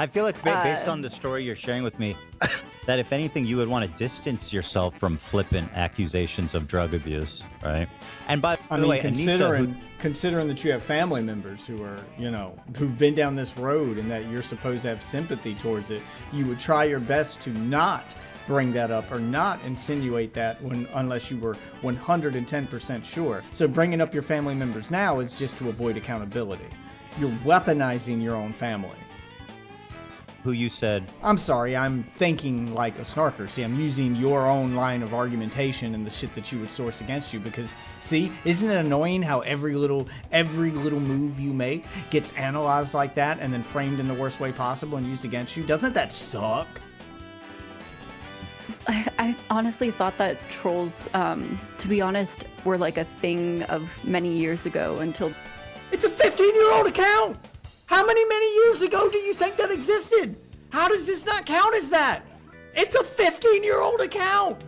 I feel like based on the story you're sharing with me, that if anything, you would want to distance yourself from flippant accusations of drug abuse, right? And by the way, considering that you have family members who are, who've been down this road and that you're supposed to have sympathy towards it, you would try your best to not bring that up or not insinuate that unless you were 110% sure. So bringing up your family members now is just to avoid accountability. You're weaponizing your own family. Who you said... I'm sorry, I'm thinking like a snarker. See, I'm using your own line of argumentation and the shit that you would source against you because, see, isn't it annoying how every little move you make gets analyzed like that and then framed in the worst way possible and used against you? Doesn't that suck? I honestly thought that trolls, to be honest, were like a thing of many years ago until... It's a 15-year-old account! How many years ago do you think that existed? How does this not count as that? It's a 15-year-old account!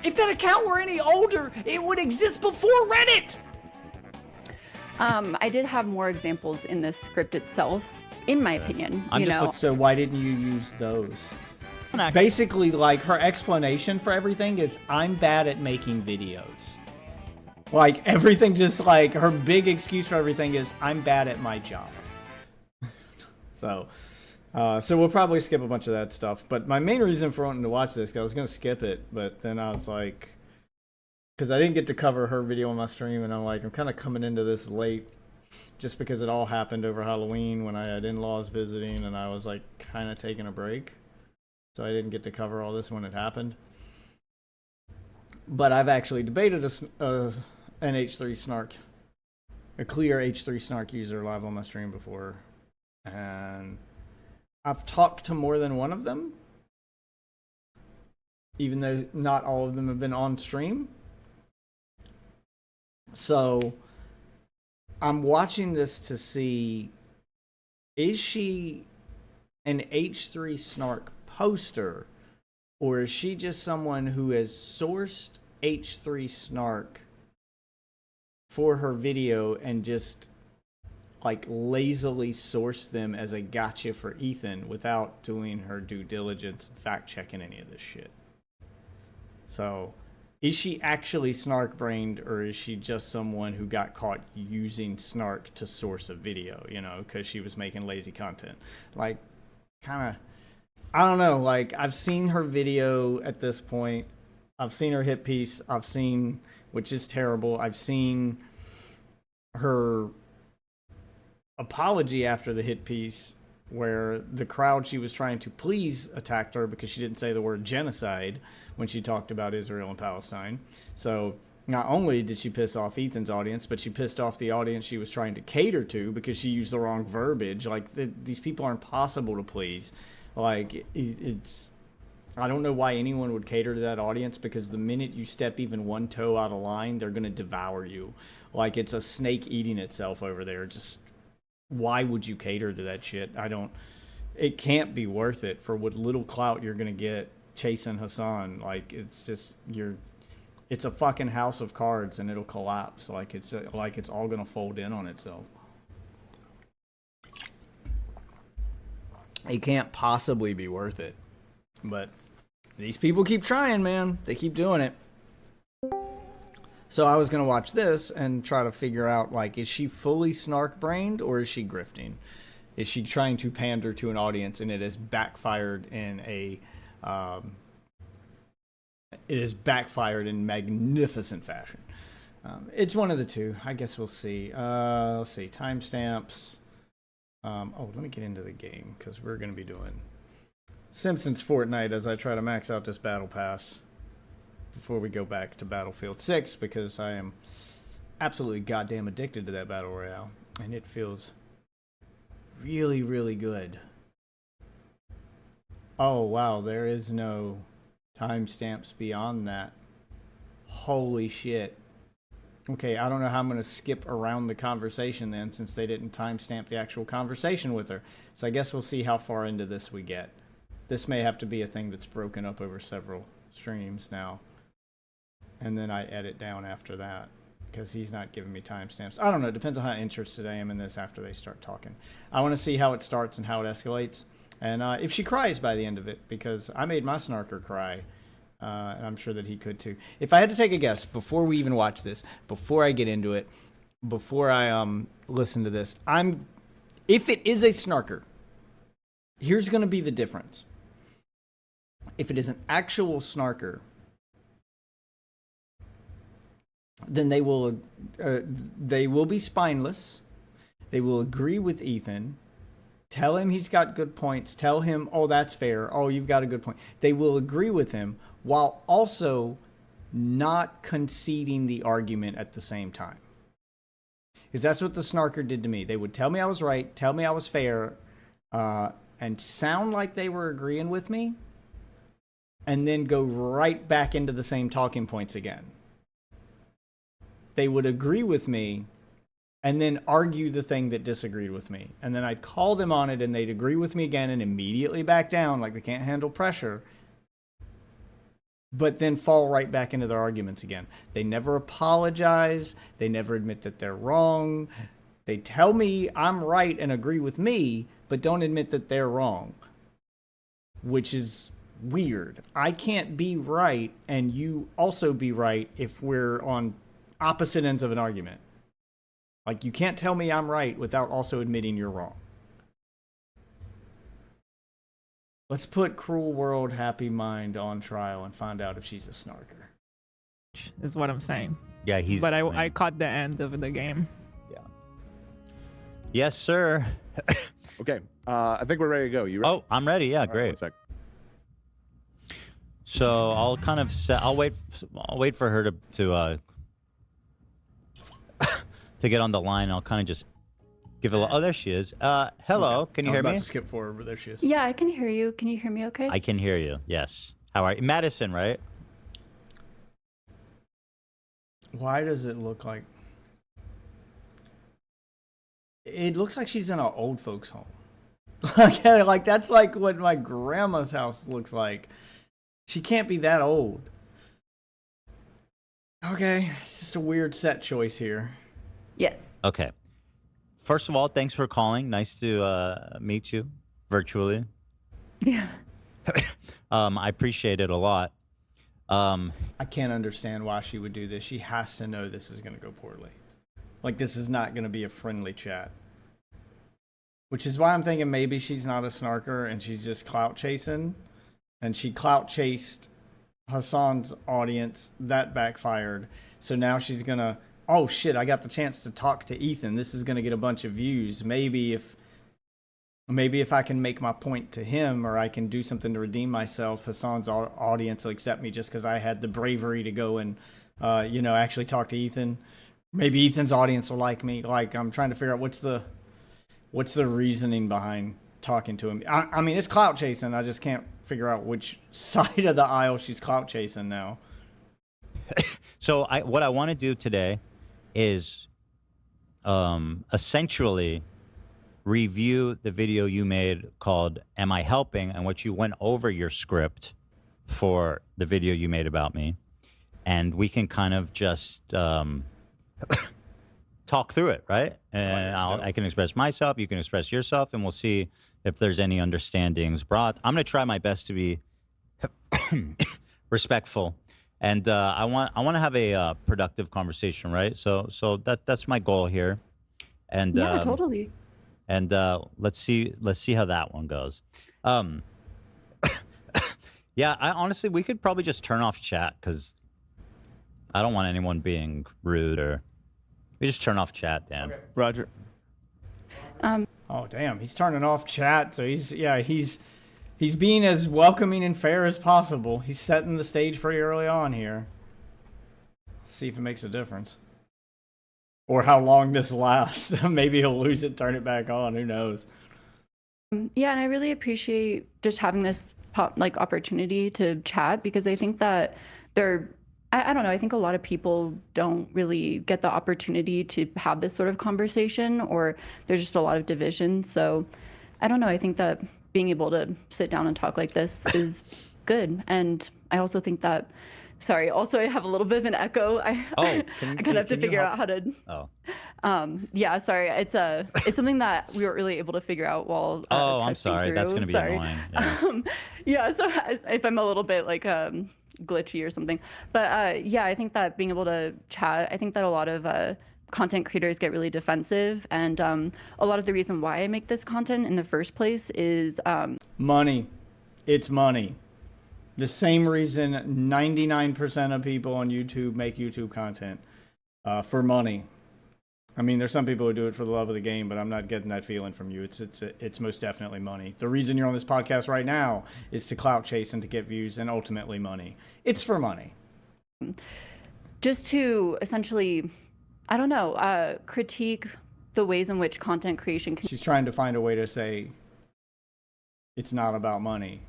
If that account were any older, it would exist before Reddit! I did have more examples in the script itself, in my opinion, So why didn't you use those? Basically, like, her explanation for everything is, I'm bad at making videos. Like, everything just, like, her big excuse for everything is, I'm bad at my job. So we'll probably skip a bunch of that stuff. But my main reason for wanting to watch this, 'cause I was going to skip it, but then I was like, because I didn't get to cover her video on my stream, and I'm like, I'm kind of coming into this late, just because it all happened over Halloween when I had in-laws visiting, and I was, like, kind of taking a break. So I didn't get to cover all this when it happened. But I've actually debated an H3 snark, a clear H3 snark user live on my stream before. And I've talked to more than one of them, even though not all of them have been on stream. So I'm watching this to see, is she an H3 snark poster, or is she just someone who has sourced H3 snark for her video and just like lazily sourced them as a gotcha for Ethan without doing her due diligence and fact checking any of this shit? So is she actually snark brained, or is she just someone who got caught using snark to source a video, because she was making lazy content? Like, kind of, I don't know, like, I've seen her video at this point. I've seen her hit piece. I've seen, which is terrible, I've seen her apology after the hit piece where the crowd she was trying to please attacked her because she didn't say the word genocide when she talked about Israel and Palestine. So not only did she piss off Ethan's audience, but she pissed off the audience she was trying to cater to because she used the wrong verbiage. Like, these people aren't possible to please. Like, it's... I don't know why anyone would cater to that audience, because the minute you step even one toe out of line, they're going to devour you. Like, it's a snake eating itself over there. Just, why would you cater to that shit? It can't be worth it for what little clout you're going to get chasing Hassan. Like, it's just, it's a fucking house of cards and it'll collapse. Like, it's all going to fold in on itself. It can't possibly be worth it. But these people keep trying, man. They keep doing it. So I was going to watch this and try to figure out, like, is she fully snark-brained or is she grifting? Is she trying to pander to an audience and it has backfired in magnificent fashion? It's one of the two. I guess we'll see. Let's see. Timestamps. Let me get into the game because we're going to be doing Simpsons Fortnite as I try to max out this battle pass before we go back to Battlefield 6, because I am absolutely goddamn addicted to that battle royale and it feels really, really good. Oh wow, there is no timestamps beyond that. Holy shit. Okay, I don't know how I'm going to skip around the conversation then, since they didn't timestamp the actual conversation with her. So I guess we'll see how far into this we get. This may have to be a thing that's broken up over several streams now. And then I edit down after that. because he's not giving me timestamps. I don't know. It depends on how interested I am in this after they start talking. I want to see how it starts and how it escalates. And if she cries by the end of it, because I made my snarker cry. And I'm sure that he could too. If I had to take a guess before we even watch this, before I get into it, before I listen to this, if it is a snarker, here's going to be the difference. If it is an actual snarker, then they will be spineless. They will agree with Ethan. Tell him he's got good points. Tell him, oh, that's fair. Oh, you've got a good point. They will agree with him while also not conceding the argument at the same time. Because that's what the snarker did to me. They would tell me I was right, tell me I was fair, and sound like they were agreeing with me, and then go right back into the same talking points again. They would agree with me and then argue the thing that disagreed with me. And then I'd call them on it and they'd agree with me again and immediately back down like they can't handle pressure, but then fall right back into their arguments again. They never apologize. They never admit that they're wrong. They tell me I'm right and agree with me, but don't admit that they're wrong, which is weird. I can't be right and you also be right if we're on opposite ends of an argument. Like, you can't tell me I'm right without also admitting you're wrong. Let's put Cruel World Happy Mind on trial and find out if she's a snarker. Is what I'm saying. Yeah, he's. But I caught the end of the game. Yeah. Yes, sir. Okay, I think we're ready to go. You ready? Oh, I'm ready. Yeah, All right, great. 1 sec. So I'll kind of set. I'll wait for her to to get on the line. I'll kind of just give a. Oh, there she is. Hello. Okay. Can you I was hear about me? to skip forward, but there she is. Yeah, I can hear you. Can you hear me okay? I can hear you. Yes. How are you, Madison? Right? Why does it look like... It looks like she's in an old folks home. Like that's like what my grandma's house looks like. She can't be that old. Okay, it's just a weird set choice here. Yes. Okay. First of all, thanks for calling. Nice to meet you virtually. Yeah. I appreciate it a lot. I can't understand why she would do this. She has to know this is going to go poorly. Like, this is not going to be a friendly chat. Which is why I'm thinking maybe she's not a snarker and she's just clout chasing. And she clout chased Hassan's audience. That backfired. So now she's going to, oh shit, I got the chance to talk to Ethan. This is going to get a bunch of views. Maybe if I can make my point to him, or I can do something to redeem myself, Hassan's audience will accept me just because I had the bravery to go and, actually talk to Ethan. Maybe Ethan's audience will like me. Like, I'm trying to figure out what's the reasoning behind talking to him. I mean, it's clout chasing. I just can't figure out which side of the aisle she's clout chasing now. So what I want to do today is essentially review the video you made called Am I Helping? And what you went over your script for the video you made about me. And we can kind of just talk through it, right? And I can express myself, you can express yourself, and we'll see if there's any understandings brought. I'm going to try my best to be respectful. And I want to have a productive conversation, right? So that's my goal here. And Yeah, totally. And let's see how that one goes. Yeah, honestly, we could probably just turn off chat because I don't want anyone being rude, or we just turn off chat, Dan. Okay. Roger. Oh damn, he's turning off chat. So he's being as welcoming and fair as possible. He's setting the stage pretty early on here. Let's see if it makes a difference. Or how long this lasts. Maybe he'll lose it, turn it back on. Who knows? Yeah, and I really appreciate just having this opportunity to chat, because I think that I don't know, I think a lot of people don't really get the opportunity to have this sort of conversation, or there's just a lot of division. So I don't know, I think that being able to sit down and talk like this is good. And I also think that Sorry. Also, I have a little bit of an echo. Oh, I kind of have to can you figure help? out how to. Oh. Yeah. Sorry. It's something that we weren't really able to figure out while Oh, I'm testing sorry. That's through. gonna be Sorry. annoying. Yeah. Yeah. So if I'm a little bit like glitchy or something, but yeah, I think that being able to chat, I think that a lot of content creators get really defensive, and a lot of the reason why I make this content in the first place is Money. It's money. The same reason 99% of people on YouTube make YouTube content, for money. I mean, there's some people who do it for the love of the game, but I'm not getting that feeling from you. It's most definitely money. The reason you're on this podcast right now is to clout chase and to get views and ultimately money. It's for money. just to essentially, I don't know, critique the ways in which content creation can She's trying to find a way to say it's not about money,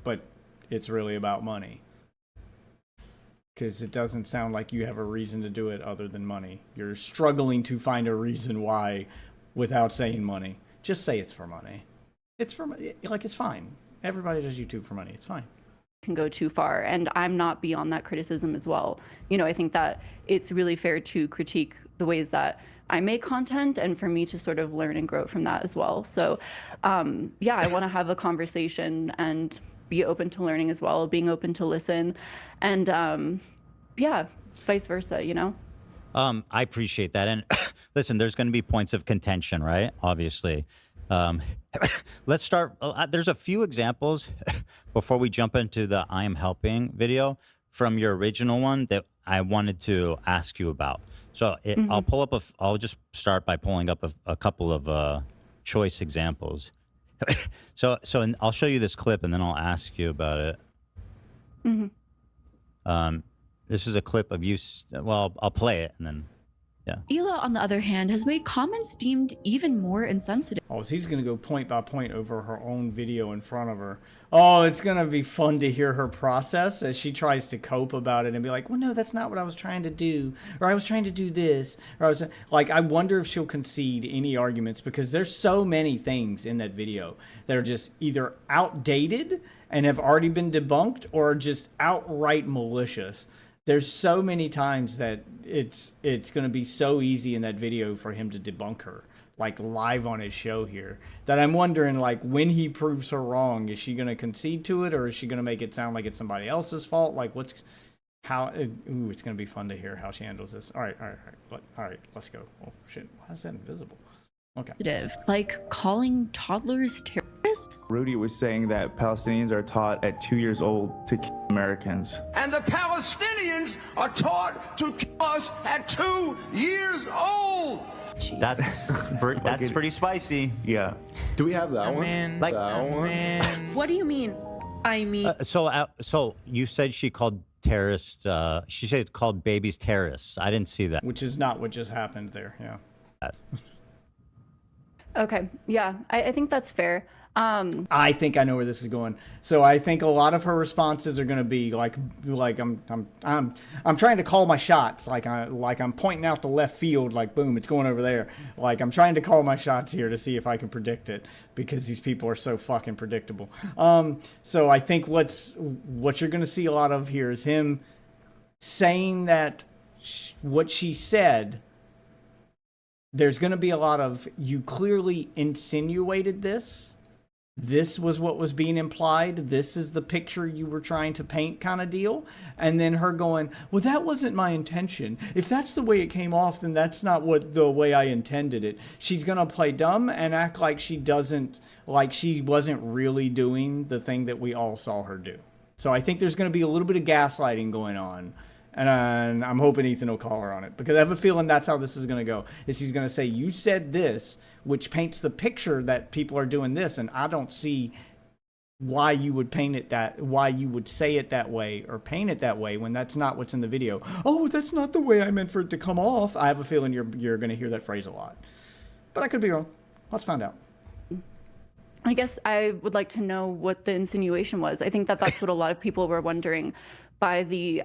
but it's really about money. Because it doesn't sound like you have a reason to do it other than money. You're struggling to find a reason why without saying money. Just say it's for money. It's for like it's fine. Everybody does YouTube for money. It's fine. go too far, and I'm not beyond that criticism as well. You know, I think that it's really fair to critique the ways that I make content and for me to sort of learn and grow from that as well. So yeah, I want to have a conversation and be open to learning as well, being open to listen, and yeah, vice versa, you know. I appreciate that. And listen, there's going to be points of contention, right? Obviously. Let's start. There's a few examples before we jump into the I am helping video from your original one that I wanted to ask you about. So I'll pull up I'll just start by pulling up a couple of choice examples. And I'll show you this clip and then I'll ask you about it. This is a clip of you. Well, I'll play it and then, yeah. Hila, on the other hand, has made comments deemed even more insensitive. Oh, so he's going to go point by point over her own video in front of her. Oh, it's going to be fun to hear her process as she tries to cope about it and be like, well, no, that's not what I was trying to do. Or I was trying to do this. Or I was like, I wonder if she'll concede any arguments because there's so many things in that video that are just either outdated and have already been debunked or just outright malicious. There's so many times that it's going to be so easy in that video for him to debunk her, like live on his show here, that I'm wondering, like, when he proves her wrong, is she going to concede to it or is she going to make it sound like it's somebody else's fault? Like, it's going to be fun to hear how she handles this. All right, let's go. Oh, shit. Why is that invisible? Okay. Like calling toddlers terrorists? Rudy was saying that Palestinians are taught at 2 years old to kill Americans. And the Palestinians are taught to kill us at 2 years old. That's pretty spicy. Yeah. Do we have that one? Man, Like- that one? man. What do you mean? I mean, So you said she called terrorists. She said called babies terrorists. I didn't see that. Which is not what just happened there. Yeah. Okay, yeah, I think that's fair. I think I know where this is going. So I think a lot of her responses are going to be like I'm trying to call my shots, like I'm pointing out the left field, like boom, it's going over there. Like I'm trying to call my shots here to see if I can predict it because these people are so fucking predictable. So I think what you're going to see a lot of here is him saying that what she said. There's going to be a lot of, you clearly insinuated this. This was what was being implied. This is the picture you were trying to paint kind of deal. And then her going, well, that wasn't my intention. If that's the way it came off, then that's not the way I intended it. She's going to play dumb and act like she wasn't really doing the thing that we all saw her do. So I think there's going to be a little bit of gaslighting going on. And I'm hoping Ethan will call her on it because I have a feeling that's how this is going to go. Is he's going to say, you said this, which paints the picture that people are doing this. And I don't see why you would why you would say it that way or paint it that way when that's not what's in the video. Oh, that's not the way I meant for it to come off. I have a feeling you're going to hear that phrase a lot, but I could be wrong. Let's find out. I guess I would like to know what the insinuation was. I think that that's what a lot of people were wondering by the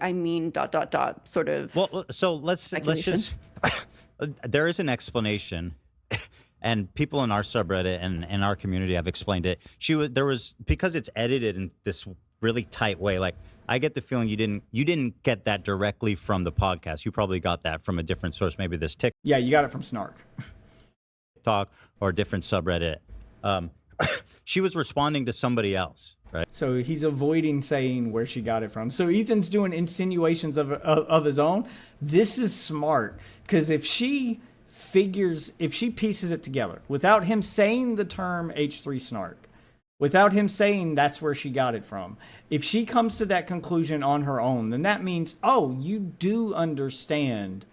sort of. Well, so let's just. There is an explanation, and people in our subreddit and in our community have explained it. There was because it's edited in this really tight way. Like I get the feeling you didn't get that directly from the podcast. You probably got that from a different source, maybe this Yeah, you got it from Snark. TikTok or a different subreddit. She was responding to somebody else, right? So he's avoiding saying where she got it from. So Ethan's doing insinuations of his own. This is smart, because if she pieces it together without him saying the term H3 Snark, without him saying that's where she got it from, if she comes to that conclusion on her own, then that means, oh, you do understand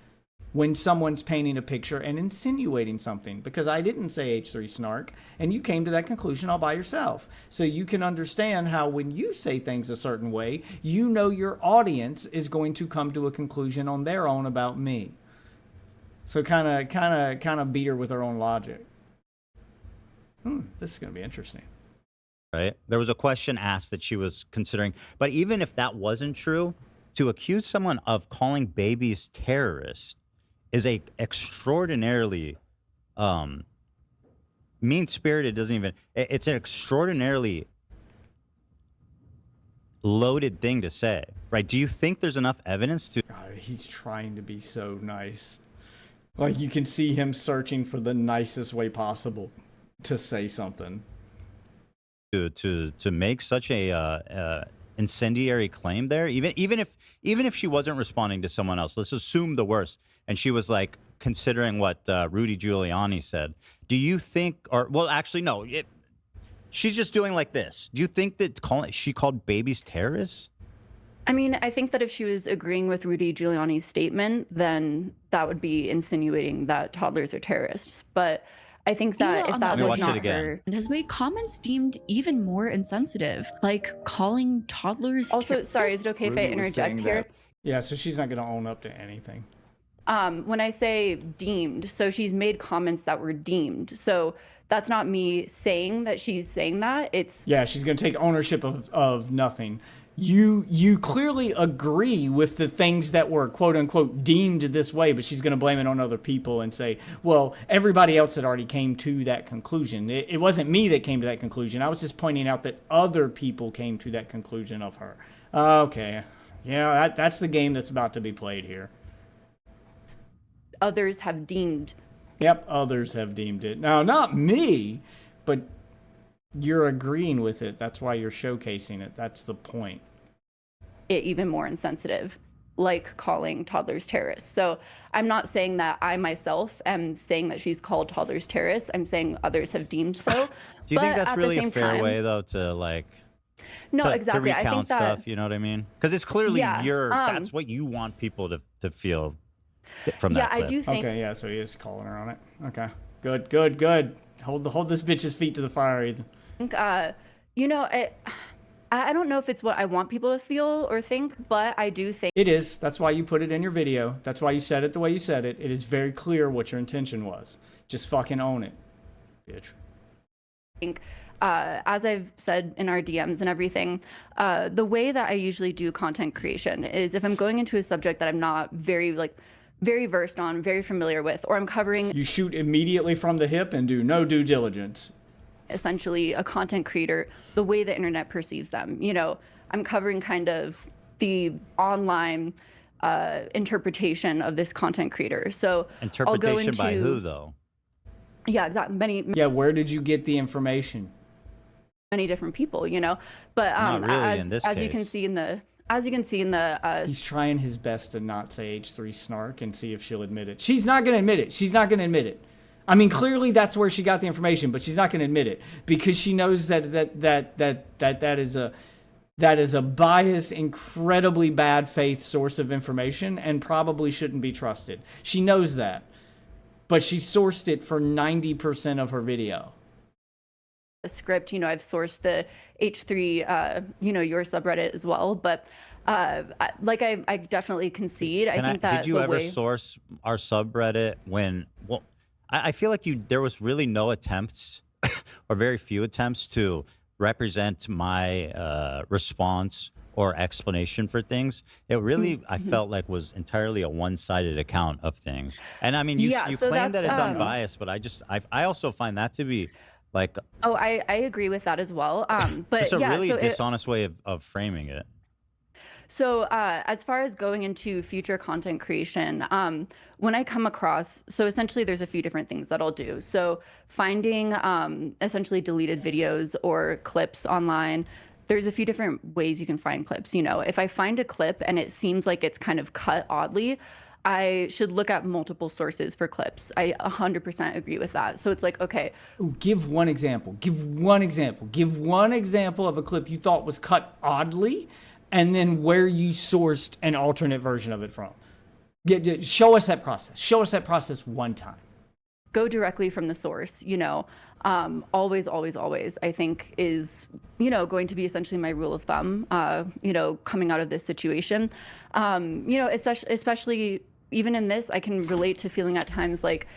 when someone's painting a picture and insinuating something, because I didn't say H3 Snark and you came to that conclusion all by yourself. So you can understand how when you say things a certain way, you know your audience is going to come to a conclusion on their own about me. So kind of beat her with her own logic. This is going to be interesting. Right? There was a question asked that she was considering, but even if that wasn't true, to accuse someone of calling babies terrorists is a extraordinarily mean-spirited. It's an extraordinarily loaded thing to say, right? Do you think there's enough evidence to? God, he's trying to be so nice. Like, you can see him searching for the nicest way possible to say something. To make such a incendiary claim there, even if she wasn't responding to someone else, let's assume the worst, and she was like considering what Rudy Giuliani said. Do you think, or well, actually, no, she's just doing like this. Do you think that she called babies terrorists? I mean, I think that if she was agreeing with Rudy Giuliani's statement, then that would be insinuating that toddlers are terrorists. But I think that if that was not her, and has made comments deemed even more insensitive, like calling toddlers. Also, sorry, is it okay if I interject here? Yeah, so she's not going to own up to anything. When I say deemed, so she's made comments that were deemed. So that's not me saying that she's saying that. It's she's going to take ownership of nothing. You clearly agree with the things that were quote unquote deemed this way, but she's going to blame it on other people and say, well, everybody else had already came to that conclusion. It wasn't me that came to that conclusion. I was just pointing out that other people came to that conclusion of her. Okay. Yeah, that's the game that's about to be played here. Others have deemed. Yep, others have deemed it. Now, not me, but you're agreeing with it. That's why you're showcasing it. That's the point. It even more insensitive, like calling toddlers terrorists. So I'm not saying that I myself am saying that she's called toddlers terrorists. I'm saying others have deemed so. Do you think that's really a fair way, though, to like? No, exactly. To recount I think that, stuff, you know what I mean? Because it's clearly that's what you want people to feel from that clip. I do think. Okay, yeah, so he is calling her on it. Okay, good. Hold this bitch's feet to the fire, Ethan. You know, I don't know if it's what I want people to feel or think, but I do think it is. That's why you put it in your video. That's why you said it the way you said it. It is very clear what your intention was. Just fucking own it, bitch. I think, as I've said in our DMs and everything, the way that I usually do content creation is if I'm going into a subject that I'm not very versed on, very familiar with, or I'm covering. You shoot immediately from the hip and do no due diligence. Essentially a content creator, the way the internet perceives them. You know, I'm covering kind of the online interpretation of this content creator. So interpretation by who, though? Yeah, exactly. Where did you get the information? Many different people, you know. But not really in this as case. you can see in the he's trying his best to not say H3 Snark and see if she'll admit it. She's not going to admit it. I mean, clearly that's where she got the information, but she's not going to admit it because she knows that is a biased, incredibly bad faith source of information and probably shouldn't be trusted. She knows that, but she sourced it for 90% of her video. A script, you know, I've sourced the H3, your subreddit as well, but like I definitely concede. Did you ever source our subreddit when? Well, I feel like there was really no attempts or very few attempts to represent my response or explanation for things. It really, I felt like, was entirely a one-sided account of things. And I mean, you claim that it's unbiased, but I also find that to be Like, Oh, I agree with that as well. But it's a yeah, really so dishonest way of framing it. So, as far as going into future content creation, when I come across, so essentially there's a few different things that I'll do. So, finding essentially deleted videos or clips online, there's a few different ways you can find clips. You know, if I find a clip and it seems like it's kind of cut oddly, I should look at multiple sources for clips. I 100% agree with that. So it's like, okay, Ooh, give one example. Give one example. Give one example of a clip you thought was cut oddly, and then where you sourced an alternate version of it from. Show us that process. Show us that process one time. go directly from the source, you know, always, always, always, I think is, you know, going to be essentially my rule of thumb, you know, coming out of this situation. You know, especially even in this, I can relate to feeling at times like,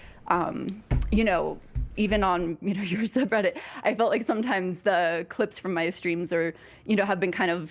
you know, even on, you know, your subreddit, I felt like sometimes the clips from my streams are, you know, have been kind of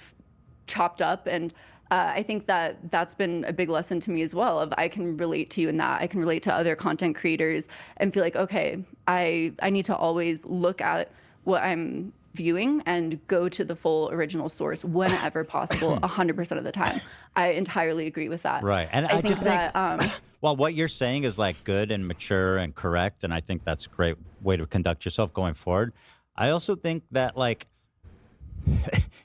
chopped up, and I think that that's been a big lesson to me as well. Of I can relate to you in that. I can relate to other content creators and feel like, okay, I need to always look at what I'm viewing and go to the full original source whenever possible, 100% of the time. I entirely agree with that. Right. And I think just think, that, well, what you're saying is like good and mature and correct. And I think that's a great way to conduct yourself going forward. I also think that, like,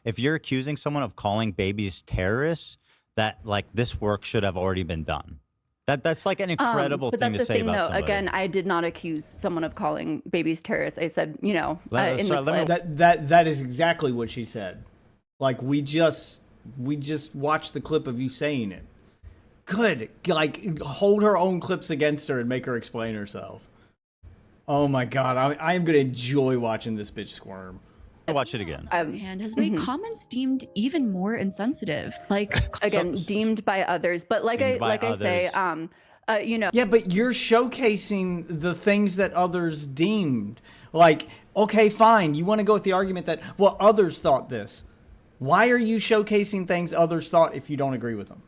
if you're accusing someone of calling babies terrorists, that like this work should have already been done. That's like an incredible but thing that's to the say thing, about though. somebody. Again, I did not accuse someone of calling babies terrorists. I said, you know, in the clip. That is exactly what she said. Like we just watched the clip of you saying it. Good. Like hold her own clips against her and make her explain herself. Oh my god, I am gonna enjoy watching this bitch squirm. I'll watch it again. And has made comments deemed even more insensitive. Like Again, deemed by others, but like Deemed by I say, you know, Yeah, but you're showcasing the things that others deemed. Like, okay, fine, you want to go with the argument that, well, others thought this. Why are you showcasing things others thought if you don't agree with them?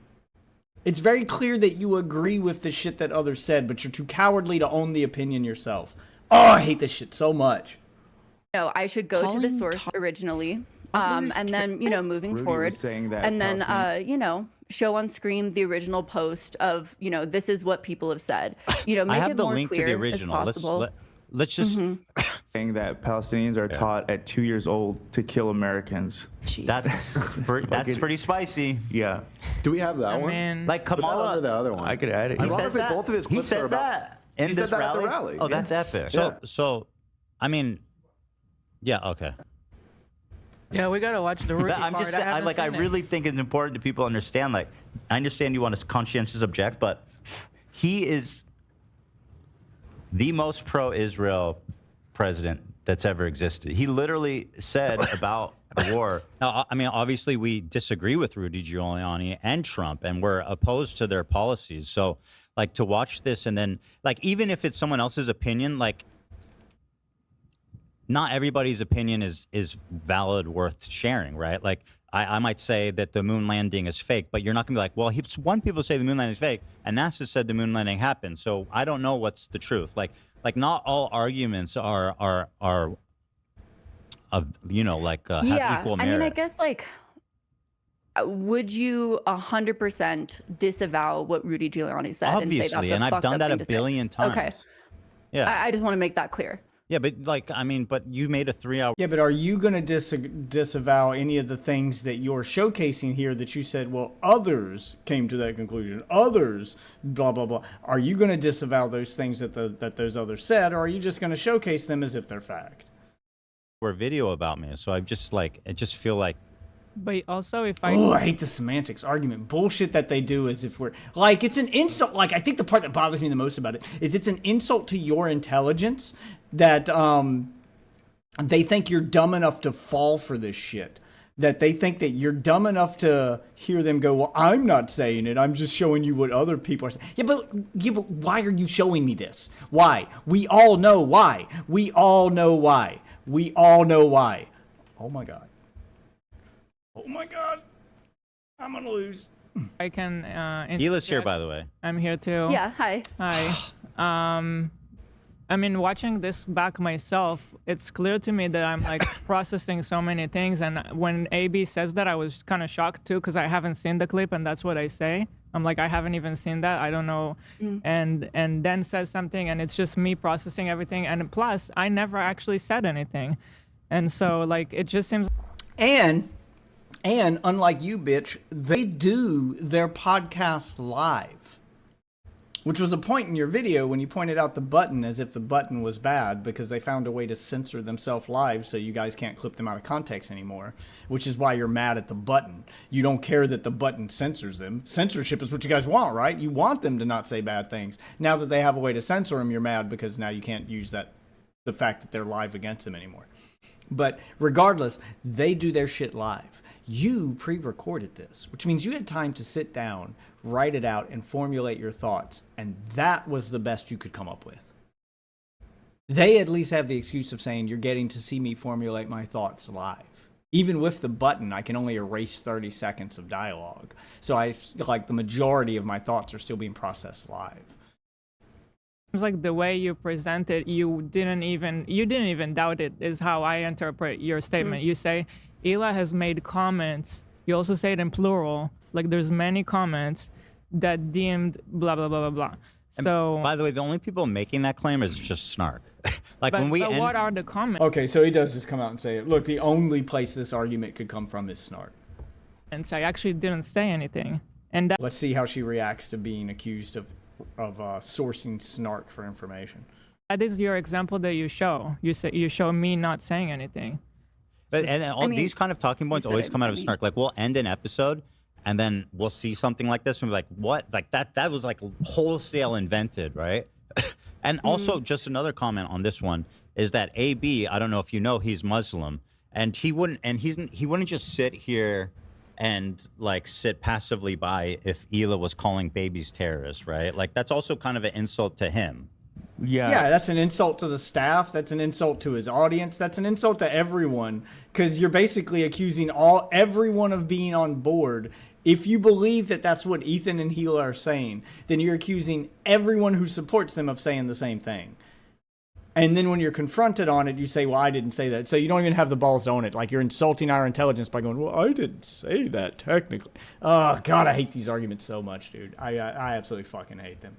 It's very clear that you agree with the shit that others said, but you're too cowardly to own the opinion yourself. Oh, I hate this shit so much. no, I should go to the Calling source originally, and then, you know, moving Rudy forward, was saying that and then, Palestinians- you know, show on screen the original post of, you know, this is what people have said. You know, make I have it the more link to clear the as original. possible. Let's just. saying that Palestinians are taught at 2 years old to kill Americans. That's pretty spicy. Yeah, Do we have that I one? mean, Like Put that under Kamala. the other one. I could add it. He Ironically, says that. both of his He clips says are about- that in He this said that at the rally. rally, Oh, yeah. that's epic. Yeah. So, I mean, yeah, okay. yeah, we gotta watch the Rudy But I'm part. just saying, I haven't seen it. really think it's important to people understand. Like, I understand you want to conscientious object, but he is the most pro-Israel president that's ever existed. He literally said about the war. Now, I mean, obviously, we disagree with Rudy Giuliani and Trump, and we're opposed to their policies. So, like, to watch this and then, like, even if it's someone else's opinion, like, not everybody's opinion is valid, worth sharing, right? Like, I might say that the moon landing is fake, but you're not gonna be like, well, one people say the moon landing is fake, and NASA said the moon landing happened, so I don't know what's the truth. Like not all arguments are you know, like have equal merit. I mean, I guess like, would you 100% disavow what Rudy Giuliani said? Obviously, and I've done that a billion times. Okay. Yeah. I just want to make that clear. Yeah, but like, I mean, but you made a 3-hour. Yeah, but are you going to disavow any of the things that you're showcasing here that you said, well, others came to that conclusion, others, blah, blah, blah. Are you going to disavow those things that those others said, or are you just going to showcase them as if they're fact? Video about me, so I just feel like. But also, if I Oh, I hate the semantics argument. Bullshit that they do as if we're like, it's an insult. Like, I think the part that bothers me the most about it is it's an insult to your intelligence that they think you're dumb enough to fall for this shit. That they think that you're dumb enough to hear them go, well, I'm not saying it. I'm just showing you what other people are saying. Yeah, but why are you showing me this? Why? We all know why. We all know why. We all know why. Oh, my God. Oh my god. I'm gonna lose. I can Hila's here, interject. by the way. I'm here too. Yeah, hi. Hi. I mean, watching this back myself, it's clear to me that I'm like processing so many things. And when AB says that, I was kind of shocked too, because I haven't seen the clip, and that's what I say. I'm like, I haven't even seen that. I don't know. And then says something, and it's just me processing everything. And plus, I never actually said anything. And so, like, it just seems. And unlike you, bitch, they do their podcast live, which was a point in your video when you pointed out the button as if the button was bad because they found a way to censor themselves live so you guys can't clip them out of context anymore, which is why you're mad at the button. You don't care that the button censors them. Censorship is what you guys want, right? You want them to not say bad things. Now that they have a way to censor them, you're mad because now you can't use the fact that they're live against them anymore. But regardless, they do their shit live. You pre-recorded this, which means you had time to sit down, write it out, and formulate your thoughts. And that was the best you could come up with. They at least have the excuse of saying, you're getting to see me formulate my thoughts live. Even with the button, I can only erase 30 seconds of dialogue. So like the majority of my thoughts are still being processed live. Seems like the way you present it, you didn't even doubt it, is how I interpret your statement. You say, Hila has made comments. You also say it in plural. Like there's many comments that deemed blah, blah, blah, blah, blah. So, by the way, the only people making that claim is just Snark. Like when we but what are the comments? Okay, so he does just come out and say, look, the only place this argument could come from is Snark. And so I actually didn't say anything. And that, Let's see how she reacts to being accused of sourcing Snark for information. that is your example that you show. You show me not saying anything. But and all these kind of talking points always come out of Snark. Like we'll end an episode and then we'll see something like this and be like, what? Like that was like wholesale invented, right? And also just another comment on this one is that AB, I don't know if you know, he's Muslim, and he wouldn't just sit here and like sit passively by if Hila was calling babies terrorists, right? Like that's also kind of an insult to him. Yeah, that's an insult to the staff. That's an insult to his audience. That's an insult to everyone because you're basically accusing everyone of being on board. If you believe that that's what Ethan and Hila are saying, then you're accusing everyone who supports them of saying the same thing. And then when you're confronted on it, you say, well, I didn't say that. So you don't even have the balls to own it. Like you're insulting our intelligence by going, well, I didn't say that technically. Oh, God, I hate these arguments so much, dude. I absolutely fucking hate them.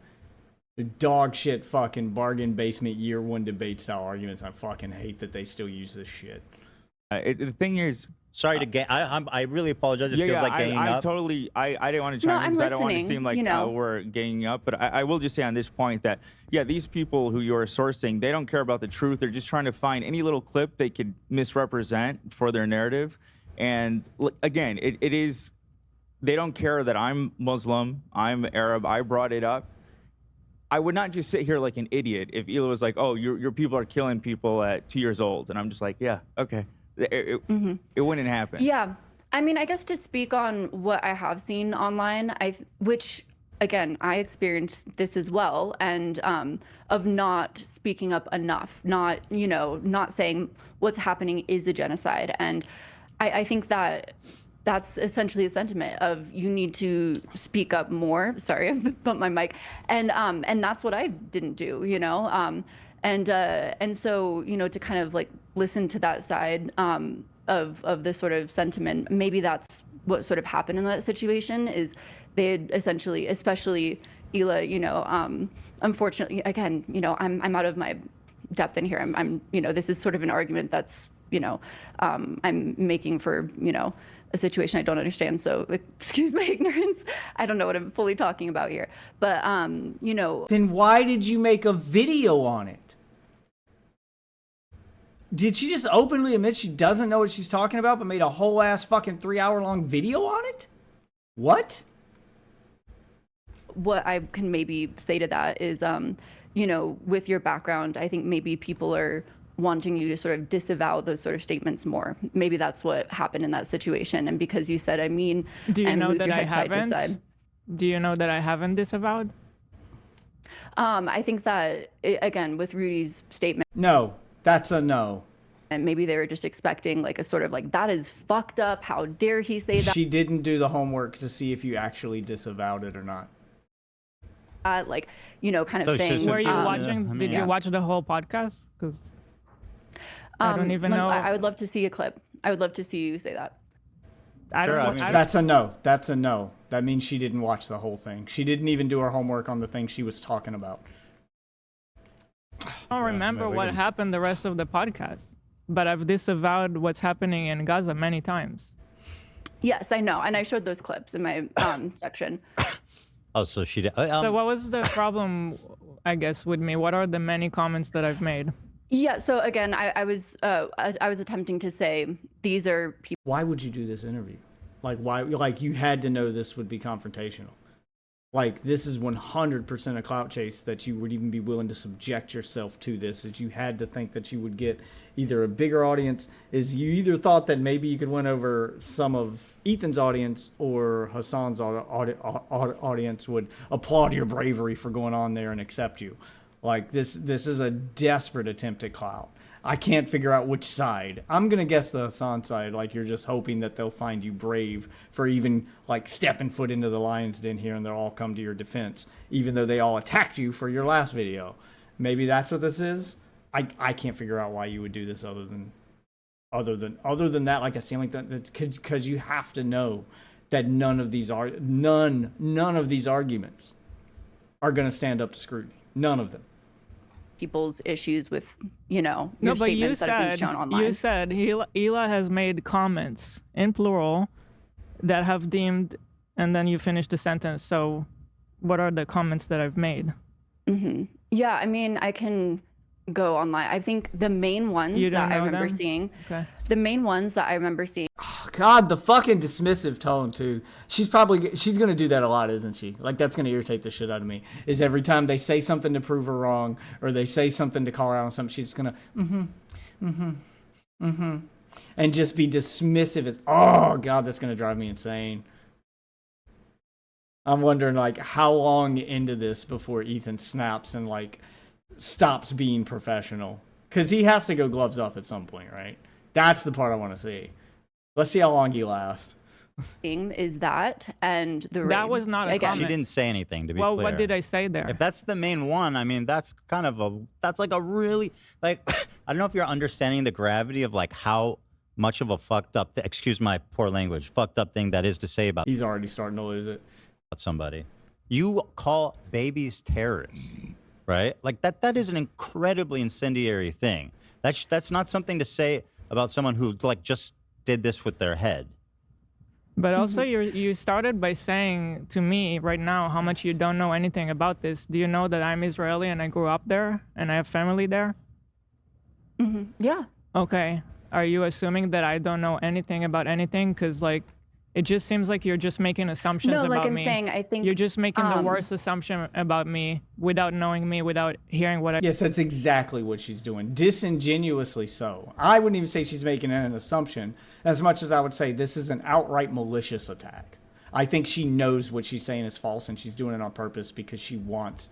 The dog shit fucking bargain basement year one debate style arguments. I fucking hate that they still use this shit. The thing is, sorry to get. I really apologize. It feels like ganging up. Totally. I didn't want to chime in because I don't want to seem like we're ganging up. But I will just say on this point that these people who you're sourcing, they don't care about the truth. They're just trying to find any little clip they could misrepresent for their narrative. And again, it is. They don't care that I'm Muslim, I'm Arab. I brought it up. I would not just sit here like an idiot if Hila was like, "Oh, your people are killing people at 2 years old," and I'm just like, "Yeah, okay." It wouldn't happen. Yeah. I mean, I guess to speak on what I have seen online, which again, I experienced this as well, and of not speaking up enough, not saying what's happening is a genocide. And I think that that's essentially a sentiment of you need to speak up more. Sorry, I bumped my mic. And that's what I didn't do, and so, to kind of like listen to that side of this sort of sentiment, maybe that's what sort of happened in that situation is they had essentially, especially Hila, unfortunately, again, I'm out of my depth in here. I'm this is sort of an argument that's, I'm making for, a situation I don't understand. So excuse my ignorance. I don't know what I'm fully talking about here, but, Then why did you make a video on it? Did she just openly admit she doesn't know what she's talking about, but made a whole ass fucking 3-hour-long video on it? What? What I can maybe say to that is, with your background, I think maybe people are wanting you to sort of disavow those sort of statements more. Maybe that's what happened in that situation. And because you said, do you know that I side to haven't? side. Do you know that I haven't disavowed? I think that, again, with Rudy's statement, No, that's a no. and maybe they were just expecting like a sort of like, that is fucked up. How dare he say that? She didn't do the homework to see if you actually disavowed it or not. Like, kind So of thing. Were you Yeah, watching? I Did mean- you watch the whole podcast? Because I don't even know. I would love to see a clip. I would love to see you say that. I don't. Sure, I wa- mean, I don't- That's a no. That's a no. That means she didn't watch the whole thing. She didn't even do her homework on the thing she was talking about. I don't remember we what can- happened the rest of the podcast, but I've disavowed what's happening in Gaza many times. Yes, I know, and I showed those clips in my section. Oh, so she did. So what was the problem, I guess, with me? What are the many comments that I've made? Yeah. So again, I was attempting to say these are people. Why would you do this interview? Like, why? Like, you had to know this would be confrontational. Like, this is 100% a clout chase that you would even be willing to subject yourself to this, that you had to think that you would get either a bigger audience, is you either thought that maybe you could win over some of Ethan's audience or Hassan's audience would applaud your bravery for going on there and accept you. Like, this is a desperate attempt at clout. I can't figure out which side. I'm going to guess the Hassan side, like you're just hoping that they'll find you brave for even like stepping foot into the lion's den here and they'll all come to your defense, even though they all attacked you for your last video. Maybe that's what this is. I can't figure out why you would do this other than that. Like, it seemed like that because you have to know that none of these arguments are going to stand up to scrutiny. None of them. People's issues with, your No, but statements that have been shown online. you said Hila has made comments in plural that have deemed, and then you finished the sentence. So, what are the comments that I've made? Mm-hmm. Yeah, I mean, I can go online. I think the main ones You don't that I know remember them? seeing, Okay. the main ones that I remember seeing. Oh, God, the fucking dismissive tone too. She's gonna do that a lot, isn't she? Like, that's gonna irritate the shit out of me. Is every time they say something to prove her wrong or they say something to call her out on something, she's gonna and just be dismissive. As, oh God, that's gonna drive me insane. I'm wondering like how long into this before Ethan snaps and like stops being professional, because he has to go gloves off at some point, right? That's the part I want to see. Let's see how long he lasts. Is that and the That rain. was not a Again, comment. She didn't say anything, to be Well, clear. what did I say there? If that's the main one, I mean, that's like a really, like, I don't know if you're understanding the gravity of like how much of a fucked up, excuse my poor language, fucked up thing that is to say about He's already starting to lose it. somebody. You call babies terrorists, right? Like that is an incredibly incendiary thing. That's not something to say about someone who like just did this with their head. But also, you started by saying to me right now how much you don't know anything about this. Do you know that I'm Israeli and I grew up there and I have family there? Mm-hmm. Yeah. Okay. Are you assuming that I don't know anything about anything? Because, like, it just seems like you're just making assumptions No, about like I'm me. saying, I think You're just making the worst assumption about me without knowing me, without hearing what I... Yes, that's exactly what she's doing. Disingenuously so. I wouldn't even say she's making an assumption as much as I would say this is an outright malicious attack. I think she knows what she's saying is false and she's doing it on purpose because she wants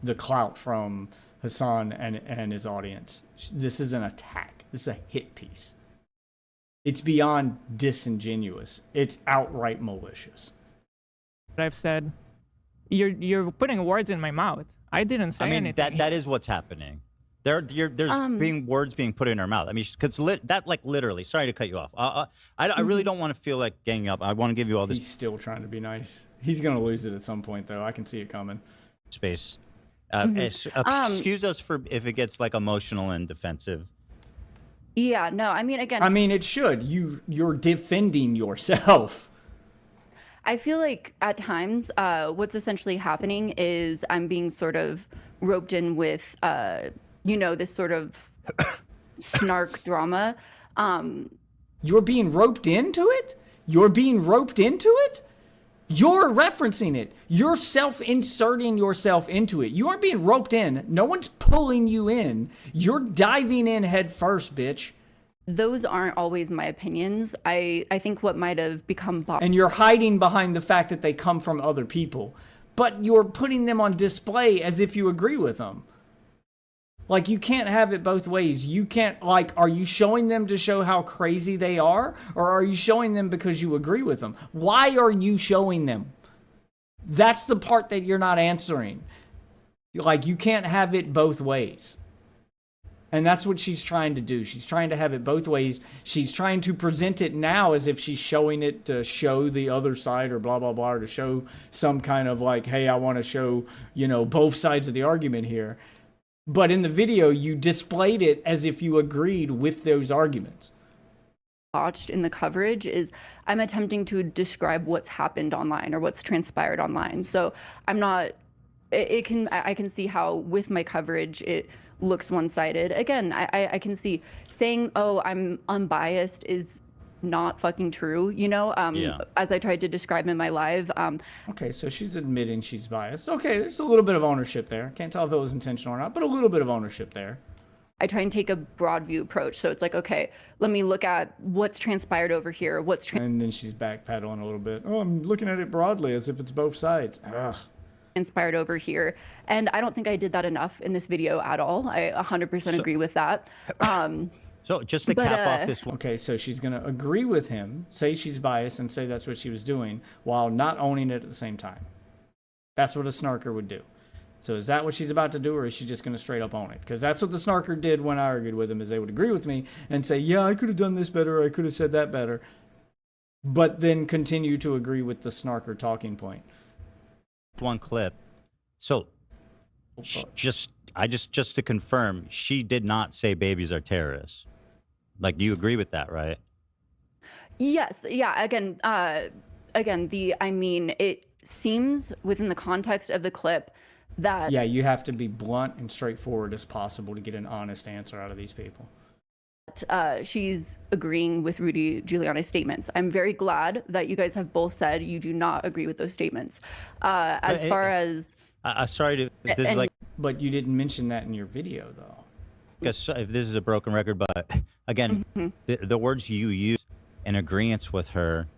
the clout from Hassan and his audience. This is an attack. This is a hit piece. It's beyond disingenuous. It's outright malicious. I've said. You're putting words in my mouth. I didn't say I mean, anything. that is what's happening. There's being words being put in her mouth. I mean, because that like literally. Sorry to cut you off. I really don't want to feel like ganging up. I want to give you all this He's still trying to be nice. He's gonna lose it at some point, though. I can see it coming. space. Excuse us for if it gets like emotional and defensive. Yeah, no, I mean, again, I mean, it should. You're defending yourself. I feel like at times what's essentially happening is I'm being sort of roped in with, this sort of snark drama. You're being roped into it? You're being roped into it? You're referencing it. You're self-inserting yourself into it. You aren't being roped in. No one's pulling you in. You're diving in head first, bitch. Those aren't always my opinions. I think what might have become And you're hiding behind the fact that they come from other people. But you're putting them on display as if you agree with them. Like, you can't have it both ways. You can't, like, are you showing them to show how crazy they are? Or are you showing them because you agree with them? Why are you showing them? That's the part that you're not answering. Like, you can't have it both ways. And that's what she's trying to do. She's trying to have it both ways. She's trying to present it now as if she's showing it to show the other side or blah, blah, blah, or to show some kind of like, hey, I want to show, you know, both sides of the argument here. But in the video, you displayed it as if you agreed with those arguments. Watched in the coverage is I'm attempting to describe what's happened online or what's transpired online. So I'm not, I can see how with my coverage, it looks one-sided. Again, I can see saying, oh, I'm unbiased is not fucking true, you know, as I tried to describe in my live. Okay, so she's admitting she's biased. Okay, there's a little bit of ownership there. Can't tell if it was intentional or not, but a little bit of ownership there. I try and take a broad view approach. So it's like, okay, let me look at what's transpired over here. And then she's backpedaling a little bit. Oh, I'm looking at it broadly as if it's both sides. Ugh. Inspired over here. And I don't think I did that enough in this video at all. I 100% agree with that. So just to cap off this one. Okay, so she's going to agree with him, say she's biased, and say that's what she was doing, while not owning it at the same time. That's what a snarker would do. So is that what she's about to do, or is she just going to straight up own it? Because that's what the snarker did when I argued with him, is they would agree with me and say, yeah, I could have done this better, or I could have said that better, but then continue to agree with the snarker talking point. One clip. So just to confirm, she did not say babies are terrorists. Like, do you agree with that, right? Yes. Yeah. Again, it seems within the context of the clip that... Yeah, you have to be blunt and straightforward as possible to get an honest answer out of these people. She's agreeing with Rudy Giuliani's statements. I'm very glad that you guys have both said you do not agree with those statements. Sorry to... This is like... But you didn't mention that in your video, though. Because if this is a broken record, but again, the words you use in agreement with her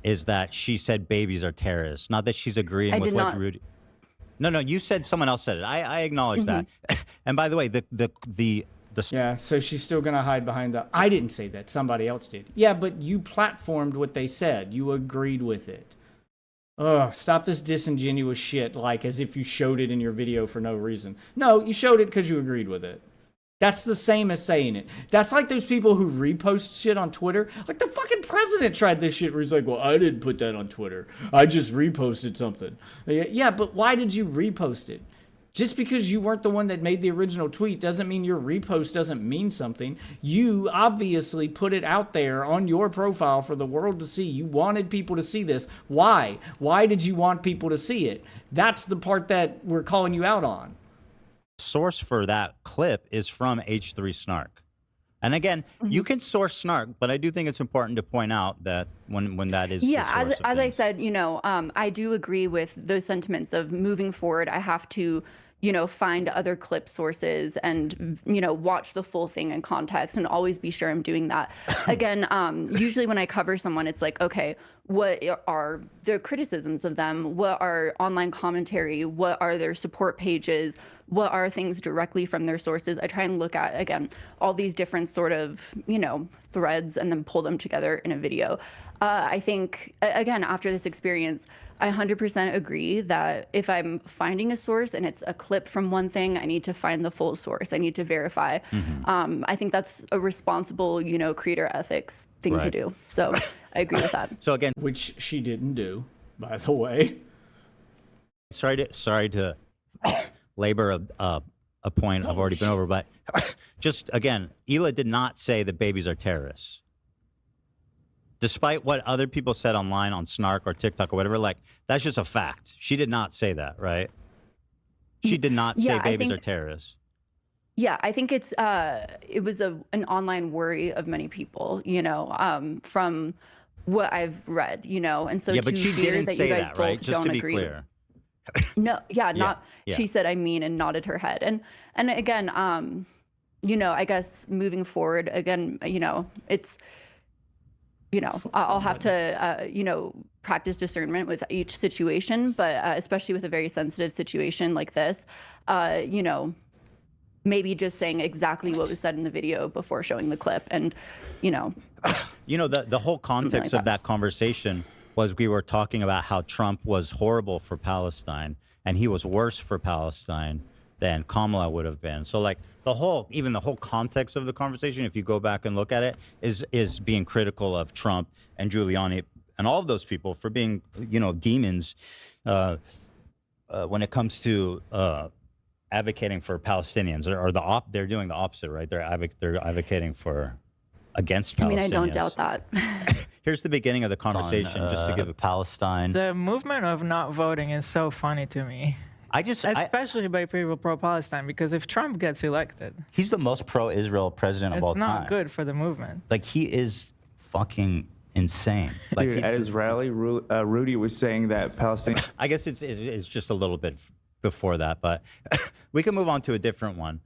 is that she said babies are terrorists, not that she's agreeing with what Rudy... No, you said someone else said it. I acknowledge that. And by the way, yeah, so she's still going to hide behind the, I didn't say that, somebody else did. Yeah, but you platformed what they said. You agreed with it. Ugh, stop this disingenuous shit, like as if you showed it in your video for no reason. No, you showed it because you agreed with it. That's the same as saying it. That's like those people who repost shit on Twitter. Like the fucking president tried this shit where he's like, well, I didn't put that on Twitter. I just reposted something. Yeah, but why did you repost it? Just because you weren't the one that made the original tweet doesn't mean your repost doesn't mean something. You obviously put it out there on your profile for the world to see. You wanted people to see this. Why? Why did you want people to see it? That's the part that we're calling you out on. Source for that clip is from H3 Snark. And again, you can source Snark, but I do think it's important to point out that when that is as I said, I do agree with those sentiments of moving forward. I have to, find other clip sources and, watch the full thing in context and always be sure I'm doing that. Again, usually when I cover someone, it's like, okay, what are their criticisms of them? What are online commentary? What are their support pages? What are things directly from their sources? I try and look at, again, all these different sort of, threads and then pull them together in a video. I think, again, after this experience, I 100% agree that if I'm finding a source and it's a clip from one thing, I need to find the full source. I need to verify. I think that's a responsible, creator ethics thing to do. So I agree with that. So again, which she didn't do, by the way. Sorry to labor a point I've already been over, but just again, Hila did not say that babies are terrorists. Despite what other people said online on Snark or TikTok or whatever, like that's just a fact. She did not say that, right? She did not say babies are terrorists. Yeah, I think it was an online worry of many people, from what I've read, and so yeah, but she didn't say that, right? Just to be clear. No, she said I mean and nodded her head. And again, I guess moving forward, again, it's I'll have to practice discernment with each situation, but especially with a very sensitive situation like this, maybe just saying exactly what was said in the video before showing the clip, and the whole context of that conversation was we were talking about how Trump was horrible for Palestine, and he was worse for Palestine than Kamala would have been. So like even the whole context of the conversation, if you go back and look at it, is being critical of Trump and Giuliani and all of those people for being, demons when it comes to advocating for Palestinians, or they're doing the opposite, right? They're advocating for against Palestinians. I mean, I don't doubt that. Here's the beginning of the conversation, just to give Palestine. The movement of not voting is so funny to me. Especially by people pro-Palestine, because if Trump gets elected, he's the most pro-Israel president of all time. It's not good for the movement. Like, he is fucking insane. Like, dude, at his rally, Rudy was saying that Palestine. I guess it's just a little bit before that, but we can move on to a different one.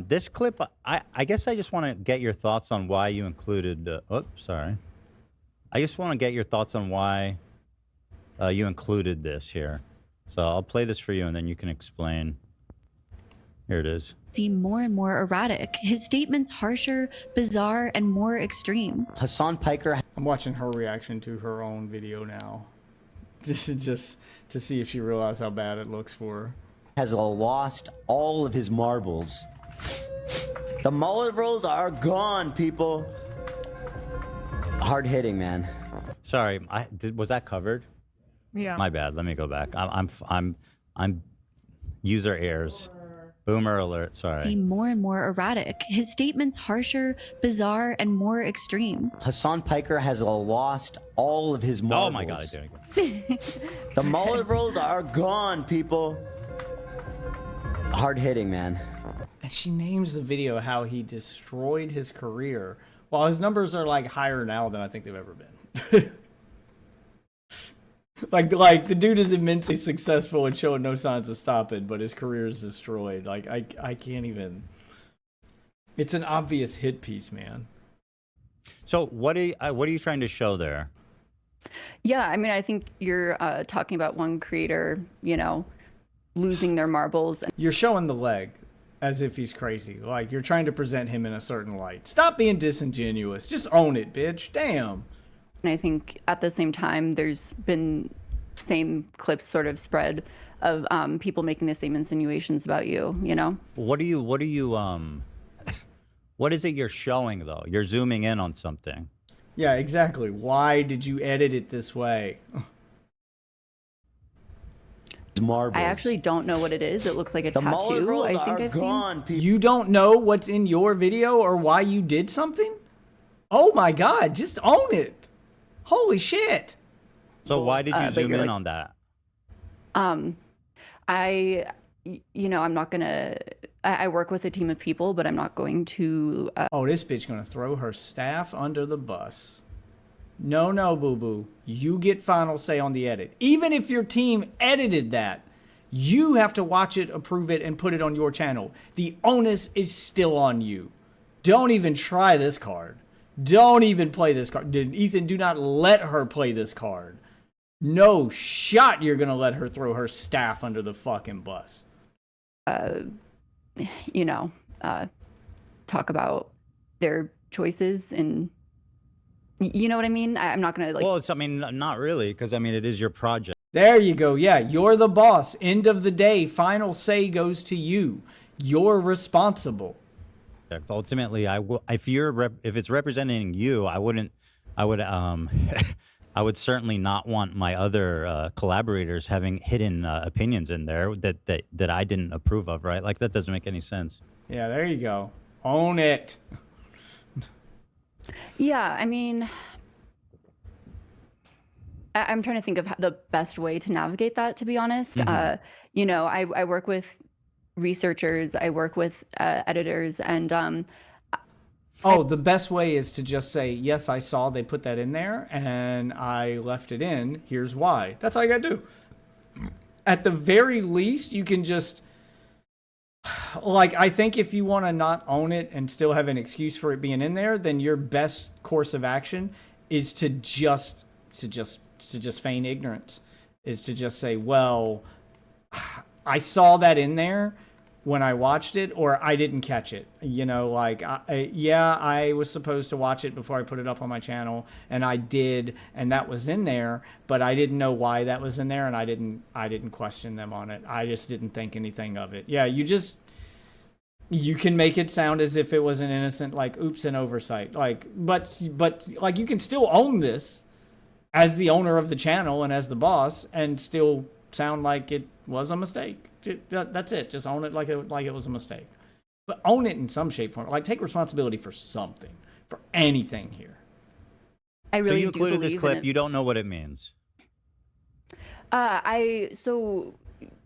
This clip, I guess I just want to get your thoughts on why you included. I just want to get your thoughts on why you included this here. So I'll play this for you, and then you can explain. Here it is. Seem more and more erratic. His statements harsher, bizarre, and more extreme. Hassan Piker. I'm watching her reaction to her own video now, just to see if she realized how bad it looks for her. Has lost all of his marbles. The mullet rolls are gone, people. Hard hitting, man. Sorry, was that covered? Yeah. My bad. Let me go back. I'm user errors. Boomer alert. Sorry. Seem more and more erratic. His statements harsher, bizarre, and more extreme. Hassan Piker has lost all of his marbles. Oh my God! I did it again. The mullet rolls are gone, people. Hard hitting, man. And she names the video how he destroyed his career, while his numbers are like higher now than I think they've ever been. like the dude is immensely successful and showing no signs of stopping, but his career is destroyed. Like I can't even. It's an obvious hit piece, man. So what are you trying to show there? Yeah, I mean, I think you're talking about one creator, losing their marbles. You're showing the leg as if he's crazy. Like, you're trying to present him in a certain light. Stop being disingenuous. Just own it, bitch. Damn. And I think at the same time, there's been same clips sort of spread of people making the same insinuations about you, What is it you're showing, though? You're zooming in on something. Yeah, exactly. Why did you edit it this way? Marbles. I actually don't know what it is. It looks like a tattoo. I think I've gone, seen. You don't know what's in your video or why you did something? Oh my God, just own it. Holy shit. So why did you zoom in on that? I'm not gonna. I work with a team of people, but I'm not going to. Oh, this bitch gonna throw her staff under the bus. No, boo-boo. You get final say on the edit. Even if your team edited that, you have to watch it, approve it, and put it on your channel. The onus is still on you. Don't even try this card. Don't even play this card. Ethan, do not let her play this card. No shot you're going to let her throw her staff under the fucking bus. Talk about their choices and... You know what I mean? I'm not going to Well, not really, because it is your project. There you go. Yeah, you're the boss. End of the day, final say goes to you. You're responsible. Ultimately, if it's representing you, I would certainly not want my other collaborators having hidden opinions in there that I didn't approve of, right? Like, that doesn't make any sense. Yeah, there you go. Own it. Yeah, I'm trying to think of the best way to navigate that, to be honest. Mm-hmm. I work with researchers, I work with editors, and the best way is to just say, yes, I saw they put that in there and I left it in. Here's why. That's all you gotta do. At the very least, you can just... I think if you want to not own it and still have an excuse for it being in there, then your best course of action is to just feign ignorance. Is to just say, well, I saw that in there. when I watched it, or I didn't catch it. You know, like, I was supposed to watch it before I put it up on my channel, and I did, and that was in there, but I didn't know why that was in there, and I didn't question them on it. I just didn't think anything of it. Yeah, you can make it sound as if it was an innocent, like, oops, an oversight. Like, but like, you can still own this as the owner of the channel and as the boss, and still sound like it was a mistake. That's it. Just own it like it was a mistake. But own it in some shape, form. Like, take responsibility for something, for anything here. I really so you included this clip. You don't know what it means. So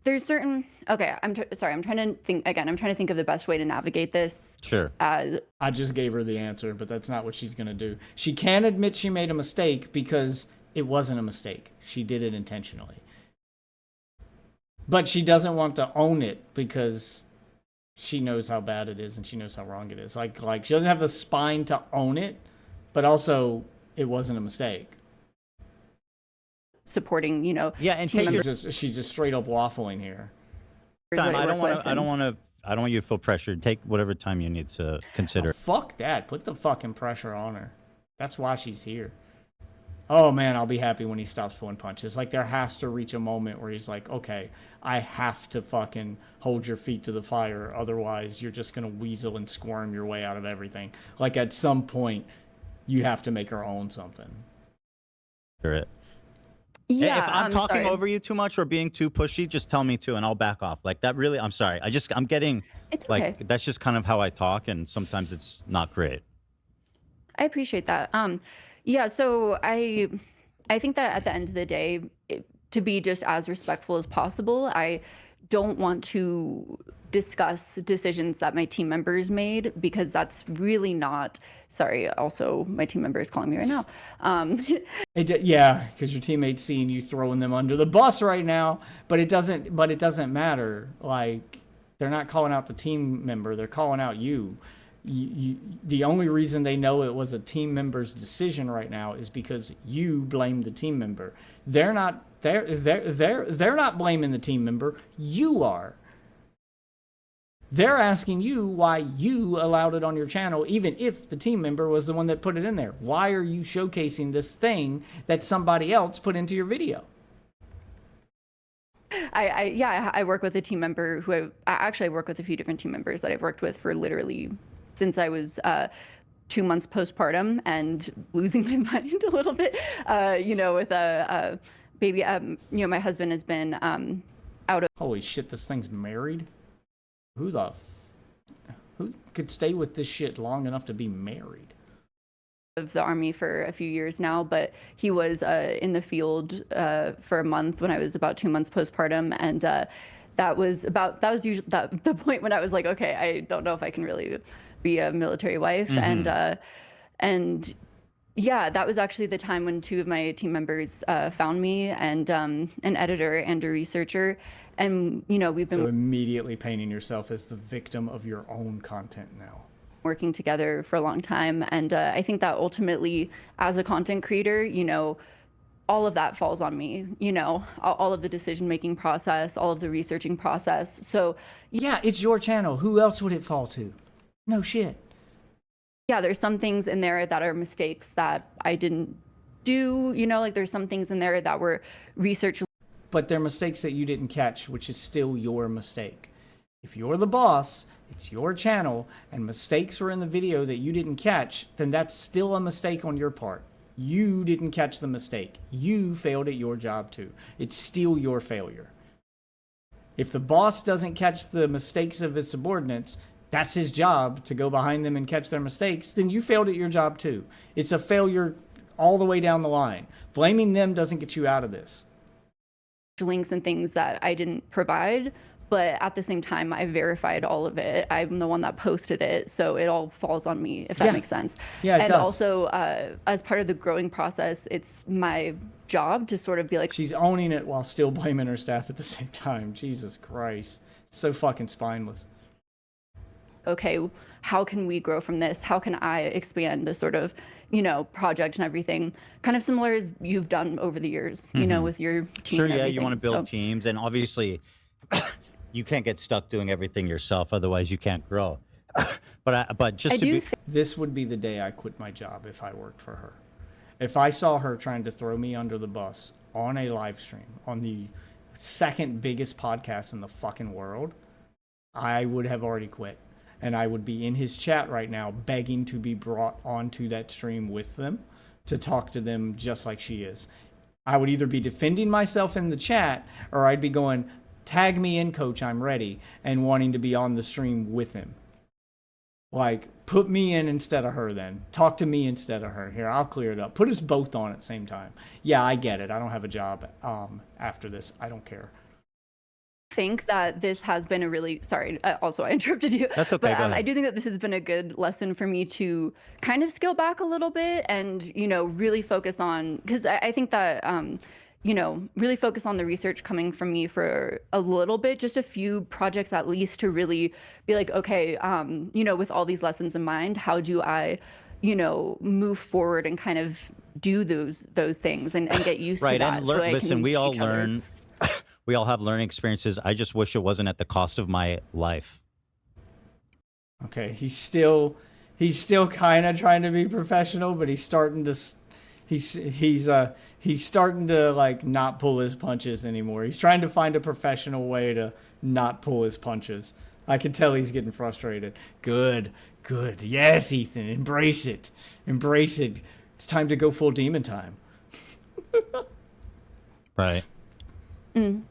there's certain. Okay, sorry. I'm trying to think again. I'm trying to think of the best way to navigate this. Sure. I just gave her the answer, but that's not what she's gonna do. She can admit she made a mistake because it wasn't a mistake. She did it intentionally. But she doesn't want to own it because she knows how bad it is and she knows how wrong it is. Like she doesn't have the spine to own it, but also it wasn't a mistake. Supporting, you know. Yeah, and she's just straight up waffling here. I don't want you to feel pressured. Take whatever time you need to consider. Oh, fuck that. Put the fucking pressure on her. That's why she's here. Oh man, I'll be happy when he stops pulling punches. Like, there has to reach a moment where he's like, okay, I have to fucking hold your feet to the fire. Otherwise, you're just going to weasel and squirm your way out of everything. Like, at some point, you have to make her own something. Hear it. Yeah, if I'm talking over you too much or being too pushy, just tell me to, and I'll back off. Like, that really, I'm sorry. I'm getting, it's like, okay. That's just kind of how I talk, and sometimes it's not great. I appreciate that. Yeah, so I think that at the end of the day, to be just as respectful as possible, I don't want to discuss decisions that my team members made, because that's really not. Sorry, also my team member is calling me right now. Yeah, because your teammates seeing you throwing them under the bus right now, but it doesn't matter. Like, they're not calling out the team member; they're calling out you. The only reason they know it was a team member's decision right now is because you blamed the team member. They're not blaming the team member. You are. They're asking you why you allowed it on your channel, even if the team member was the one that put it in there. Why are you showcasing this thing that somebody else put into your video? I work with a team member who I work with a few different team members that I've worked with for literally since I was 2 months postpartum and losing my mind a little bit, with a baby. My husband has been out of. Holy shit, this thing's married? Who could stay with this shit long enough to be married? Of the Army for a few years now, but he was in the field for a month when I was about 2 months postpartum, and that was usually the point when I was like, okay, I don't know if I can really be a military wife. Mm-hmm. And yeah, that was actually the time when two of my team members found me, and an editor and a researcher. And, we've been... So immediately painting yourself as the victim of your own content now. Working together for a long time. And I think that ultimately, as a content creator, all of that falls on me, all of the decision-making process, all of the researching process. So... Yeah, it's your channel. Who else would it fall to? No shit. Yeah, there's some things in there that are mistakes that I didn't do, like there's some things in there that were research. But they're mistakes that you didn't catch, which is still your mistake. If you're the boss, it's your channel, and mistakes were in the video that you didn't catch, then that's still a mistake on your part. You didn't catch the mistake. You failed at your job too. It's still your failure. If the boss doesn't catch the mistakes of his subordinates, that's his job to go behind them and catch their mistakes, then you failed at your job too. It's a failure all the way down the line. Blaming them doesn't get you out of this. Links and things that I didn't provide, but at the same time, I verified all of it. I'm the one that posted it, so it all falls on me, if that makes sense. Yeah, it does. And also, as part of the growing process, it's my job to sort of be like... She's owning it while still blaming her staff at the same time. Jesus Christ. It's so fucking spineless. Okay, how can we grow from this? How can I expand the sort of, project and everything? Kind of similar as you've done over the years, with your team. Sure, yeah, you want to build teams. And obviously, you can't get stuck doing everything yourself, otherwise you can't grow. But just to be, this would be the day I quit my job if I worked for her. If I saw her trying to throw me under the bus on a live stream on the second biggest podcast in the fucking world, I would have already quit. And I would be in his chat right now begging to be brought onto that stream with them to talk to them just like she is. I would either be defending myself in the chat or I'd be going, tag me in, coach, I'm ready, and wanting to be on the stream with him. Like, put me in instead of her then. Talk to me instead of her. Here, I'll clear it up. Put us both on at the same time. Yeah, I get it. I don't have a job after this. I don't care. I think that this has been a really, sorry, also I interrupted you. That's okay, but I do think that this has been a good lesson for me to kind of scale back a little bit and, you know, really focus on, because I think that, you know, really focus on the research coming from me for a little bit, just a few projects at least, to really be like, okay, you know, with all these lessons in mind, how do I, you know, move forward and kind of do those things and get used to that. And listen, we all learn. We all have learning experiences. I just wish it wasn't at the cost of my life. Okay, he's still kind of trying to be professional, but he's starting to he's starting to like not pull his punches anymore. He's trying to find a professional way to not pull his punches. I can tell he's getting frustrated. Good. Yes, Ethan, embrace it. It's time to go full demon time. Right.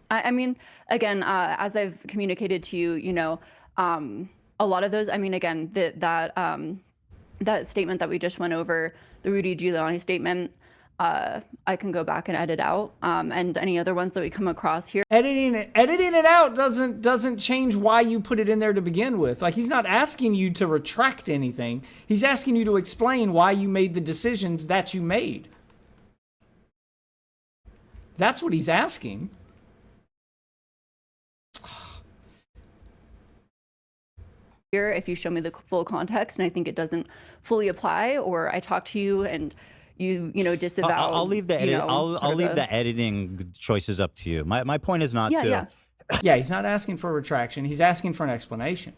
I mean, again, as I've communicated to you, you know, a lot of those, I mean, again, that statement that we just went over, the Rudy Giuliani statement, I can go back and edit out, and any other ones that we come across here. Editing it out doesn't change why you put it in there to begin with. Like, he's not asking you to retract anything. He's asking you to explain why you made the decisions that you made. That's what he's asking. Here, if you show me the full context and I think it doesn't fully apply, or I talk to you and you know, disavow. I'll leave the edit. I'll leave the editing choices up to you. My point is not to. Yeah, he's not asking for a retraction. He's asking for an explanation.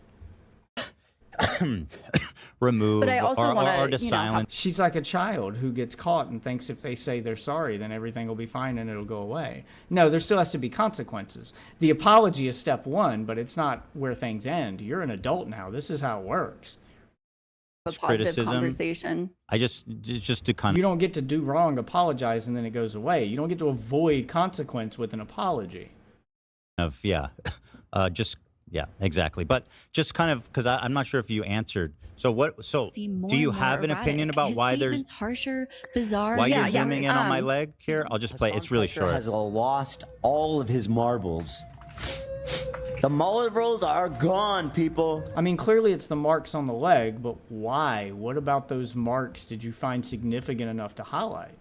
Remove but I also or to silence. She's like a child who gets caught and thinks if they say they're sorry, then everything will be fine and it'll go away. No, there still has to be consequences. The apology is step one, but it's not where things end. You're an adult now. This is how it works. A positive conversation. I just to kind of. You don't get to do wrong, apologize, and then it goes away. You don't get to avoid consequence with an apology. Yeah, exactly. But just kind of, because I'm not sure if you answered. So do you have an opinion about why there's harsher, bizarre? Why you're zooming in on my leg here? I'll just play. It's really short. Has lost all of his marbles. The mullet rolls are gone, people. I mean, clearly it's the marks on the leg, but why? What about those marks did you find significant enough to highlight?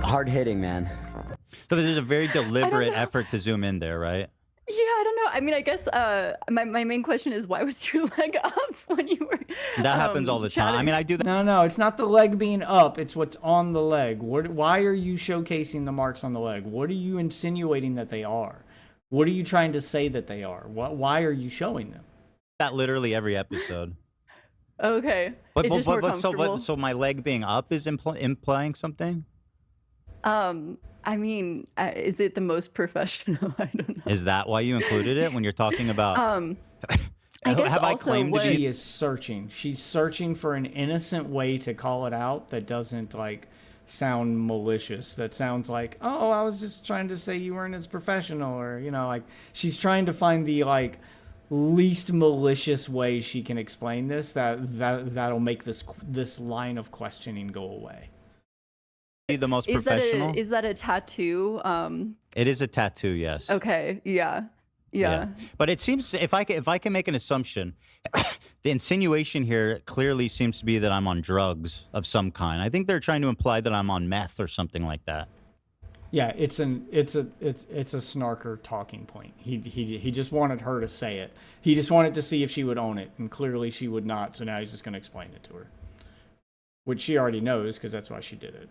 Hard hitting, man. So there's a very deliberate effort to zoom in there, right? Yeah, I don't know. I mean, I guess my main question is, why was your leg up when you were That happens all the time. I mean, I do that. No, it's not the leg being up. It's what's on the leg. Why are you showcasing the marks on the leg? What are you insinuating that they are? What are you trying to say that they are? Why are you showing them? That literally every episode. Okay. So my leg being up is implying something? I mean, is it the most professional? I don't know. Is that why you included it when you're talking about? I guess have I claimed to be? She is searching. She's searching for an innocent way to call it out that doesn't like sound malicious. That sounds like, oh, I was just trying to say you weren't as professional, or you know, like she's trying to find the like least malicious way she can explain this that'll make this line of questioning go away. The most professional. Is that a tattoo? It is a tattoo, yes. Okay, yeah. But it seems, if I can make an assumption, the insinuation here clearly seems to be that I'm on drugs of some kind. I think they're trying to imply that I'm on meth or something like that. Yeah, it's a snarker talking point. He just wanted her to say it. He just wanted to see if she would own it, and clearly she would not. So now he's just going to explain it to her, which she already knows because that's why she did it.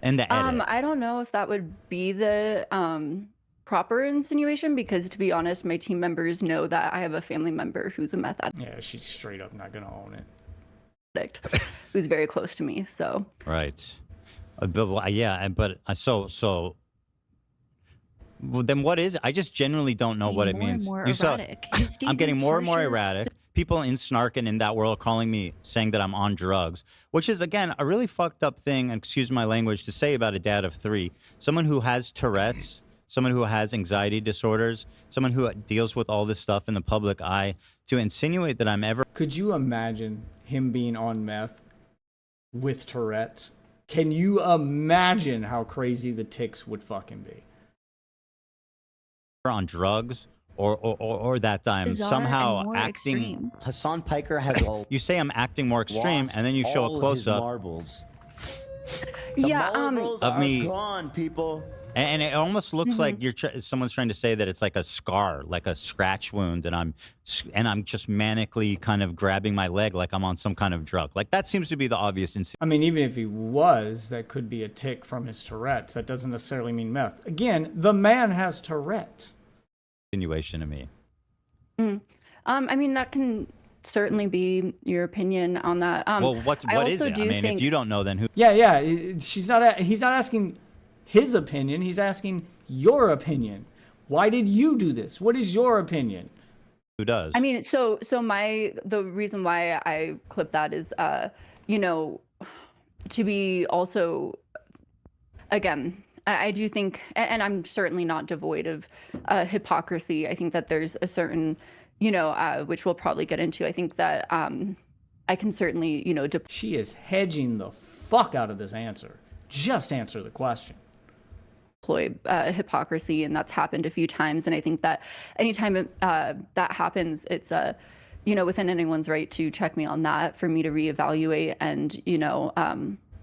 And the edit. I don't know if that would be the proper insinuation because, to be honest, my team members know that I have a family member who's a meth Yeah, she's straight up not gonna own it. addict who's very close to me. So Right. Well, then what is it? I just genuinely don't know what it means. More You saw, erratic. His I'm getting statements more and more harsher- erratic. People in snark and in that world calling me, saying that I'm on drugs, which is, again, a really fucked up thing, and excuse my language, to say about a dad of 3. Someone who has Tourette's, someone who has anxiety disorders, someone who deals with all this stuff in the public eye, to insinuate that I'm ever... Could you imagine him being on meth with Tourette's? Can you imagine how crazy the tics would fucking be? on drugs or that I'm Bizarre somehow and more acting... extreme. Hassan Piker has all You say I'm acting more extreme, lost and then you show all a of his close-up marbles. yeah, Marbles of are me- gone, people. And it almost looks Mm-hmm. like someone's trying to say that it's like a scar, like a scratch wound, and I'm just manically kind of grabbing my leg like I'm on some kind of drug. Like, that seems to be the obvious I mean, even if he was, that could be a tic from his Tourette's. That doesn't necessarily mean meth. Again, the man has Tourette's. insinuation to me. I mean, that can certainly be your opinion on that. Well, what is it? I mean, if you don't know, then who? Yeah. He's not asking his opinion. He's asking your opinion. Why did you do this? What is your opinion? Who does? I mean, so the reason why I clipped that is, to be also, again, I do think, and I'm certainly not devoid of hypocrisy. I think that there's a certain, which we'll probably get into. I think that I can certainly, She is hedging the fuck out of this answer. Just answer the question. deploy hypocrisy, and that's happened a few times. And I think that anytime that happens, it's within anyone's right to check me on that, for me to reevaluate and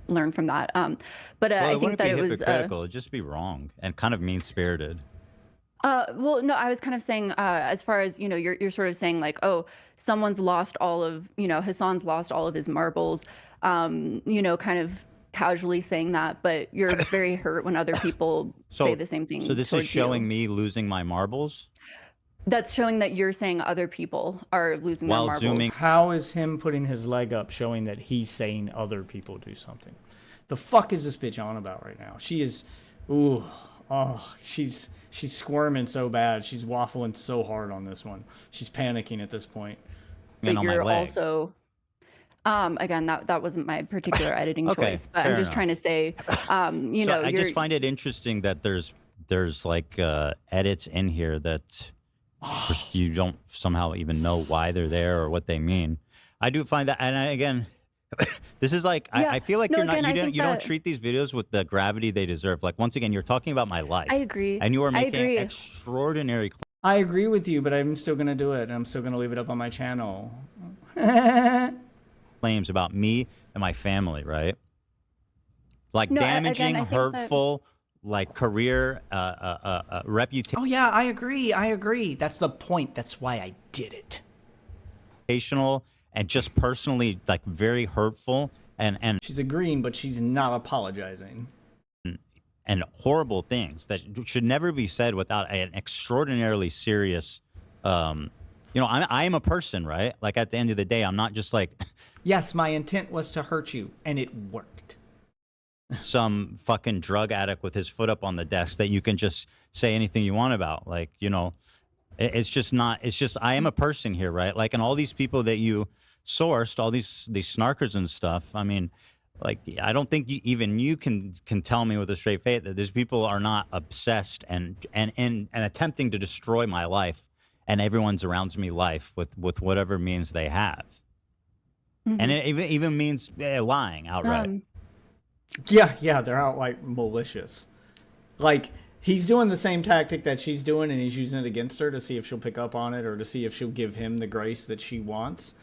learn from that. But well, I think that it was hypocritical. It'd just be wrong and kind of mean-spirited. well, no, I was kind of saying, as far as, you're sort of saying like, oh, someone's lost all of, Hassan's lost all of his marbles, kind of casually saying that, but you're very hurt when other people say the same thing. So this is showing me losing my marbles? That's showing that you're saying other people are losing their While marbles. zooming. How is him putting his leg up showing that he's saying other people do something? The fuck is this bitch on about right now? She is, she's squirming so bad. She's waffling so hard on this one. She's panicking at this point. But on my you're leg. also, again, that wasn't my particular editing Okay, choice, but fair I'm just enough. trying to say, I just find it interesting that there's like edits in here that you don't somehow even know why they're there or what they mean. I do find that, and again, this is like I feel like No, you're not again, you don't that- treat these videos with the gravity they deserve. Like, once again, you're talking about my life. I agree. And you are I making agree. extraordinary I agree with you, but I'm still going to do it. And I'm still going to leave it up on my channel. claims about me and my family, right? Like No, damaging, again, I think that- hurtful, like career, reputation. Oh, yeah, I agree. That's the point. That's why I did it. And just personally, like, very hurtful and She's agreeing, but she's not apologizing. horrible things that should never be said without an extraordinarily serious. I am a person, right? Like, at the end of the day, I'm not just like Yes, my intent was to hurt you, and it worked. some fucking drug addict with his foot up on the desk that you can just say anything you want about. Like, it's just not. It's just I am a person here, right? Like, and all these people that you sourced, all these snarkers and stuff. I mean, like, I don't think even you can tell me with a straight face that these people are not obsessed and attempting to destroy my life and everyone's around me life with whatever means they have. Mm-hmm. And it even means lying outright. Yeah, they're outright malicious. Like, he's doing the same tactic that she's doing, and he's using it against her to see if she'll pick up on it or to see if she'll give him the grace that she wants.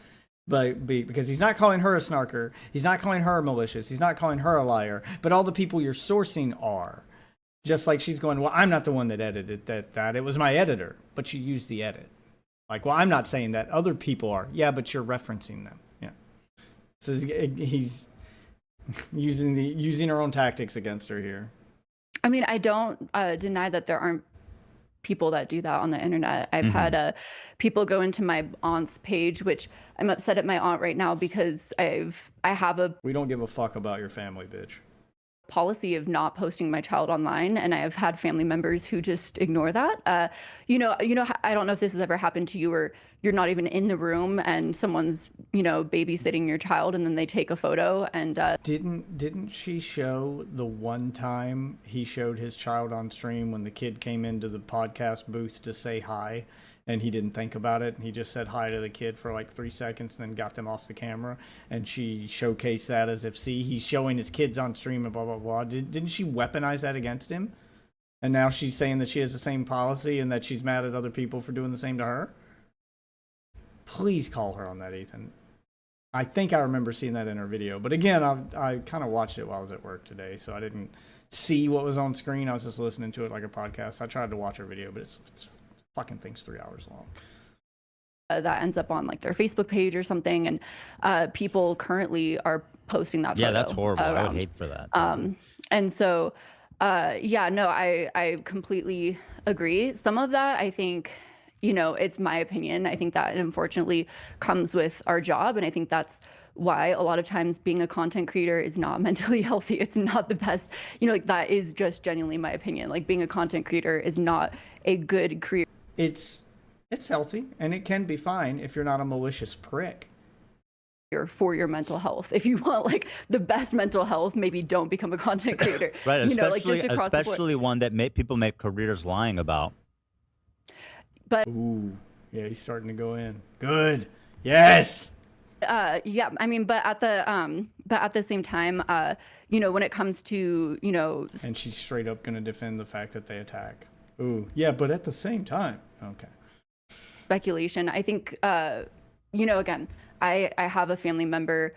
But because he's not calling her a snarker, he's not calling her malicious, he's not calling her a liar, but all the people you're sourcing are. Just like she's going, well, I'm not the one that edited that. It was my editor, but you used the edit. Like, well, I'm not saying that. Other people are. Yeah, but you're referencing them. Yeah. So he's using her own tactics against her here. I mean, I don't deny that there aren't people that do that on the internet. I've had people go into my aunt's page, which I'm upset at my aunt right now because I have a We don't give a fuck about your family, bitch. policy of not posting my child online, and I have had family members who just ignore that. You know, I don't know if this has ever happened to you, where you're not even in the room and someone's, you know, babysitting your child, and then they take a photo and Didn't she show the one time he showed his child on stream when the kid came into the podcast booth to say hi, and he didn't think about it, and he just said hi to the kid for like 3 seconds and then got them off the camera, and she showcased that as if, see, he's showing his kids on stream and blah blah blah. Didn't she weaponize that against him? And now she's saying that she has the same policy and that she's mad at other people for doing the same to her? Please call her on that, Ethan. I think I remember seeing that in her video, but again, I kind of watched it while I was at work today, so I didn't see what was on screen. I was just listening to it like a podcast. I tried to watch her video, but it's fucking thing's 3 hours long. that ends up on like their Facebook page or something, and people currently are posting that Yeah, photo that's horrible. I around. would hate for that. And so yeah, no, I completely agree. Some of that, I think, you know, it's my opinion. I think that unfortunately comes with our job, and I think that's why a lot of times being a content creator is not mentally healthy. It's not the best, you know, like that is just genuinely my opinion. Like being a content creator is not a good career. It's healthy, and it can be fine if you're not a malicious prick. For your mental health. If you want like the best mental health, maybe don't become a content creator. Right, you know, like, especially just across the board. especially one that people make careers lying about. But Ooh, yeah, he's starting to go in. Good. Yes. yeah, I mean, but at the same time, you know, when it comes to, you know, And she's straight up gonna defend the fact that they attack. Ooh, yeah, but at the same time, okay. speculation, I think, you know, again, I have a family member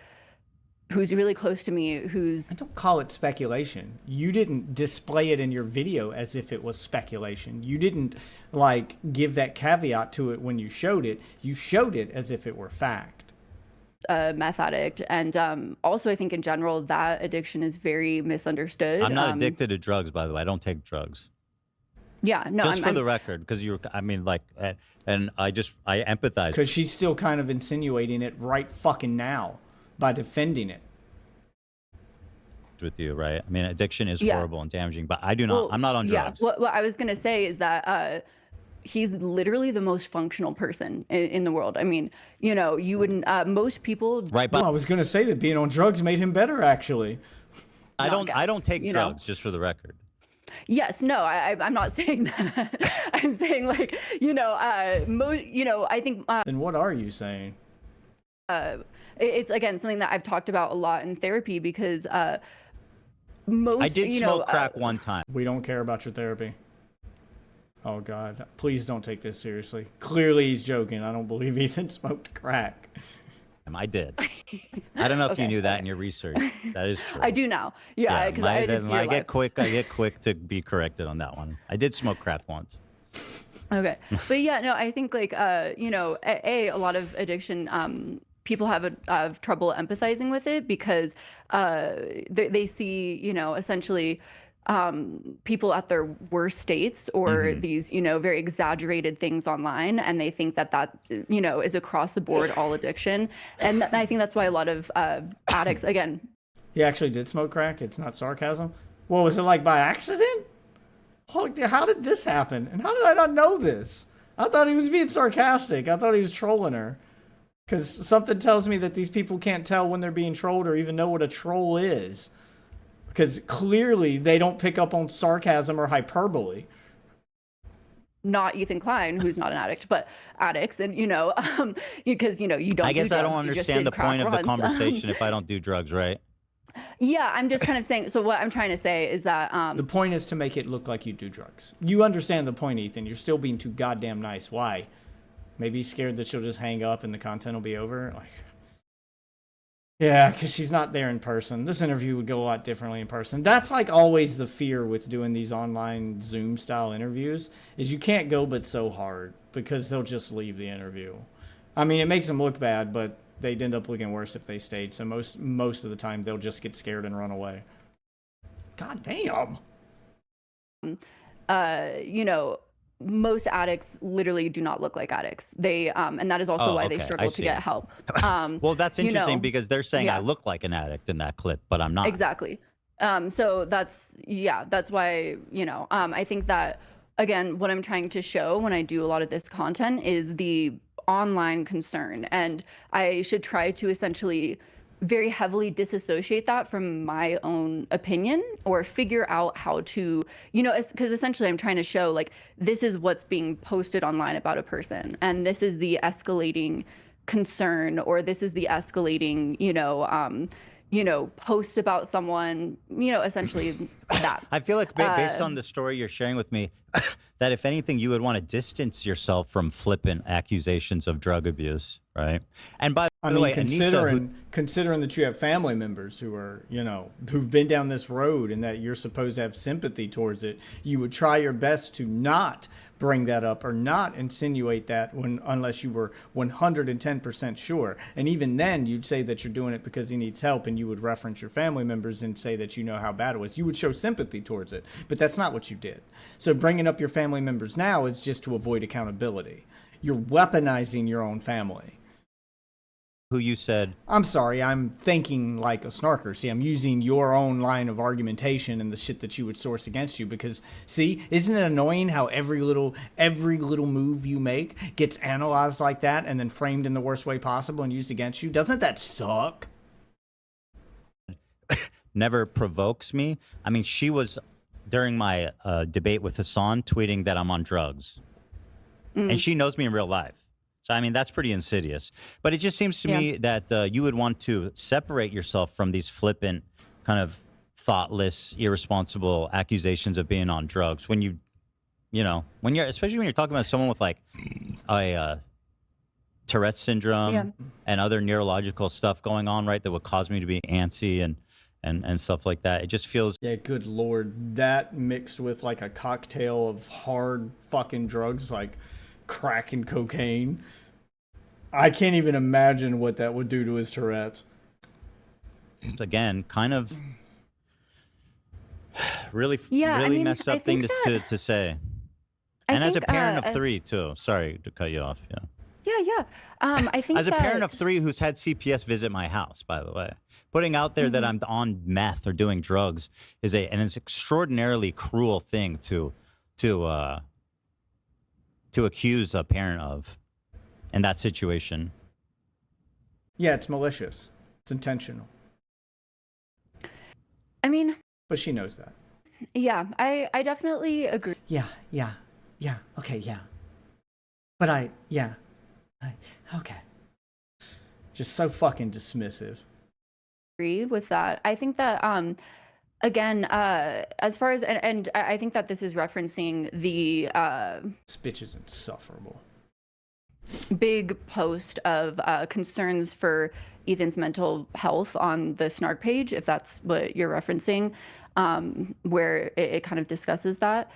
who's really close to me who's... I don't call it speculation. You didn't display it in your video as if it was speculation. You didn't, like, give that caveat to it when you showed it. You showed it as if it were fact. A meth addict, and also I think in general that addiction is very misunderstood. I'm not addicted to drugs, by the way. I don't take drugs. Yeah, no, Just for the record, because I mean, like, and I empathize. Because she's still kind of insinuating it right fucking now by defending it. With you, right? I mean, addiction is Yeah. horrible and damaging, but I do not. Well, I'm not on drugs. Yeah, what I was gonna say is that he's literally the most functional person in the world. I mean, you know, you wouldn't. Most people. Right, but Well, I was gonna say that being on drugs made him better, actually. I don't take you know? drugs, just for the record. Yes, no, I'm not saying that. I'm saying like, you know, you know, I think. Then what are you saying? It's again something that I've talked about a lot in therapy because most. I did you smoke know, crack one time. We don't care about your therapy. Oh, God. Please don't take this seriously. Clearly he's joking. I don't believe Ethan smoked crack. I did. I don't know if Okay, you knew that in your research. That is true. I do now. Yeah, because I did see your I get live. I get quick to be corrected on that one. I did smoke crack once. Okay, but yeah, no, I think like you know, a lot of addiction, people have trouble empathizing with it because they see, you know, essentially people at their worst states or these, you know, very exaggerated things online, and they think that you know is across the board all addiction, and I think that's why a lot of addicts again. He actually did smoke crack. It's not sarcasm. Well, was it like by accident? How did this happen? And how did I not know this? I thought he was being sarcastic. I thought he was trolling her. Because something tells me that these people can't tell when they're being trolled or even know what a troll is. Because clearly they don't pick up on sarcasm or hyperbole. Not Ethan Klein, who's not an addict, but addicts, and you know, because you know you don't. I guess do I don't drugs, you just understand did the point crack of the runs. conversation if I don't do drugs, right? Yeah, I'm just kind of saying. So what I'm trying to say is that The point is to make it look like you do drugs. You understand the point, Ethan. You're still being too goddamn nice. Why? Maybe he's scared that she'll just hang up and the content will be over? Like, yeah, because she's not there in person. This interview would go a lot differently in person. That's like always the fear with doing these online Zoom-style interviews, is you can't go but so hard because they'll just leave the interview. I mean, it makes them look bad, but they'd end up looking worse if they stayed. So most of the time, they'll just get scared and run away. God damn. you know, most addicts literally do not look like addicts. They and that is also why they struggle to get help. Well, that's interesting because they're saying I yeah. look like an addict in that clip, but I'm not. Exactly. So that's why, I think that, again, what I'm trying to show when I do a lot of this content is the online concern. And I should try to essentially very heavily disassociate that from my own opinion, or figure out how to, because essentially I'm trying to show, like, this is what's being posted online about a person, and this is the escalating concern, or this is the escalating, post about someone, essentially that. I feel like based on the story you're sharing with me, that if anything, you would want to distance yourself from flippant accusations of drug abuse, right? And by the way, considering that you have family members who are, who've been down this road and that you're supposed to have sympathy towards it, you would try your best to not bring that up or not insinuate that unless you were 110% sure. And even then, you'd say that you're doing it because he needs help, and you would reference your family members and say that you know how bad it was. You would show sympathy towards it, but that's not what you did. So bringing up your family members now is just to avoid accountability. You're weaponizing your own family. Who you said... I'm sorry, I'm thinking like a snarker. See, I'm using your own line of argumentation and the shit that you would source against you because, see, isn't it annoying how every little move you make gets analyzed like that and then framed in the worst way possible and used against you? Doesn't that suck? Never provokes me. I mean, she was, during my debate with Hassan, tweeting that I'm on drugs. And she knows me in real life. So, I mean, that's pretty insidious. But it just seems to me that you would want to separate yourself from these flippant, kind of thoughtless, irresponsible accusations of being on drugs. When especially when you're talking about someone with like a Tourette's syndrome and other neurological stuff going on, right, that would cause me to be antsy and stuff like that. It just feels... Yeah, good Lord. That mixed with like a cocktail of hard fucking drugs like crack and cocaine. I can't even imagine what that would do to his Tourette's. It's, again, kind of really messed up thing to say. And as a parent of three, too. Sorry to cut you off. Yeah. I think as a parent of three who's had CPS visit my house, by the way, putting out there that I'm on meth or doing drugs is an extraordinarily cruel thing to accuse a parent of in that situation. Yeah, it's malicious. It's intentional. I mean... But she knows that. Yeah, I definitely agree. Yeah. Okay, yeah. But okay. Just so fucking dismissive. Agree with that. I think that, again, as far as, and I think that this is referencing the... This bitch is insufferable. Big post of concerns for Ethan's mental health on the Snark page, if that's what you're referencing, where it kind of discusses that.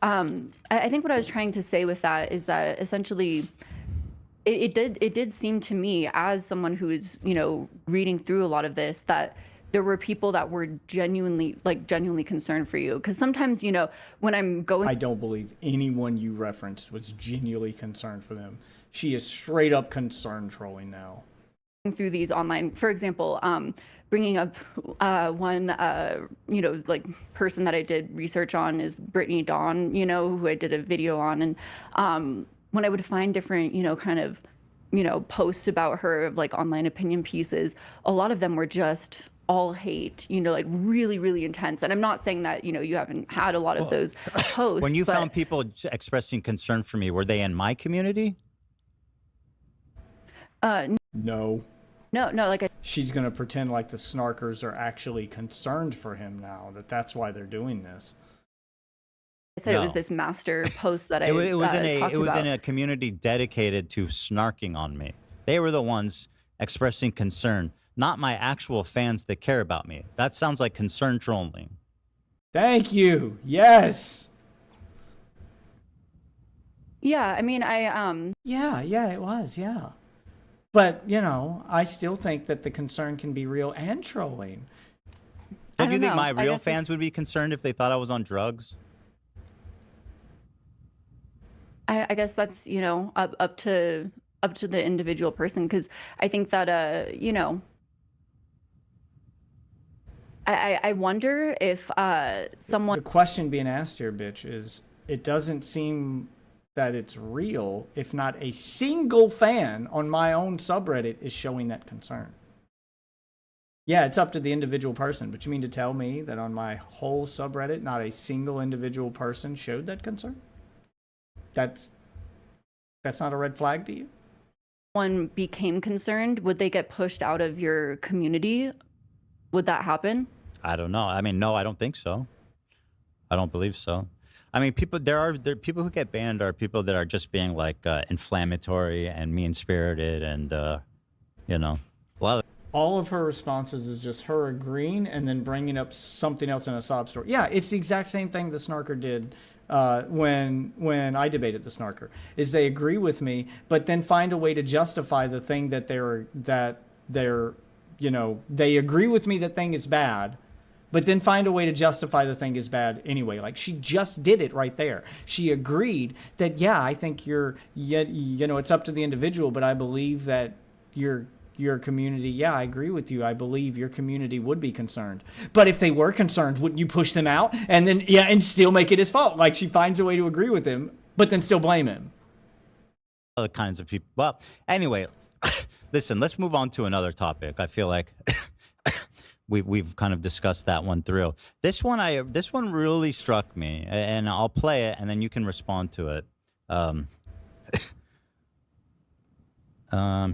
I think what I was trying to say with that is that essentially it did seem to me, as someone who is, reading through a lot of this, that there were people that were genuinely concerned for you. Because sometimes, when I'm going... I don't believe anyone you referenced was genuinely concerned for them. She is straight up concern trolling now. Through these online, for example, bringing up one, person that I did research on is Brittany Dawn, who I did a video on. And when I would find different, posts about her of like online opinion pieces, a lot of them were just all hate, like really, really intense. And I'm not saying that, you haven't had a lot of those posts. When you found people expressing concern for me, were they in my community? No. Like she's going to pretend like the snarkers are actually concerned for him now, that's why they're doing this. I said it was this master post that it was in a community dedicated to snarking on me. They were the ones expressing concern, not my actual fans that care about me. That sounds like concern trolling. Thank you. Yes. Yeah, I mean, Yeah, it was, yeah. But, I still think that the concern can be real and trolling. Don't you think my real fans would be concerned if they thought I was on drugs? I guess that's, you know, up to the individual person, because I think that you know, I wonder if someone. The question being asked here, bitch, is it doesn't seem that it's real if not a single fan on my own subreddit is showing that concern. Yeah, it's up to the individual person, but you mean to tell me that on my whole subreddit, not a single individual person showed that concern? That's not a red flag to you? One became concerned, would they get pushed out of your community? Would that happen? I don't know. I mean, no, I don't think so. I don't believe so. I mean, there are people who get banned are people that are just being like inflammatory and mean-spirited, and you know, a lot of. All of her responses is just her agreeing and then bringing up something else in a sob story. Yeah, it's the exact same thing the snarker did when I debated the snarker. Is they agree with me, but then find a way to justify the thing that they're you know, they agree with me that thing is bad, but then find a way to justify the thing is bad anyway. Like, she just did it right there. She agreed that, yeah, I think you know, it's up to the individual, but I believe that your community, yeah, I agree with you. I believe your community would be concerned. But if they were concerned, wouldn't you push them out and then, yeah, and still make it his fault? Like, she finds a way to agree with him, but then still blame him. Other kinds of people. Well, anyway, listen, let's move on to another topic. I feel like we've kind of discussed that one through. This one really struck me, and I'll play it, and then you can respond to it.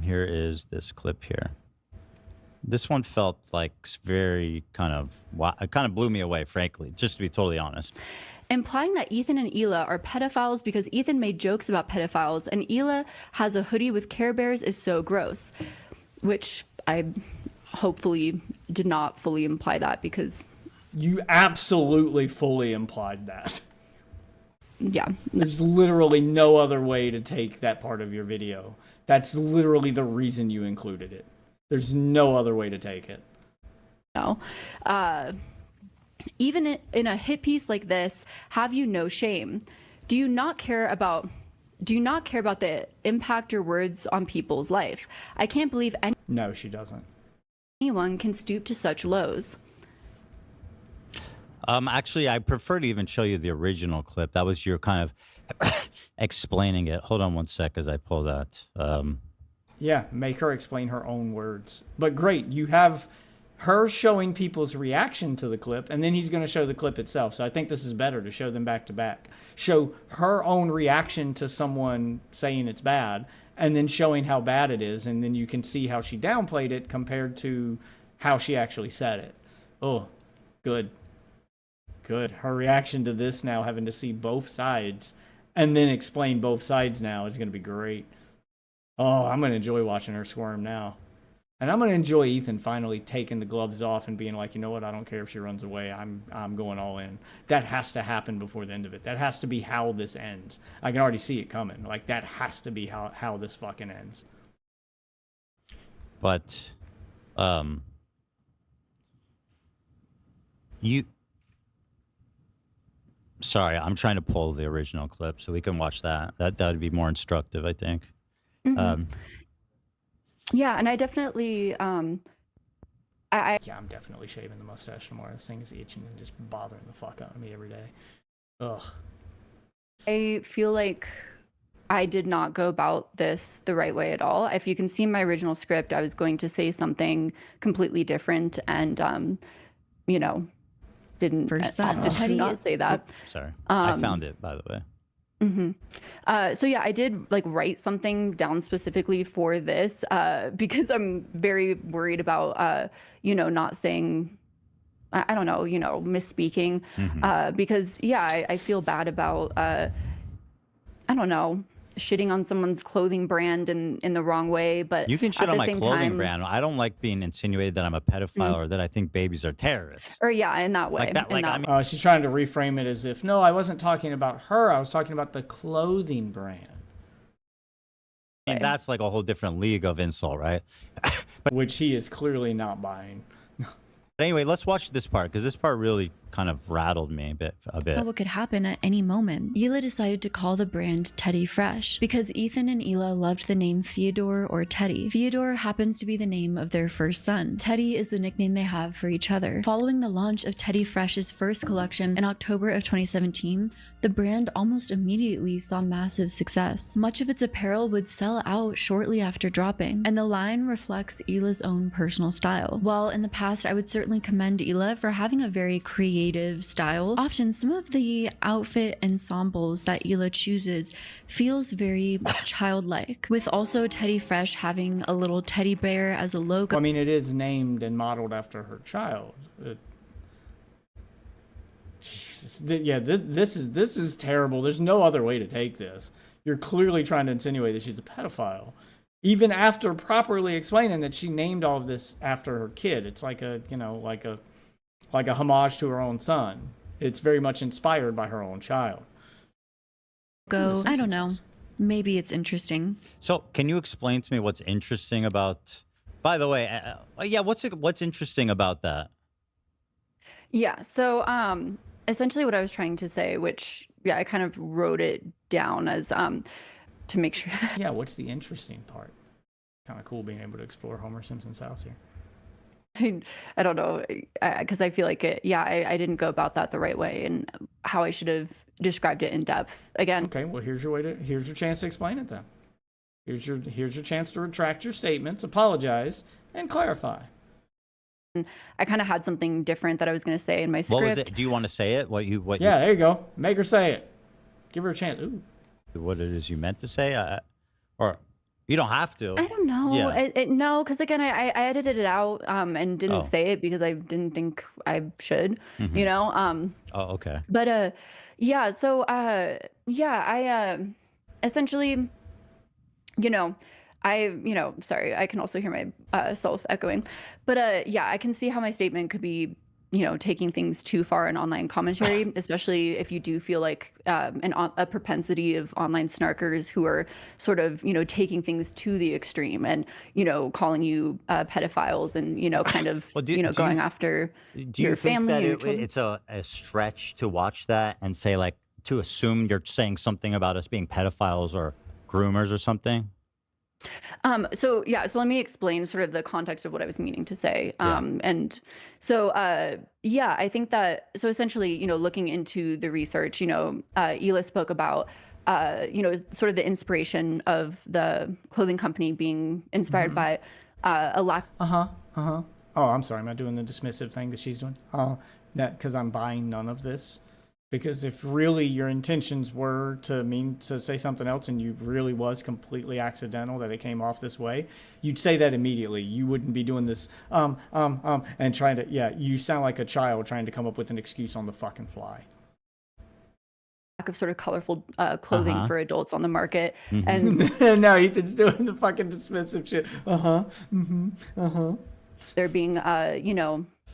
Here is this clip here. This one felt like very it kind of blew me away, frankly, just to be totally honest. Implying that Ethan and Hila are pedophiles because Ethan made jokes about pedophiles and Hila has a hoodie with Care Bears is so gross. Which I hopefully did not fully imply that, because... You absolutely fully implied that. Yeah. There's literally no other way to take that part of your video. That's literally the reason you included it. There's no other way to take it. No. Even in a hit piece like this, have you no shame? Do you not care about the impact your words on people's life? I can't believe No, she doesn't. Anyone can stoop to such lows. Actually, I prefer to even show you the original clip. That was your kind of explaining it. Hold on one sec as I pull that. Yeah, make her explain her own words. But great, you have her showing people's reaction to the clip, and then he's going to show the clip itself. So I think this is better to show them back to back. Show her own reaction to someone saying it's bad, and then showing how bad it is, and then you can see how she downplayed it compared to how she actually said it. Oh, good. Good. Her reaction to this now, having to see both sides, and then explain both sides now, is going to be great. Oh, I'm going to enjoy watching her squirm now. And I'm going to enjoy Ethan finally taking the gloves off and being like, you know what, I don't care if she runs away. I'm going all in. That has to happen before the end of it. That has to be how this ends. I can already see it coming. Like, that has to be how this fucking ends. But, sorry, I'm trying to pull the original clip so we can watch that. That would be more instructive, I think. Mm-hmm. Yeah, and I definitely, Yeah, I'm definitely shaving the mustache tomorrow. This thing is itching and just bothering the fuck out of me every day. Ugh. I feel like I did not go about this the right way at all. If you can see my original script, I was going to say something completely different, and you know, didn't not say that. Sorry, I found it, by the way. Mm-hmm. So yeah, I did like write something down specifically for this because I'm very worried about you know, not saying, I don't know, you know, misspeaking. Because yeah, I feel bad about I don't know, shitting on someone's clothing brand in the wrong way. But you can shit on my clothing brand. I don't like being insinuated that I'm a pedophile or that I think babies are terrorists. Or yeah, in that way. Like that, like, I mean, she's trying to reframe it as if, no, I wasn't talking about her. I was talking about the clothing brand. And that's like a whole different league of insult, right? Which he is clearly not buying. But anyway, let's watch this part, because this part really kind of rattled me a bit. What could happen at any moment. Hila decided to call the brand Teddy Fresh because Ethan and Hila loved the name Theodore or Teddy. Theodore happens to be the name of their first son. Teddy is the nickname they have for each other. Following the launch of Teddy Fresh's first collection in October of 2017, the brand almost immediately saw massive success. Much of its apparel would sell out shortly after dropping, and the line reflects Hila's own personal style. While in the past I would certainly commend Hila for having a very creative style, often some of the outfit ensembles that Hila chooses feels very childlike, with also Teddy Fresh having a little teddy bear as a logo. I mean, it is named and modeled after her child. Yeah, this is terrible. There's no other way to take this. You're clearly trying to insinuate that she's a pedophile, even after properly explaining that she named all of this after her kid. It's like a homage to her own son. It's very much inspired by her own child. I don't know. Maybe it's interesting. So, can you explain to me what's interesting about? By the way, yeah, what's interesting about that? Yeah. So, essentially what I was trying to say, which, yeah, I kind of wrote it down as to make sure. Yeah, what's the interesting part? Kind of cool being able to explore Homer Simpson's house here. I don't know, because I feel like I didn't go about that the right way and how I should have described it in depth. Again. Okay, well, here's your chance to explain it then. Here's your chance to retract your statements, apologize, and clarify. I kind of had something different that I was going to say in my script. What was it? Do you want to say it? Yeah, there you go. Make her say it. Give her a chance. Ooh. What it is you meant to say, or you don't have to. I don't know. Yeah. No, because again, I edited it out and didn't say it because I didn't think I should. Mm-hmm. You know. Oh, okay. But yeah. So I essentially, sorry, I can also hear myself echoing, but yeah, I can see how my statement could be, taking things too far in online commentary, especially if you do feel like a propensity of online snarkers who are sort of, taking things to the extreme and, calling you pedophiles and, kind of, going after your family. Do you think that it's a stretch to watch that and say, like, to assume you're saying something about us being pedophiles or groomers or something? So let me explain sort of the context of what I was meaning to say. And so, I think that, so essentially, looking into the research, Hila spoke about, sort of the inspiration of the clothing company being inspired by a lack. Oh, I'm sorry. Am I doing the dismissive thing that she's doing? That because I'm buying none of this. Because if really your intentions were to say something else and you really was completely accidental that it came off this way, you'd say that immediately. You wouldn't be doing this, and trying to, you sound like a child trying to come up with an excuse on the fucking fly. Lack of sort of colorful clothing for adults on the market. Mm-hmm. And now Ethan's doing the fucking dismissive shit. They're being,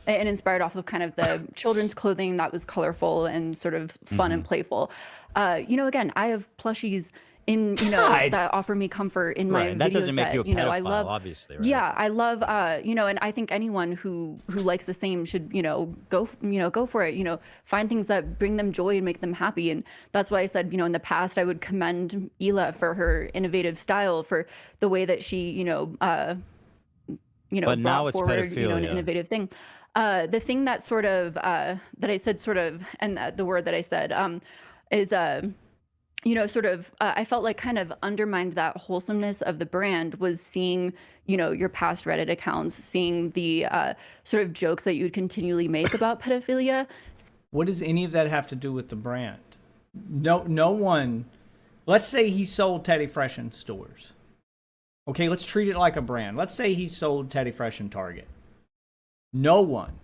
and inspired off of kind of the children's clothing that was colorful and sort of fun and playful. Again, I have plushies in, that offer me comfort in my and that video doesn't set. make you a pedophile, I love, obviously, right? Yeah, I love, and I think anyone who likes the same should, go for it, find things that bring them joy and make them happy. And that's why I said, in the past, I would commend Hila for her innovative style, for the way that she, but now it's forward, pedophilia. An innovative thing. The thing that sort of that I said sort of, and the word that I said is sort of I felt like kind of undermined that wholesomeness of the brand was seeing your past Reddit accounts, seeing the sort of jokes that you would continually make about pedophilia. What does any of that have to do with the brand? No one. Let's say he sold Teddy Fresh in stores. Okay, let's treat it like a brand. Let's say he sold Teddy Fresh in Target. No one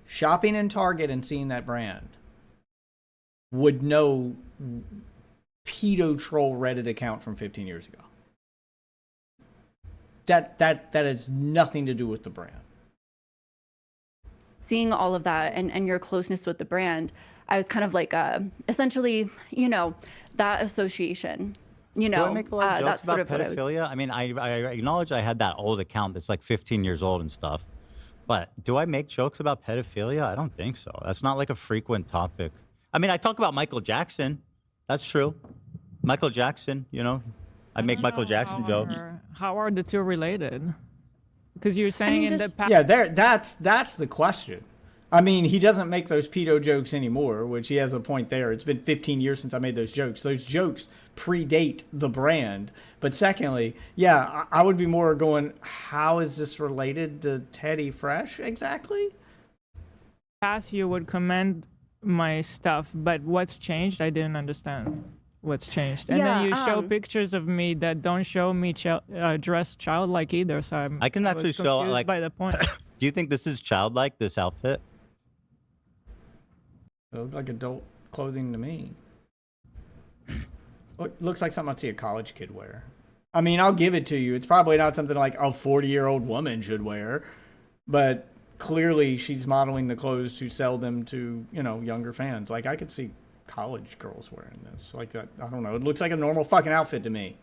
shopping in Target and seeing that brand would know pedo troll Reddit account from 15 years ago. That has nothing to do with the brand. Seeing all of that and your closeness with the brand, I was kind of like essentially, that association. Do I make a lot of jokes about pedophilia? I mean, I acknowledge I had that old account that's like 15 years old and stuff. But do I make jokes about pedophilia? I don't think so. That's not like a frequent topic. I mean, I talk about Michael Jackson. That's true. Michael Jackson, you know, I make Michael Jackson jokes. How are the two related? Because you're saying in the past. Yeah, that's the question. I mean, he doesn't make those pedo jokes anymore, which he has a point there. It's been 15 years since I made those jokes. Those jokes predate the brand. But secondly, yeah, I would be more going, how is this related to Teddy Fresh exactly? Past you would commend my stuff, but what's changed? I didn't understand what's changed. And then you show pictures of me that don't show me dressed childlike either. So I can actually show, like, by the point. Do you think this is childlike, this outfit? It looks like adult clothing to me. It looks like something I'd see a college kid wear. I mean, I'll give it to you. It's probably not something like a 40-year-old woman should wear, but clearly she's modeling the clothes to sell them to, you know, younger fans. Like, I could see college girls wearing this. Like that. I don't know. It looks like a normal fucking outfit to me.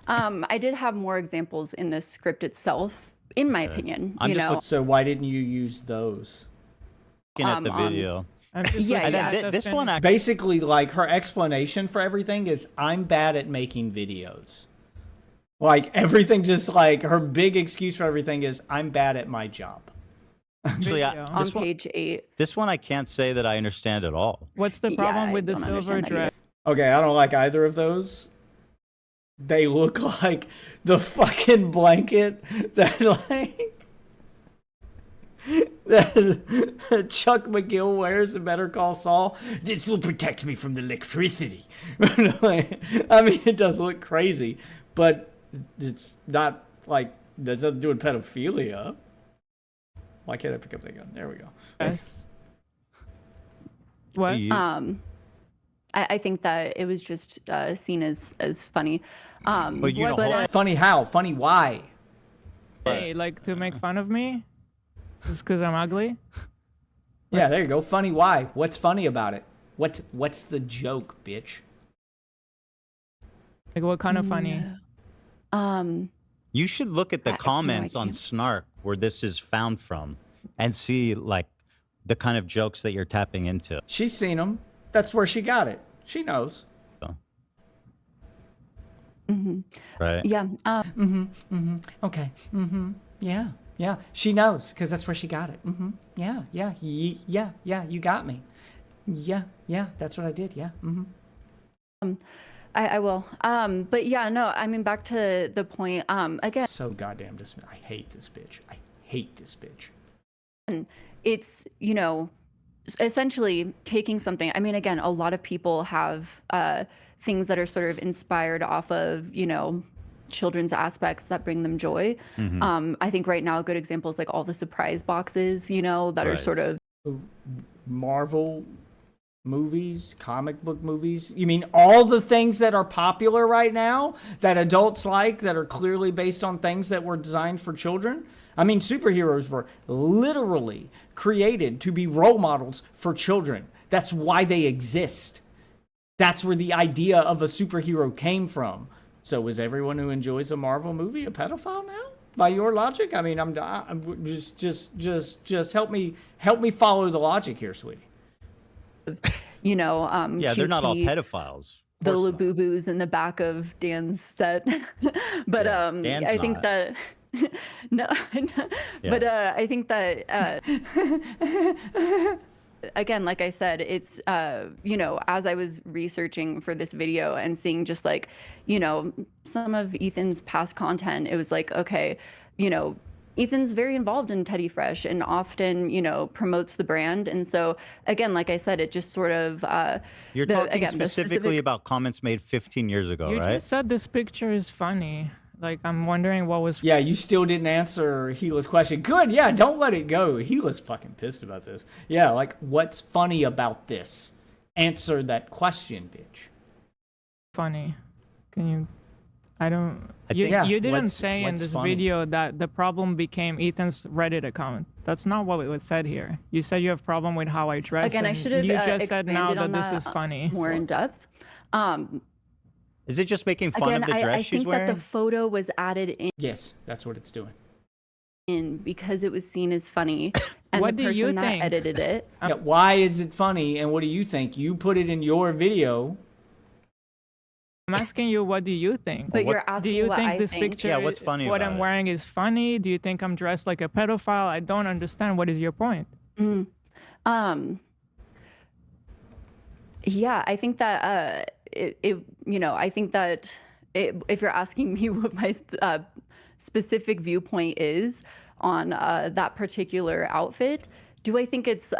I did have more examples in the script itself, in my opinion. So why didn't you use those? Looking at the video. This one actually, basically, like, her explanation for everything is, I'm bad at making videos. Like, everything, just like her big excuse for everything is, I'm bad at my job. Actually, on page 8. This one I can't say that I understand at all. What's the problem with the silver dress? Okay, I don't like either of those. They look like the fucking blanket that, like, that Chuck McGill wears in Better Call Saul. This will protect me from the electricity. I mean, it does look crazy, but it's not like that's nothing to do with pedophilia. Why can't I pick up that gun? There we go. Yes. What? I think that it was just seen as funny. But you know, funny how? Funny why? Hey, like to make fun of me? Just because I'm ugly? Yeah, there you go. Funny why? What's funny about it? What's the joke, bitch? Like, what kind of funny? You should look at the comments on Snark where this is found from and see, like, the kind of jokes that you're tapping into. She's seen them. That's where she got it. She knows. So. Right. Yeah. Okay. Yeah. Yeah. She knows because that's where she got it. Yeah. Yeah. Yeah. You got me. Yeah. That's what I did. Yeah. I will. But yeah, no, I mean, back to the point, again. So goddamn I hate this bitch. I hate this bitch. It's, you know, essentially taking something. I mean, again, a lot of people have things that are sort of inspired off of, you know, children's aspects that bring them joy. I think right now a good example is like all the surprise boxes, you know, that are sort of Marvel movies, comic book movies. You mean all the things that are popular right now that adults like, that are clearly based on things that were designed for children? I mean, superheroes were literally created to be role models for children. That's why they exist. That's where the idea of a superhero came from. So is everyone who enjoys a Marvel movie a pedophile now? By your logic? I mean, I'm just help me follow the logic here, sweetie. You know, yeah, they're not all pedophiles. The Labubu's in the back of Dan's set, but Dan's I think that no, but I think that again, like I said, it's you know, as I was researching for this video and seeing just like, you know, some of Ethan's past content, it was like, okay, you know, Ethan's very involved in Teddy Fresh and often, you know, promotes the brand. And so, again, like I said, it just sort of... You're talking specifically about comments made 15 years ago, right? You just said this picture is funny. Like, I'm wondering what was... Yeah, you still didn't answer Gila's question. Good, yeah, don't let it go. Gila's fucking pissed about this. Yeah, like, what's funny about this? Answer that question, bitch. Funny. Can you... You didn't say in this video that the problem became Ethan's Reddit account. That's not what was said here. You said you have problem with how I dress. Again, I should have you just said now that this is funny. More in depth. Is it just making fun of the dress she's wearing? I think that the photo was added in. Yes, that's what it's doing. in because it was seen as funny, and What the do you person that think? edited it. Yeah, why is it funny? And what do you think? You put it in your video. I'm asking you, what do you think? But what- you're asking Do you what think I this think. picture, Yeah, what's funny what about I'm it? wearing is funny? Do you think I'm dressed like a pedophile? I don't understand. What is your point? Yeah, I think that I think that if you're asking me what my specific viewpoint is on that particular outfit, do I think it's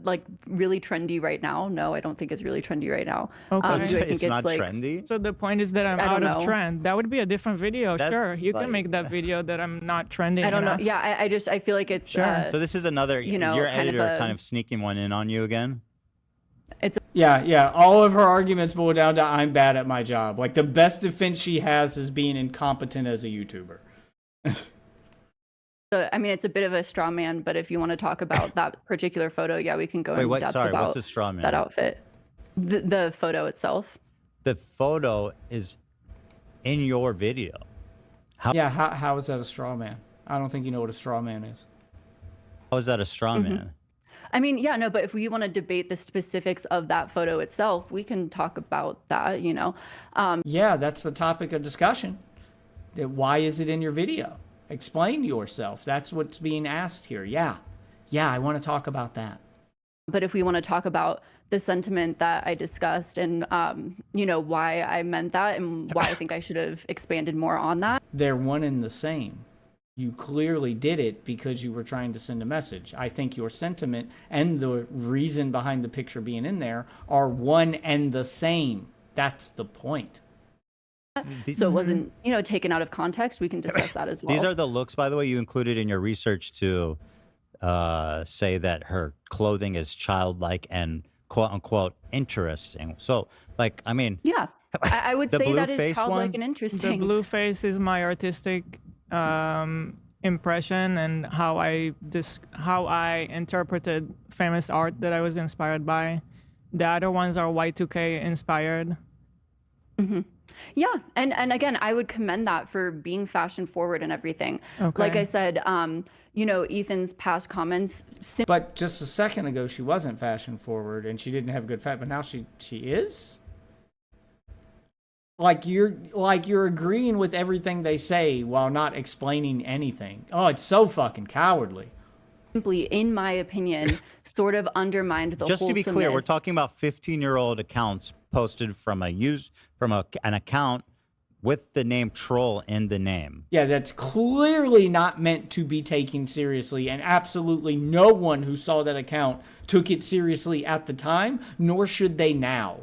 like really trendy right now? No, I don't think it's really trendy right now. Okay. Do I think it's not like, trendy. So the point is that I'm I out don't of know. trend. That would be a different video. That's Sure, you like- can make that video that I'm not trending. I don't know. enough. Yeah, I feel like it's Sure. So this is another you know, your kind of editor a- kind of sneaking one in on you again. Yeah. All of her arguments boil down to I'm bad at my job. Like the best defense she has is being incompetent as a YouTuber. So, I mean, it's a bit of a straw man, but if you want to talk about that particular photo, yeah, we can go Wait, in what? depth Sorry, about what's a straw man? that outfit. The photo itself. The photo is in your video. Yeah, how is that a straw man? I don't think you know what a straw man is. How is that a straw man? I mean, yeah, no, but if we want to debate the specifics of that photo itself, we can talk about that, you know. Yeah, that's the topic of discussion. Why is it in your video? Explain yourself. That's what's being asked here. Yeah, I want to talk about that. But if we want to talk about the sentiment that I discussed and, you know, why I meant that and why I think I should have expanded more on that. They're one and the same. You clearly did it because you were trying to send a message. I think your sentiment and the reason behind the picture being in there are one and the same. That's the point. So it wasn't, you know, taken out of context. We can discuss that as well. These are the looks, by the way, you included in your research to say that her clothing is childlike and quote unquote interesting. So, like, I mean, yeah, I would the say blue that is face childlike one? and The interesting. blue face is my artistic impression and how I interpreted famous art that I was inspired by. The other ones are Y2K inspired. Yeah, and again, I would commend that for being fashion forward and everything. Okay. Like I said, you know, Ethan's past comments. But just a second ago, she wasn't fashion forward and she didn't have good fat, but now she is? Like you're agreeing with everything they say while not explaining anything. Oh, it's so fucking cowardly. Simply, in my opinion, sort of undermined the just to be clear, we're wholesomeness. talking about 15-year-old accounts posted from an account with the name troll in the name. Yeah, that's clearly not meant to be taken seriously, and absolutely no one who saw that account took it seriously at the time, nor should they now.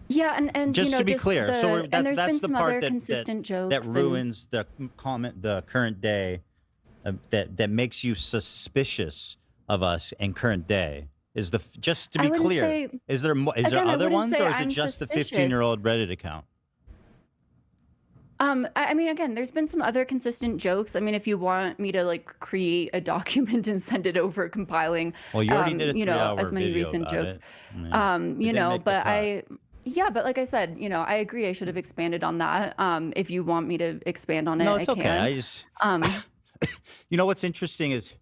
Yeah, and Just you know, to be just clear, the, so and that's there's been the some part other that consistent jokes that and- ruins the current day, that makes you suspicious of us in current day. Is just to I be wouldn't clear, say- is there again, I other wouldn't ones, say or is it I'm just the suspicious. 15-year-old Reddit account? I mean, again, there's been some other consistent jokes. I mean, if you want me to like create a document and send it over, compiling, Well, you already did a you know, 3-hour as many video recent about jokes. it. I mean, it You didn't know, make the but cut. yeah, but like I said, you know, I agree. I should have expanded on that. If you want me to expand on it, No, it's I okay. can. I just, you know, what's interesting is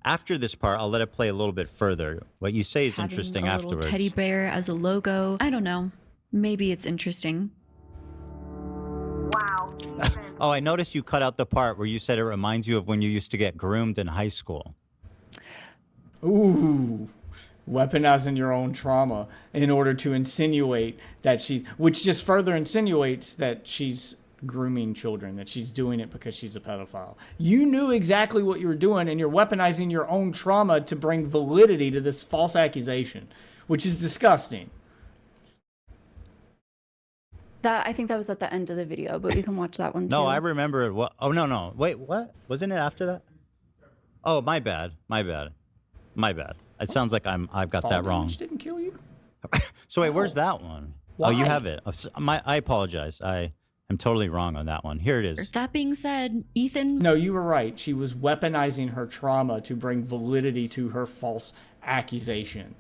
after this part, I'll let it play a little bit further. What you say is Having interesting a afterwards. little teddy bear as a logo. I don't know. Maybe it's interesting. Oh, I noticed you cut out the part where you said it reminds you of when you used to get groomed in high school. Ooh, weaponizing your own trauma in order to insinuate that which just further insinuates that she's grooming children, that she's doing it because she's a pedophile. You knew exactly what you were doing, and you're weaponizing your own trauma to bring validity to this false accusation, which is disgusting. I think that was at the end of the video, but we can watch that one too. No, I remember it. Oh, no. Wait, what? Wasn't it after that? Oh, my bad. It sounds like I've got that wrong. Didn't kill you? So wait, where's that one? Why? Oh, you have it. I apologize. I am totally wrong on that one. Here it is. That being said, Ethan. No, you were right. She was weaponizing her trauma to bring validity to her false accusation.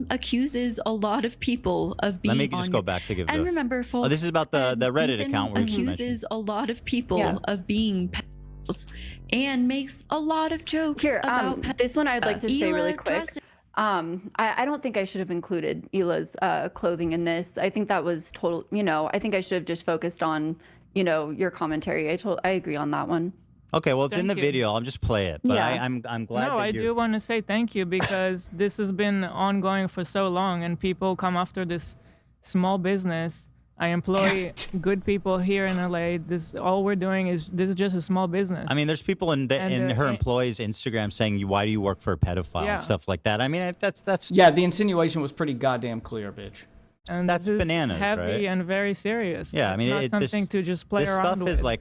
accuses a lot of people of being Let me just go back to give and the... remember, folks, Oh, this is about the Reddit Ethan account where you mentioned. accuses a lot of people of being pedophiles and makes a lot of jokes Here, about this one I'd like to say really Hila quick. I don't think I should have included Hila's clothing in this. I think that was total, I think I should have just focused on, your commentary. I agree on that one. Okay, well, it's in Thank the you. video. I'll just play it. But Yeah. I'm glad No, that I do want to say thank you because this has been ongoing for so long and people come after this small business. I employ good people here in LA. All we're doing is just a small business. I mean, there's people in her employees' Instagram saying, "Why do you work for a pedophile?" Yeah. and stuff like that. I mean, that's Yeah, the insinuation was pretty goddamn clear, bitch. And that's this is bananas, heavy right? and very serious. Yeah, I mean, It's not something to just play this around stuff with. has like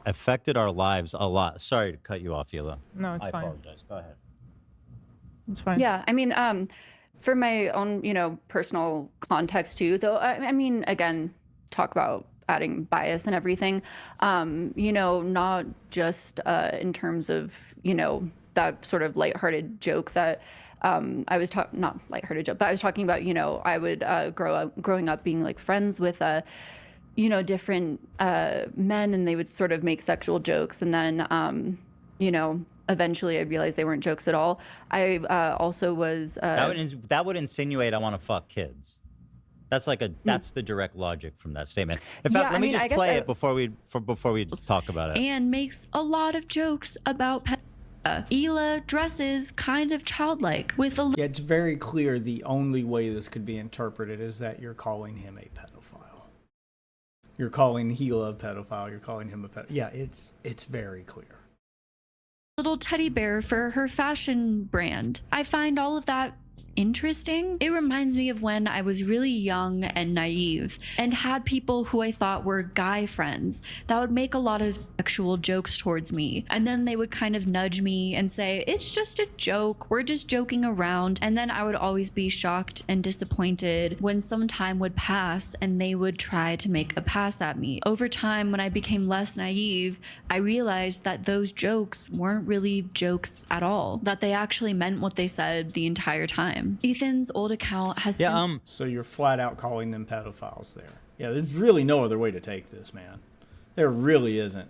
affected our lives a lot. Sorry to cut you off, Hila. No, it's I fine. apologize. Go ahead. It's fine. Yeah, I mean, for my own, personal context too, though, I mean, again, talk about adding bias and everything, not just in terms of, that sort of lighthearted joke that I was talking, not lighthearted joke, but I was talking about, I would growing up being like friends with, different men, and they would sort of make sexual jokes. And then, eventually I realized they weren't jokes at all. I also was... that would insinuate I want to fuck kids. That's like that's the direct logic from that statement. In fact, let me just play it before we talk about it. And makes a lot of jokes about Hila dresses kind of childlike with a... Yeah, it's very clear the only way this could be interpreted is that you're calling him a pedophile. You're calling Hila a pedophile. You're calling him a pedophile. Yeah, it's very clear. Little teddy bear for her fashion brand. I find all of that interesting. It reminds me of when I was really young and naive and had people who I thought were guy friends that would make a lot of sexual jokes towards me, and then they would kind of nudge me and say, it's just a joke, we're just joking around. And then I would always be shocked and disappointed when some time would pass and they would try to make a pass at me. Over time, when I became less naive, I realized that those jokes weren't really jokes at all, that they actually meant what they said the entire time. Ethan's old account has... So you're flat out calling them pedophiles there. Yeah, there's really no other way to take this, man. There really isn't.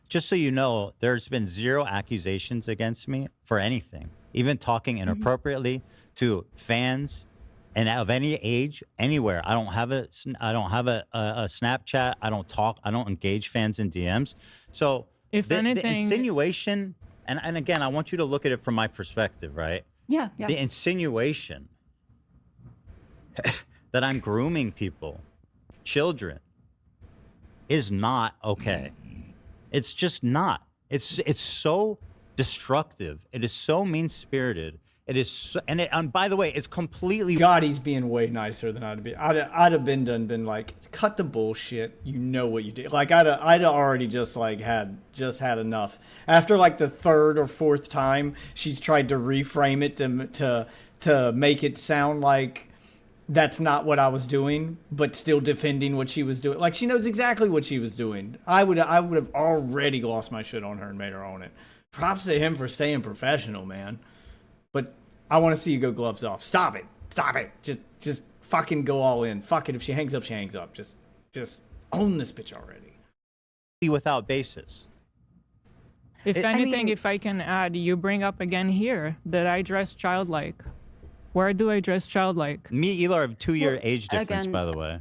Just so you know, there's been 0 accusations against me for anything, even talking inappropriately to fans and of any age, anywhere. I don't have a Snapchat. I don't engage fans in DMs. So if the anything, insinuation, and again, I want you to look at it from my perspective, right? Yeah. The insinuation that I'm grooming people, children, is not okay. It's just not. It's so destructive. It is so mean-spirited. It is so, and by the way, it's completely... God, he's being way nicer than I'd be. I'd have been like, cut the bullshit. You know what you did. Like I'd already just like had enough. After like the 3rd or 4th time, she's tried to reframe it to make it sound like that's not what I was doing, but still defending what she was doing. Like she knows exactly what she was doing. I would have already lost my shit on her and made her own it. Props to him for staying professional, man. But I want to see you go gloves off. Stop it. Just fucking go all in. Fuck it. If she hangs up, she hangs up. Just own this bitch already. Without basis. If anything, if I can add, you bring up again here that I dress childlike. Where do I dress childlike? Me and Ela have a 2-year age difference, again, by the way.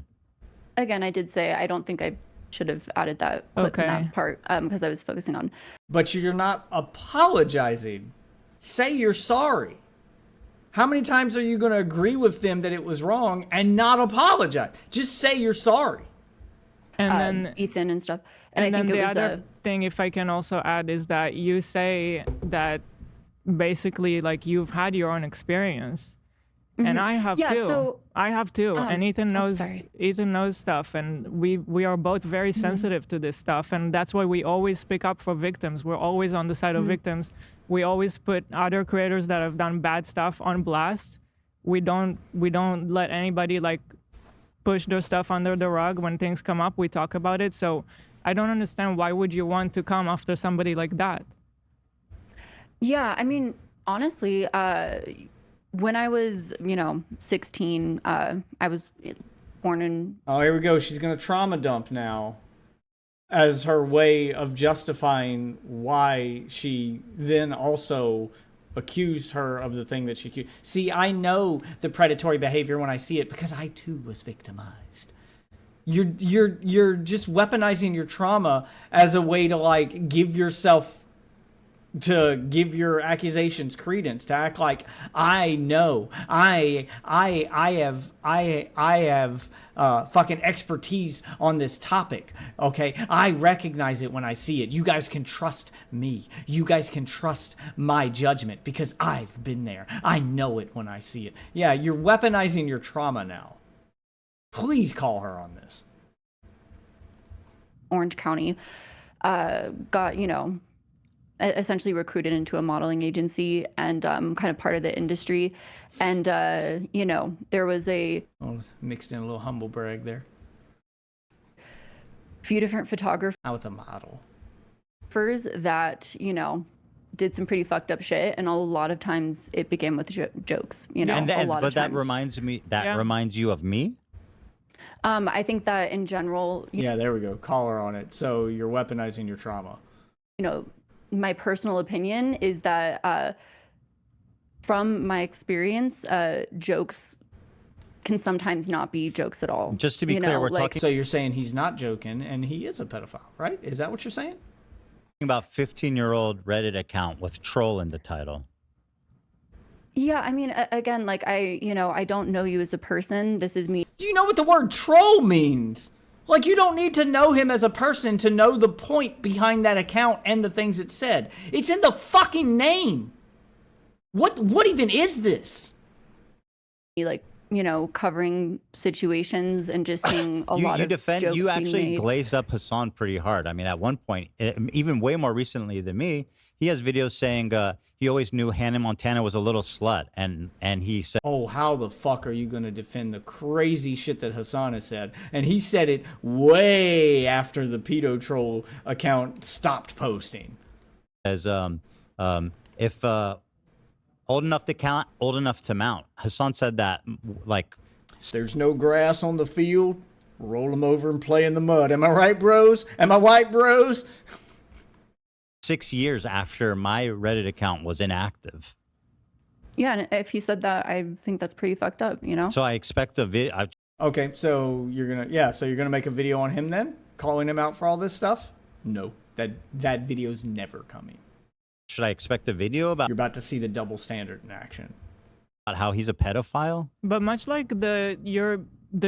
Again, I did say I don't think I should have added that clip in that part because I was focusing on... But you're not apologizing. Say you're sorry. How many times are you going to agree with them that it was wrong and not apologize? Just say you're sorry. And then Ethan and stuff. And I then think the it was other thing, if I can also add, is that you say that basically like you've had your own experience. And I have too. So, I have too. And Ethan knows Ethan knows stuff, and we are both very sensitive to this stuff, and that's why we always speak up for victims. We're always on the side of victims. We always put other creators that have done bad stuff on blast. We don't let anybody like push their stuff under the rug. When things come up, we talk about it. So I don't understand, why would you want to come after somebody like that? Yeah, I mean, honestly, when I was, 16, I was born in. Oh, here we go. She's going to trauma dump now as her way of justifying why she then also accused her of the thing that she accused. See, I know the predatory behavior when I see it because I too was victimized. You're just weaponizing your trauma as a way to like give your accusations credence, to act like I know I have fucking expertise on this topic. Okay, I recognize it when I see it. You guys can trust me. You guys can trust my judgment because I've been there. I know it when I see it. Yeah, you're weaponizing your trauma now. Please call her on this. Orange County, got, essentially recruited into a modeling agency and kind of part of the industry. And, there was Mixed in a little humble brag there. few different photographers Out with a model. that, did some pretty fucked up shit. And a lot of times it began with jokes, a lot of that times. reminds me, reminds you of me? I think that in general, Yeah, there we go. Call her on it. So you're weaponizing your trauma. my personal opinion is that from my experience, jokes can sometimes not be jokes at all. Just to be clear, we're talking So you're saying he's not joking and he is a pedophile, right? Is that what you're saying? about 15-year-old Reddit account with troll in the title. Yeah, I mean, again, like I don't know you as a person. This is me. Do you know what the word troll means? Like, you don't need to know him as a person to know the point behind that account and the things it said. It's in the fucking name. What even is this? Like, covering situations and just seeing a lot of jokes You being actually made. glazed up Hassan pretty hard. I mean, at one point, even way more recently than me, he has videos saying he always knew Hannah Montana was a little slut, and he said, Oh, how the fuck are you going to defend the crazy shit that Hassan has said? And he said it way after the pedo troll account stopped posting. as if old enough to count, old enough to mount. Hassan said that like There's no grass on the field. Roll them over and play in the mud. Am I right, bros? Am I white, bros? 6 years after my Reddit account was inactive. Yeah, and if he said that, I think that's pretty fucked up, So I expect a video. Okay, so you're gonna make a video on him then, calling him out for all this stuff? No, that video's never coming. Should I expect a video You're about to see the double standard in action. about how he's a pedophile? But much like the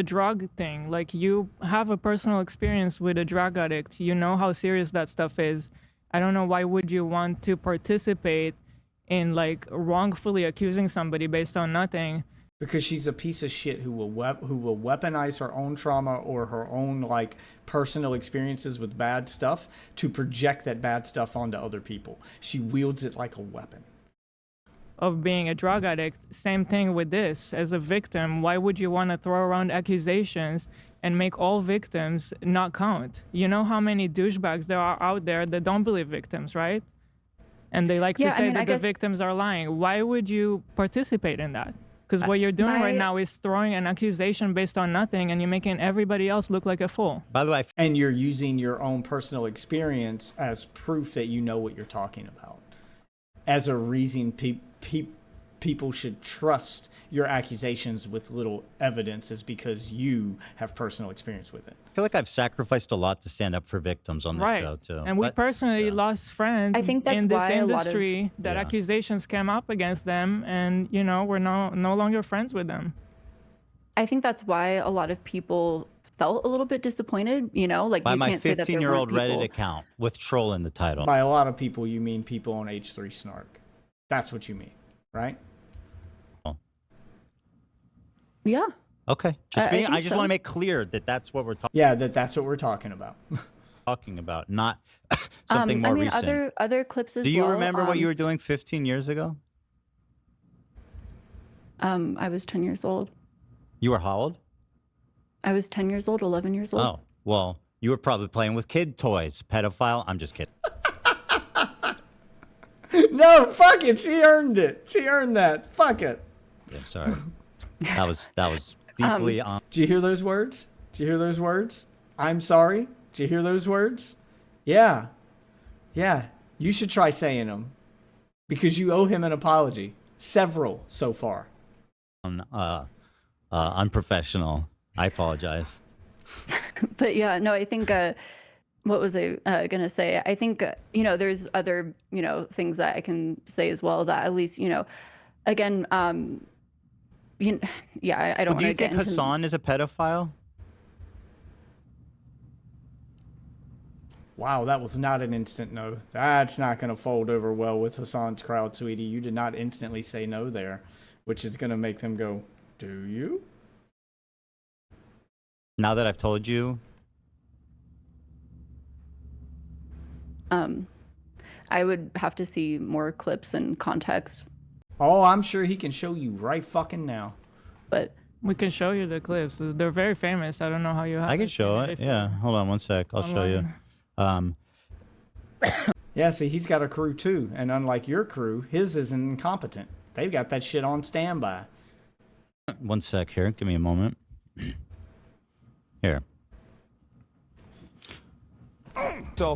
drug thing, like you have a personal experience with a drug addict, you know how serious that stuff is. I don't know why would you want to participate in like wrongfully accusing somebody based on nothing. Because she's a piece of shit who will weaponize her own trauma or her own like personal experiences with bad stuff to project that bad stuff onto other people. She wields it like a weapon. Of being a drug addict. Same thing with this. As a victim, why would you want to throw around accusations and make all victims not count? You know how many douchebags there are out there that don't believe victims, right? And they like to say that the victims are lying. Why would you participate in that? Because what you're doing right now is throwing an accusation based on nothing, and you're making everybody else look like a fool. By the way, and you're using your own personal experience as proof that you know what you're talking about. As a reason people should trust your accusations with little evidence is because you have personal experience with it. I feel like I've sacrificed a lot to stand up for victims on the show too. And we personally lost friends I think that's in this why industry that accusations came up against them, and we're no longer friends with them. I think that's why a lot of people felt a little bit disappointed, like by you my can't say that there 15-year-old weren't people. Reddit account with troll in the title. By a lot of people, you mean people on H3 Snark. That's what you mean, right? Yeah. Okay. I just want to make clear that that's what we're talking. Yeah, that's what we're talking about. Talking about, not something more recent. Other clips as well. Do you remember what you were doing 15 years ago? I was 10 years old. You were how old? I was 10 years old, 11 years old. Oh, well, you were probably playing with kid toys. Pedophile. I'm just kidding. No, fuck it. She earned it. She earned that. Fuck it. Yeah, sorry. That was deeply on. Did you hear those words? Did you hear those words? I'm sorry. Did you hear those words? Yeah. Yeah. You should try saying them because you owe him an apology. Several so far. Unprofessional. I apologize. But yeah, no, I think what was I gonna say? I think there's other things that I can say as well that at least again yeah, I don't. Do you think Hassan is a pedophile? Wow, that was not an instant no. That's not going to fold over well with Hassan's crowd, sweetie. You did not instantly say no there, which is going to make them go, do you? Now that I've told you. I would have to see more clips and context. Oh, I'm sure he can show you right fucking now. But we can show you the clips. They're very famous. I don't know how you have. I can show it. Yeah. Hold on one sec. I'll show you. Yeah, see, he's got a crew too, and unlike your crew, his isn't incompetent. They've got that shit on standby. One sec here. Give me a moment. Here. Now,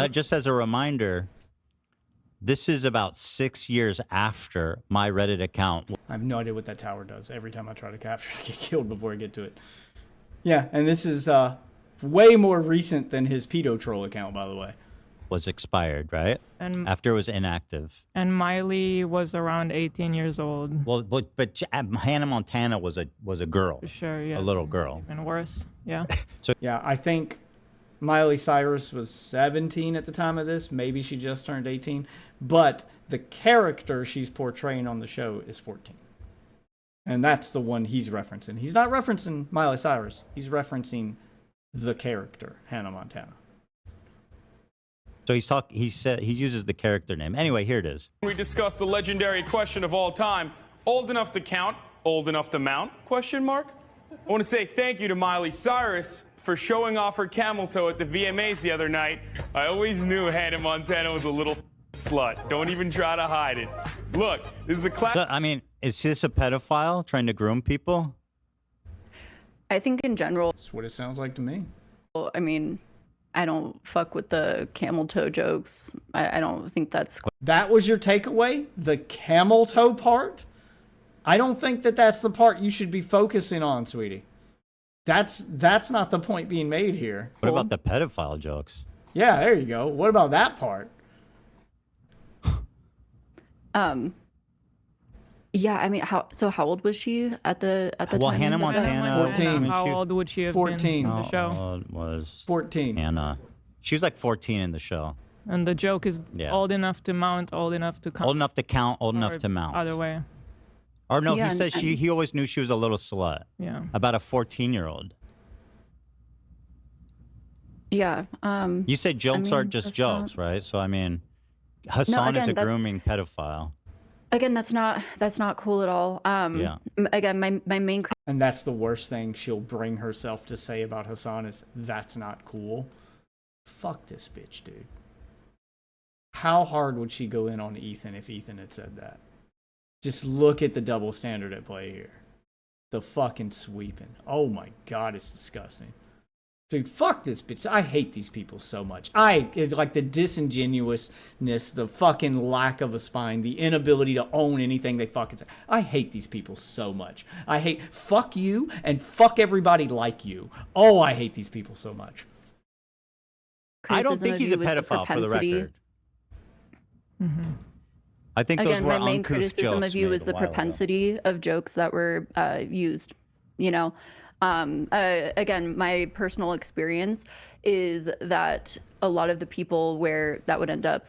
just as a reminder, this is about 6 years after my Reddit account. I have no idea what that tower does. Every time I try to capture it, I get killed before I get to it. Yeah, and this is way more recent than his pedo troll account, by the way. Was expired, right? And after it was inactive. And Miley was around 18 years old. Well, but Hannah Montana was a girl. Sure, yeah. A little girl. Even worse, yeah. So yeah, I think Miley Cyrus was 17 at the time of this. Maybe she just turned 18. But the character she's portraying on the show is 14. And that's the one he's referencing. He's not referencing Miley Cyrus. He's referencing the character, Hannah Montana. So he uses the character name. Anyway, here it is. We discussed the legendary question of all time, old enough to count, old enough to mount, question mark? I want to say thank you to Miley Cyrus for showing off her camel toe at the VMAs the other night. I always knew Hannah Montana was a little slut. Don't even try to hide it. Look, this is a class. I mean, is this a pedophile trying to groom people? I think in general. That's what it sounds like to me. I mean, I don't fuck with the camel toe jokes. I don't think that's... That was your takeaway? The camel toe part? I don't think that that's the part you should be focusing on, sweetie. That's not the point being made here. What about the pedophile jokes? Yeah, there you go. What about that part? Yeah, I mean, how old was she at the time? Well, Hannah Montana. 14. How old would she have 14. been in the show? How old was 14. Hannah? She was like 14 in the show. And the joke is old enough to mount, old enough to count. Old enough to count, old enough to mount. Other way. Or no, Yeah, he said he always knew she was a little slut. Yeah. About a 14-year-old. Yeah. You said jokes aren't just jokes, right? So I mean, Hassan is a grooming pedophile. Again, that's not cool at all. Yeah. Again, my main. And that's the worst thing she'll bring herself to say about Hassan is that's not cool. Fuck this bitch, dude. How hard would she go in on Ethan if Ethan had said that? Just look at the double standard at play here. The fucking sweeping. Oh my God, it's disgusting. Dude, fuck this bitch. I hate these people so much. It's like the disingenuousness, the fucking lack of a spine, the inability to own anything they fucking say. I hate these people so much. Fuck you and fuck everybody like you. Oh, I hate these people so much. I don't think he's a pedophile, for the record. Mm-hmm. I think Again, those were my main uncouth criticism jokes of you made is a the while propensity of jokes that were used. Again, my personal experience is that a lot of the people that would end up,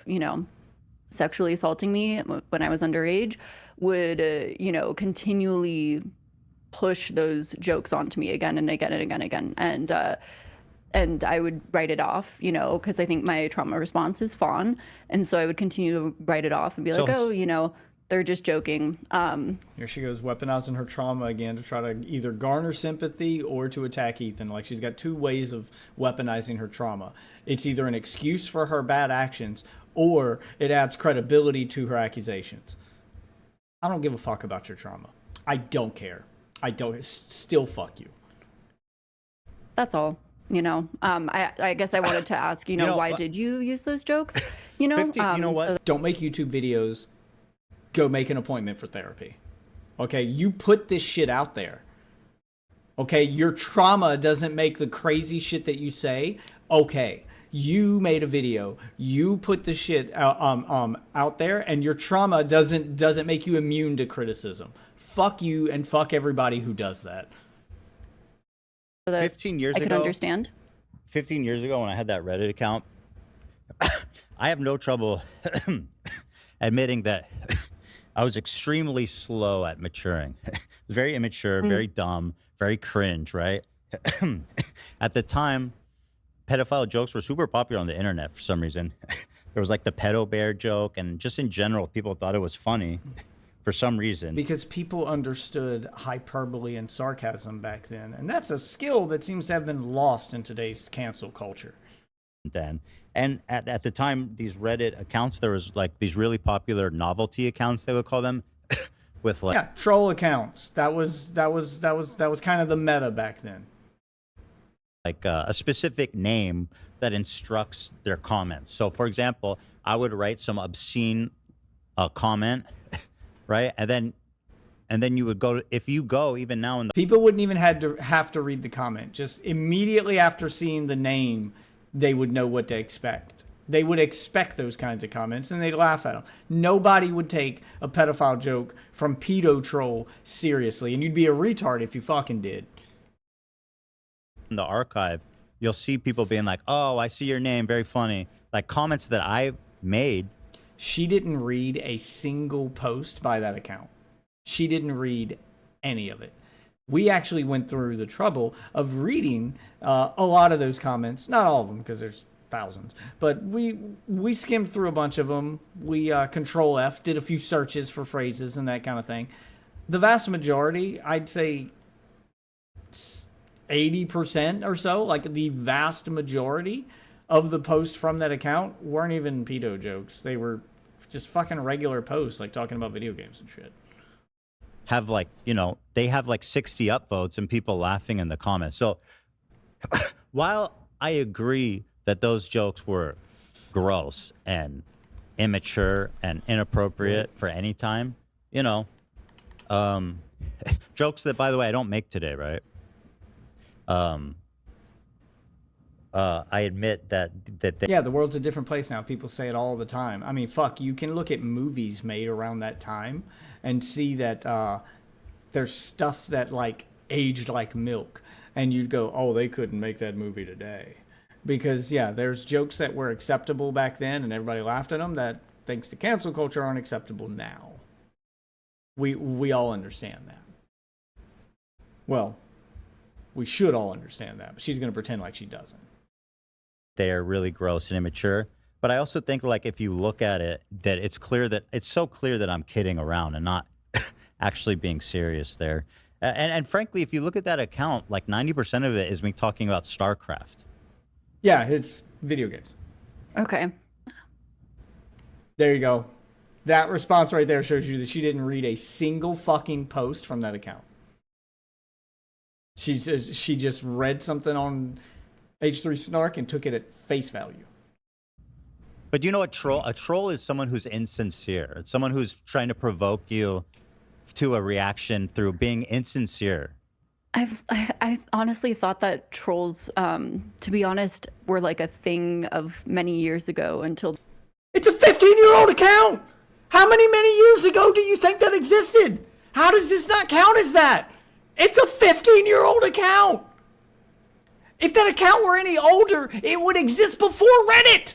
sexually assaulting me when I was underage would, continually push those jokes onto me again and again and again and again. And I would write it off, because I think my trauma response is fawn. And so I would continue to write it off and be like, they're just joking. Here she goes, weaponizing her trauma again to try to either garner sympathy or to attack Ethan. Like, she's got two ways of weaponizing her trauma. It's either an excuse for her bad actions or it adds credibility to her accusations. I don't give a fuck about your trauma. I don't care. I don't. Still fuck you. That's all. I guess I wanted to ask, why did you use those jokes? 50, you know what? Don't make YouTube videos. Go make an appointment for therapy. Okay, you put this shit out there. Okay, your trauma doesn't make the crazy shit that you say. Okay, you made a video. You put the shit out there, and your trauma doesn't make you immune to criticism. Fuck you and fuck everybody who does that. 15 years ago, I can understand. 15 years ago when I had that Reddit account, I have no trouble admitting that I was extremely slow at maturing. I was very immature, very dumb, very cringe, right? At the time, pedophile jokes were super popular on the internet for some reason. There was like the pedo bear joke, and just in general, people thought it was funny for some reason. Because people understood hyperbole and sarcasm back then. And that's a skill that seems to have been lost in today's cancel culture. And at the time, these Reddit accounts, there was like these really popular novelty accounts, they would call them, with like... Yeah, troll accounts. That was kind of the meta back then. Like a specific name that instructs their comments. So for example, I would write some obscene comment, right? And then you would go, if you go even now in the... People wouldn't even have to read the comment. Just immediately after seeing the name, they would know what to expect. They would expect those kinds of comments, and they'd laugh at them. Nobody would take a pedophile joke from pedo troll seriously, and you'd be a retard if you fucking did. In the archive, you'll see people being like, oh, I see your name, very funny. Like comments that I made. She didn't read a single post by that account. She didn't read any of it. We actually went through the trouble of reading a lot of those comments. Not all of them, because there's thousands. But we skimmed through a bunch of them. We Control F, did a few searches for phrases and that kind of thing. The vast majority, I'd say 80% or so, like the vast majority of the posts from that account weren't even pedo jokes. They were just fucking regular posts, like talking about video games and shit. Have like, they have like 60 upvotes and people laughing in the comments. So while I agree that those jokes were gross and immature and inappropriate for any time, jokes that, by the way, I don't make today, right? I admit that yeah, the world's a different place now. People say it all the time. I mean, fuck, you can look at movies made around that time and see that there's stuff that like aged like milk, and you'd go, oh, they couldn't make that movie today, because yeah, there's jokes that were acceptable back then and everybody laughed at them that, thanks to cancel culture, aren't acceptable now. We all understand that. Well, we should all understand that, but she's going to pretend like she doesn't. They're really gross and immature. But I also think, like, if you look at it, that it's so clear that I'm kidding around and not actually being serious there. And frankly, if you look at that account, like 90% of it is me talking about StarCraft. Yeah, it's video games. Okay. There you go. That response right there shows you that she didn't read a single fucking post from that account. She just read something on H3 Snark and took it at face value. But do you know what a troll is? Someone who's insincere. It's someone who's trying to provoke you to a reaction through being insincere. I honestly thought that trolls, to be honest, were like a thing of many years ago until... It's a 15-year-old account! How many years ago do you think that existed? How does this not count as that? It's a 15-year-old account! If that account were any older, it would exist before Reddit!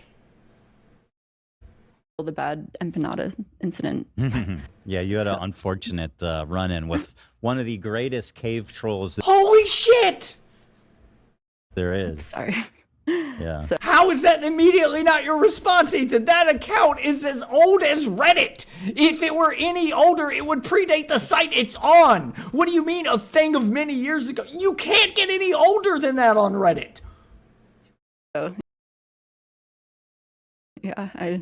The bad empanada incident. Yeah, you had an unfortunate run-in with one of the greatest cave trolls. Holy shit! There is. Sorry. Yeah. So, how is that immediately not your response, Ethan? That account is as old as Reddit. If it were any older, it would predate the site it's on. What do you mean a thing of many years ago? You can't get any older than that on Reddit. yeah, Yeah,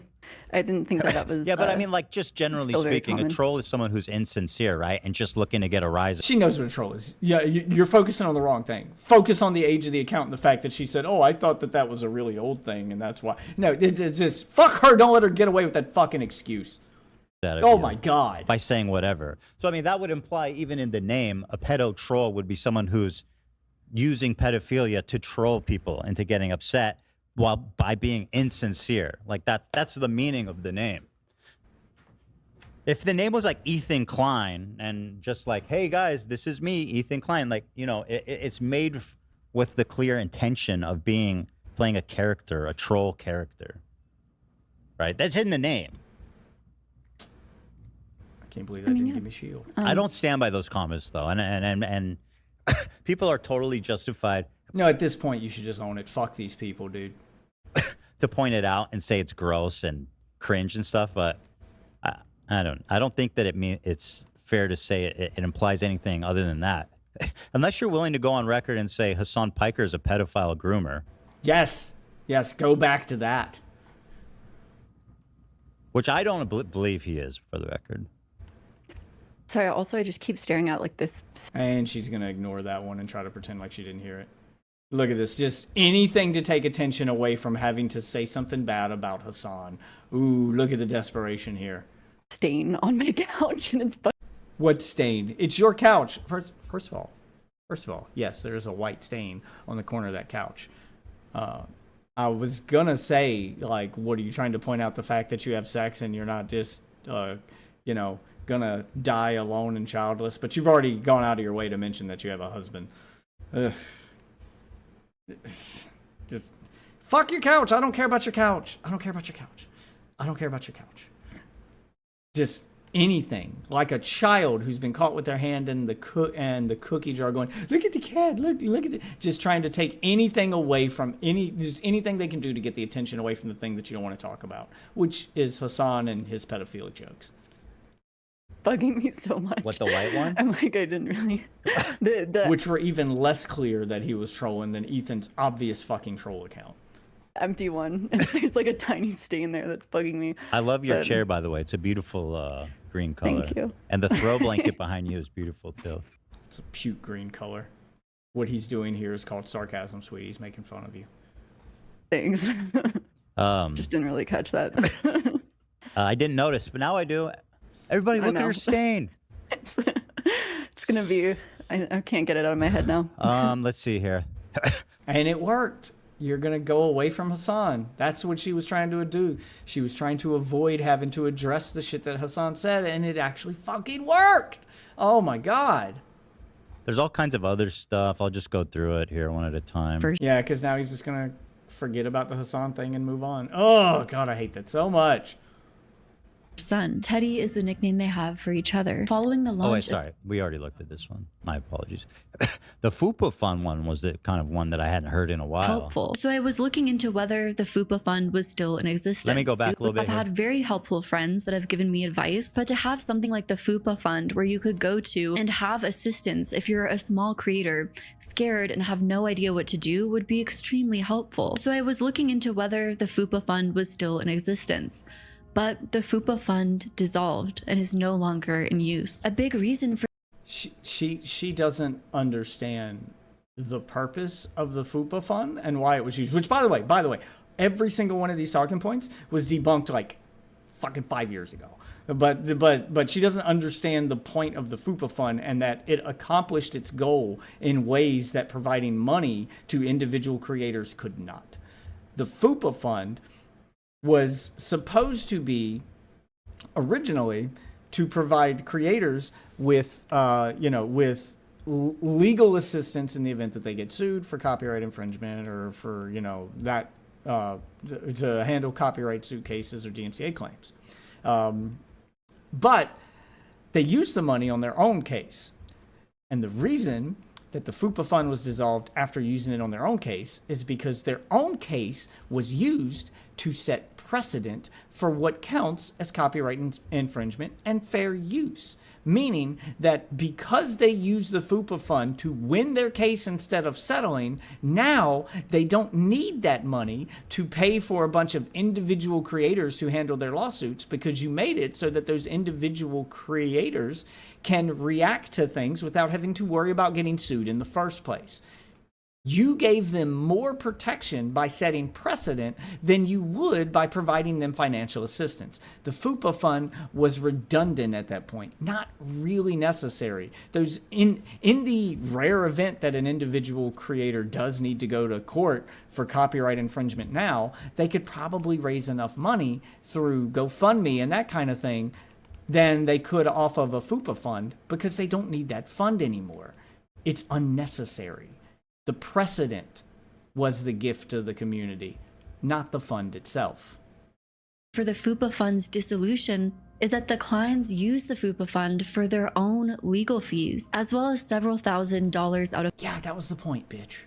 I didn't think that was. Yeah, but I mean, like, just generally still very speaking, a common. troll is someone who's insincere, right? And just looking to get a rise. She knows what a troll is. Yeah, you're focusing on the wrong thing. Focus on the age of the account and the fact that she said, "Oh, I thought that was a really old thing, and that's why." No, it's just fuck her. Don't let her get away with that fucking excuse. Oh my god! By saying whatever. So I mean, that would imply even in the name, a pedo troll would be someone who's using pedophilia to troll people into getting upset while by being insincere. Like that's the meaning of the name. If the name was like Ethan Klein and just like, hey guys, this is me, Ethan Klein, like, you know, it's made with the clear intention of playing a character, a troll character. Right? That's in the name. I can't believe that didn't give me shield. I don't stand by those comments though. And people are totally justified. No, at this point you should just own it. Fuck these people, dude. To point it out and say it's gross and cringe and stuff, but I don't think that it's fair to say it implies anything other than that. Unless you're willing to go on record and say Hassan Piker is a pedophile groomer. Yes, go back to that. Which I don't believe he is, for the record. Sorry, also I just keep staring at like this. And she's going to ignore that one and try to pretend like she didn't hear it. Look at this. Just anything to take attention away from having to say something bad about Hassan. Ooh, look at the desperation here. Stain on my couch and it's... What stain? It's your couch. First of all, yes, there is a white stain on the corner of that couch. I was going to say, like, what are you trying to point out the fact that you have sex and you're not just, you know, going to die alone and childless? But you've already gone out of your way to mention that you have a husband. Ugh. Just fuck your couch. I don't care about your couch. I don't care about your couch. I don't care about your couch. Just anything, like a child who's been caught with their hand in the cookie jar, going, "Look at the cat. Look at it." Just trying to take anything away from anything they can do to get the attention away from the thing that you don't want to talk about, which is Hassan and his pedophilic jokes. Bugging me so much. What, the white one? I'm like, I didn't really. Which were even less clear that he was trolling than Ethan's obvious fucking troll account. Empty one. There's like a tiny stain there that's bugging me. I love your chair, by the way. It's a beautiful green color. Thank you. And the throw blanket behind you is beautiful too. It's a puke green color. What he's doing here is called sarcasm, sweetie. He's making fun of you. Thanks. Just didn't really catch that. I didn't notice, but now I do. Everybody look at her stain. It's gonna be. I can't get it out of my head now. Let's see here. And it worked. You're going to go away from Hassan. That's what she was trying to do. She was trying to avoid having to address the shit that Hassan said, and it actually fucking worked. Oh my God. There's all kinds of other stuff. I'll just go through it here one at a time. Yeah, because now he's just going to forget about the Hassan thing and move on. Oh God, I hate that so much. Son. Teddy is the nickname they have for each other. Following the launch. Oh, wait, sorry. We already looked at this one. My apologies. The Fupa Fund one was the kind of one that I hadn't heard in a while. Helpful. So I was looking into whether the Fupa Fund was still in existence. Let me go back a little bit. I've had very helpful friends that have given me advice, but to have something like the Fupa Fund where you could go to and have assistance if you're a small creator, scared and have no idea what to do would be extremely helpful. So I was looking into whether the Fupa Fund was still in existence. But the Fupa Fund dissolved and is no longer in use. A big reason for she doesn't understand the purpose of the Fupa Fund and why it was used. Which, by the way, every single one of these talking points was debunked like fucking 5 years ago. But she doesn't understand the point of the Fupa Fund and that it accomplished its goal in ways that providing money to individual creators could not. The Fupa Fund was supposed to be originally to provide creators with, with legal assistance in the event that they get sued for copyright infringement or for, that to handle copyright suit cases or DMCA claims. But they used the money on their own case. And the reason that the Fupa Fund was dissolved after using it on their own case is because their own case was used to set precedent for what counts as copyright infringement and fair use. Meaning that because they use the FUPA fund to win their case instead of settling, now they don't need that money to pay for a bunch of individual creators to handle their lawsuits, because you made it so that those individual creators can react to things without having to worry about getting sued in the first place. You gave them more protection by setting precedent than you would by providing them financial assistance. The FUPA fund was redundant at that point, not really necessary. Those in the rare event that an individual creator does need to go to court for copyright infringement now, they could probably raise enough money through GoFundMe and that kind of thing than they could off of a FUPA fund, because they don't need that fund anymore. It's unnecessary. The precedent was the gift to the community, not the fund itself. For the FUPA fund's dissolution is that the Kleins use the FUPA fund for their own legal fees, as well as several $1,000s out of that was the point, bitch.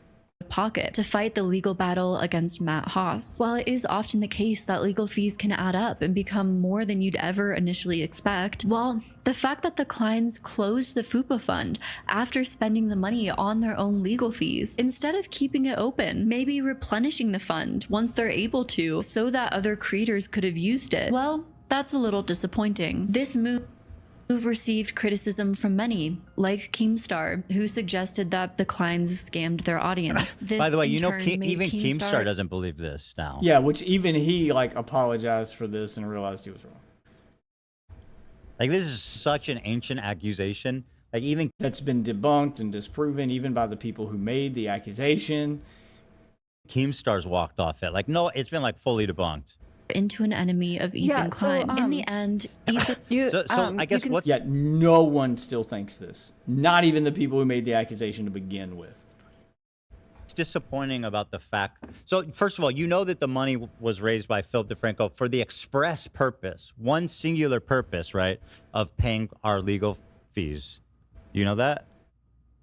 pocket to fight the legal battle against Matt Haas. While it is often the case that legal fees can add up and become more than you'd ever initially expect, well, the fact that the Kleins closed the FUPA fund after spending the money on their own legal fees, instead of keeping it open, maybe replenishing the fund once they're able to so that other creators could have used it, well, that's a little disappointing. This move received criticism from many, like Keemstar, who suggested that the Kleins scammed their audience. This, by the way, in turn, made even Keemstar doesn't believe this now. Yeah, which even he apologized for this and realized he was wrong. This is such an ancient accusation. Even that's been debunked and disproven even by the people who made the accusation. Keemstar's walked off it. No, it's been fully debunked. Into an enemy of Ethan Klein. In the end, Ethan, I guess what's... Yet no one still thinks this. Not even the people who made the accusation to begin with. It's disappointing about the fact... So, first of all, you know that the money was raised by Philip DeFranco for the express purpose, one singular purpose, right, of paying our legal fees. You know that?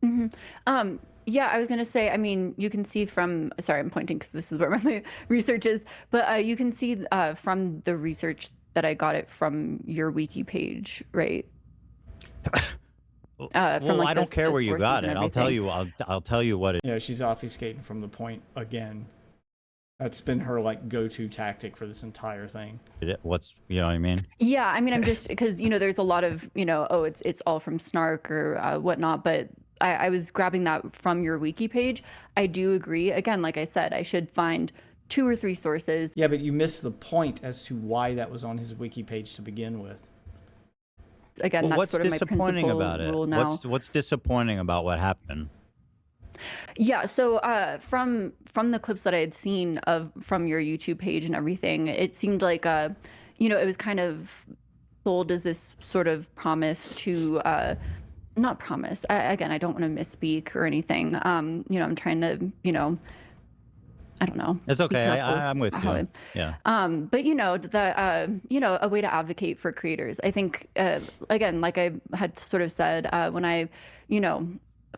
Mm-hmm. Yeah, I was going to say, you can see from, sorry, I'm pointing because this is where my research is, but you can see from the research that I got it from your wiki page, right? Well, I don't care where you got it. I'll tell you what it... Yeah, she's obfuscating from the point again. That's been her go-to tactic for this entire thing. What's, you know what I mean? Yeah, I'm just, because, there's a lot of, it's all from Snark or whatnot, but I was grabbing that from your wiki page. I do agree. Again, like I said, I should find 2 or 3 sources. Yeah, but you missed the point as to why that was on his wiki page to begin with. Again, that's what's sort of my disappointing about it? Rule now. What's disappointing about what happened? Yeah, so from the clips that I had seen from your YouTube page and everything, it seemed like it was kind of sold as this sort of promise to not promise. I don't want to misspeak or anything. I'm trying to, I don't know. It's okay. I'm with you. Yeah. But a way to advocate for creators. I think, again, like I had sort of said, when I,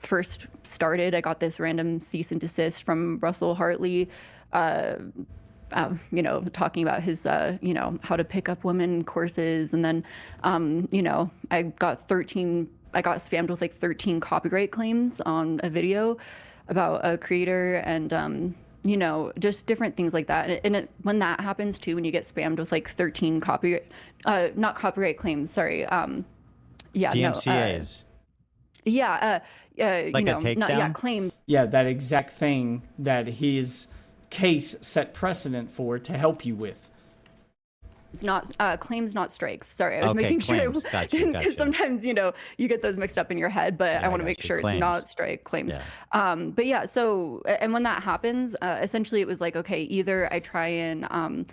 first started, I got this random cease and desist from Russell Hartley, talking about his, how to pick up women courses. And then, I got spammed with 13 copyright claims on a video about a creator and, just different things like that. And when that happens too, when you get spammed with 13 not copyright claims, sorry. DMCAs. A takedown? Claims. Yeah, that exact thing that his case set precedent for to help you with. It's not claims, not strikes. Sorry, I was making claims. sure. Gotcha. Because sometimes you get those mixed up in your head, but I want to make sure claims. It's not strike claims. Yeah. But yeah, so and when that happens, essentially it was okay, either I try and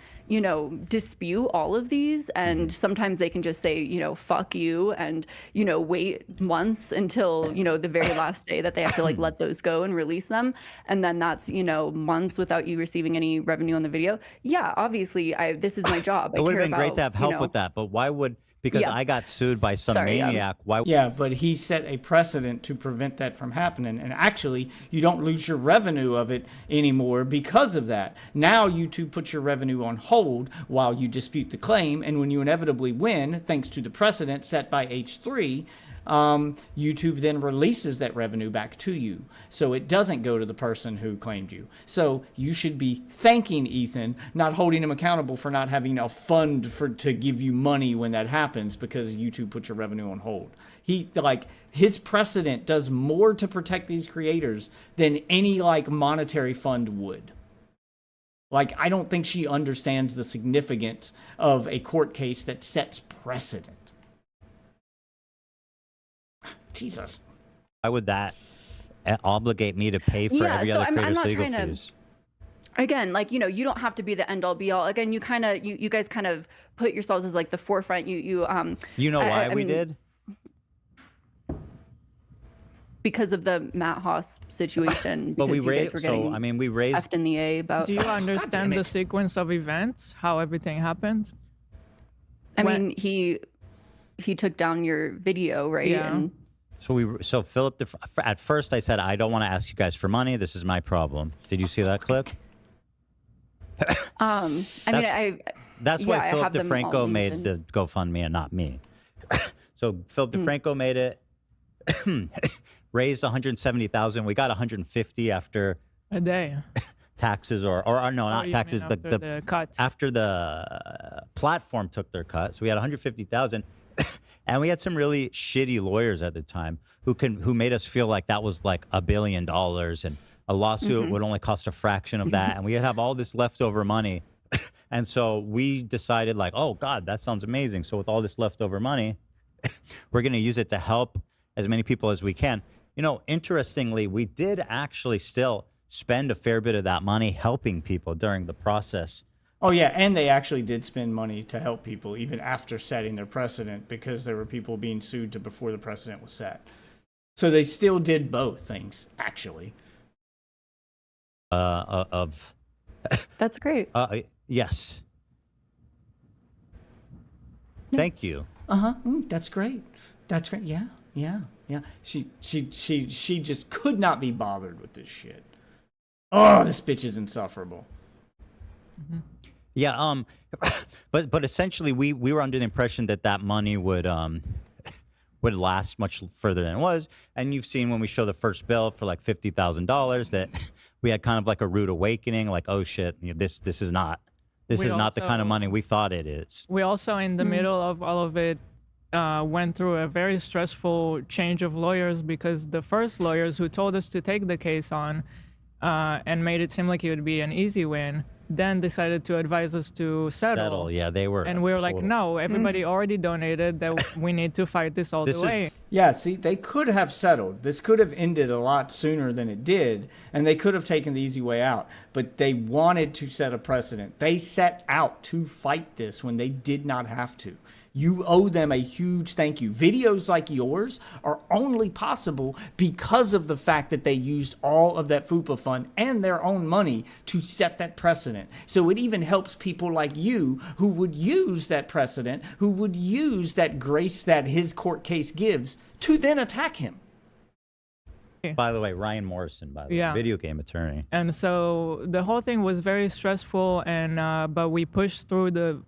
dispute all of these, and sometimes they can just say fuck you, and wait months until the very last day that they have to let those go and release them, and then that's months without you receiving any revenue on the video. Yeah, obviously this is my job. I would have care been great about, to have you help know. with that, but why would? Because Yeah. I got sued by some Sorry, maniac. Why? Yeah, but he set a precedent to prevent that from happening. And actually, you don't lose your revenue of it anymore because of that. Now YouTube puts your revenue on hold while you dispute the claim. And when you inevitably win, thanks to the precedent set by H3, YouTube then releases that revenue back to you. So it doesn't go to the person who claimed you. So you should be thanking Ethan, not holding him accountable for not having a fund to give you money when that happens because YouTube put your revenue on hold. His precedent does more to protect these creators than any monetary fund would. I don't think she understands the significance of a court case that sets precedent. Jesus. Why would that obligate me to pay for every other creator's legal fees? Again, you don't have to be the end all be all. Again, you guys kind of put yourselves as the forefront. You know why we did? Because of the Matt Haas situation. But we raised. we raised. Effed in the A about. Do you understand the sequence of events? How everything happened? I mean, he took down your video, right? Yeah. And So Philip, at first I said, I don't want to ask you guys for money. This is my problem. Did you see that clip? That's why Philip DeFranco made the GoFundMe and not me. So Philip DeFranco made it, raised 170,000. We got 150 after a day. Taxes or no, not taxes. The cut. After the platform took their cut, so we had 150,000. And we had some really shitty lawyers at the time who made us feel like that was like $1 billion and a lawsuit would only cost a fraction of that. And we would have all this leftover money. And so we decided oh God, that sounds amazing. So with all this leftover money, we're going to use it to help as many people as we can. Interestingly, we did actually still spend a fair bit of that money helping people during the process. Oh, yeah, and they actually did spend money to help people even after setting their precedent because there were people being sued before the precedent was set. So they still did both things, actually. That's great. Yeah. Yeah. Yes. Thank you. That's great. That's great. Yeah. She just could not be bothered with this shit. Oh, this bitch is insufferable. Yeah, but essentially we were under the impression that money would last much further than it was, and you've seen when we show the first bill for $50,000 that we had kind of a rude awakening, oh shit, this is not the kind of money we thought it is. We also, in the middle of all of it, went through a very stressful change of lawyers because the first lawyers who told us to take the case on and made it seem like it would be an easy win, then decided to advise us to settle. Yeah, they were. And we were like, no, everybody already donated, that we need to fight this all the way. Yeah, see, they could have settled. This could have ended a lot sooner than it did, and they could have taken the easy way out. But they wanted to set a precedent. They set out to fight this when they did not have to. You owe them a huge thank you. Videos like yours are only possible because of the fact that they used all of that FUPA fund and their own money to set that precedent. So it even helps people like you who would use that precedent, who would use that grace that his court case gives to then attack him. By the way, Ryan Morrison, video game attorney. And so the whole thing was very stressful, and but we pushed through the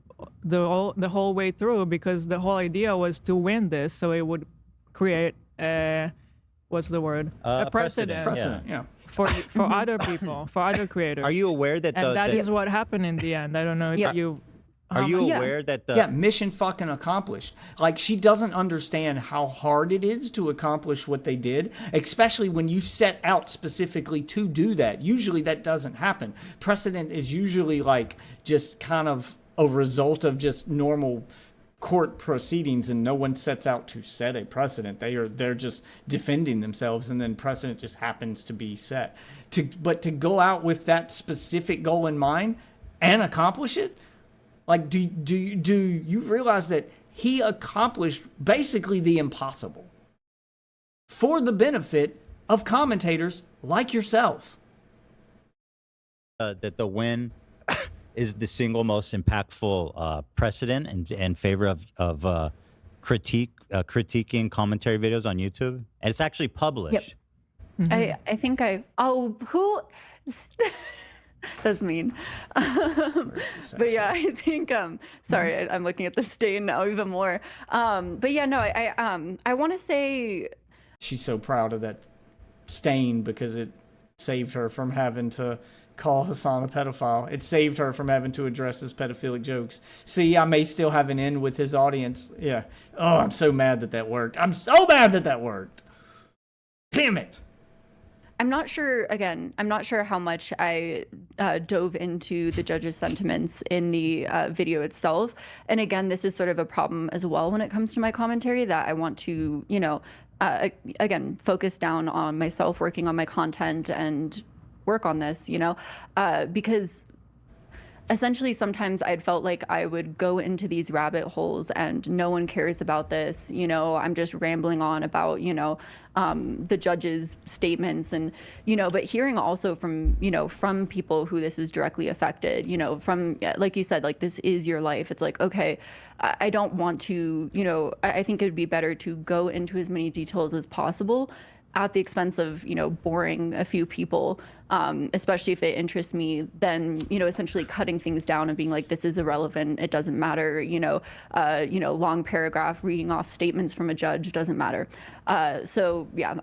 whole way through because the whole idea was to win this, so it would create a precedent. Yeah. For other people, for other creators. Are you aware that that is what happened in the end? I don't know if you. Are you aware that mission fucking accomplished? She doesn't understand how hard it is to accomplish what they did, especially when you set out specifically to do that. Usually that doesn't happen. Precedent is usually just kind of a result of just normal court proceedings, and no one sets out to set a precedent. They're just defending themselves, and then precedent just happens to be set. But to go out with that specific goal in mind and accomplish it, do you realize that he accomplished basically the impossible for the benefit of commentators like yourself? That the win is the single most impactful precedent in favor of critiquing commentary videos on YouTube, and it's actually published. Yep. I think who that's mean. But yeah, I think sorry, I'm looking at the stain now even more. But yeah, no, I want to say she's so proud of that stain because it saved her from having to call Hassan a pedophile. It saved her from having to address his pedophilic jokes. See, I may still have an in with his audience. Yeah. Oh, I'm so mad that worked. I'm so mad that worked. Damn it. I'm not sure how much I dove into the judge's sentiments in the video itself. And again, this is sort of a problem as well when it comes to my commentary, that I want to, again, focus down on myself, working on my content and work on this, because essentially sometimes I'd felt like I would go into these rabbit holes and no one cares about this. I'm just rambling on about, the judge's statements and, but hearing also from, from people who this is directly affected, from, like you said, like, this is your life. It's like, okay, I don't want to, I think it would be better to go into as many details as possible at the expense of, boring a few people, especially if it interests me, then, essentially cutting things down and being like, this is irrelevant, it doesn't matter, long paragraph reading off statements from a judge doesn't matter. So yeah,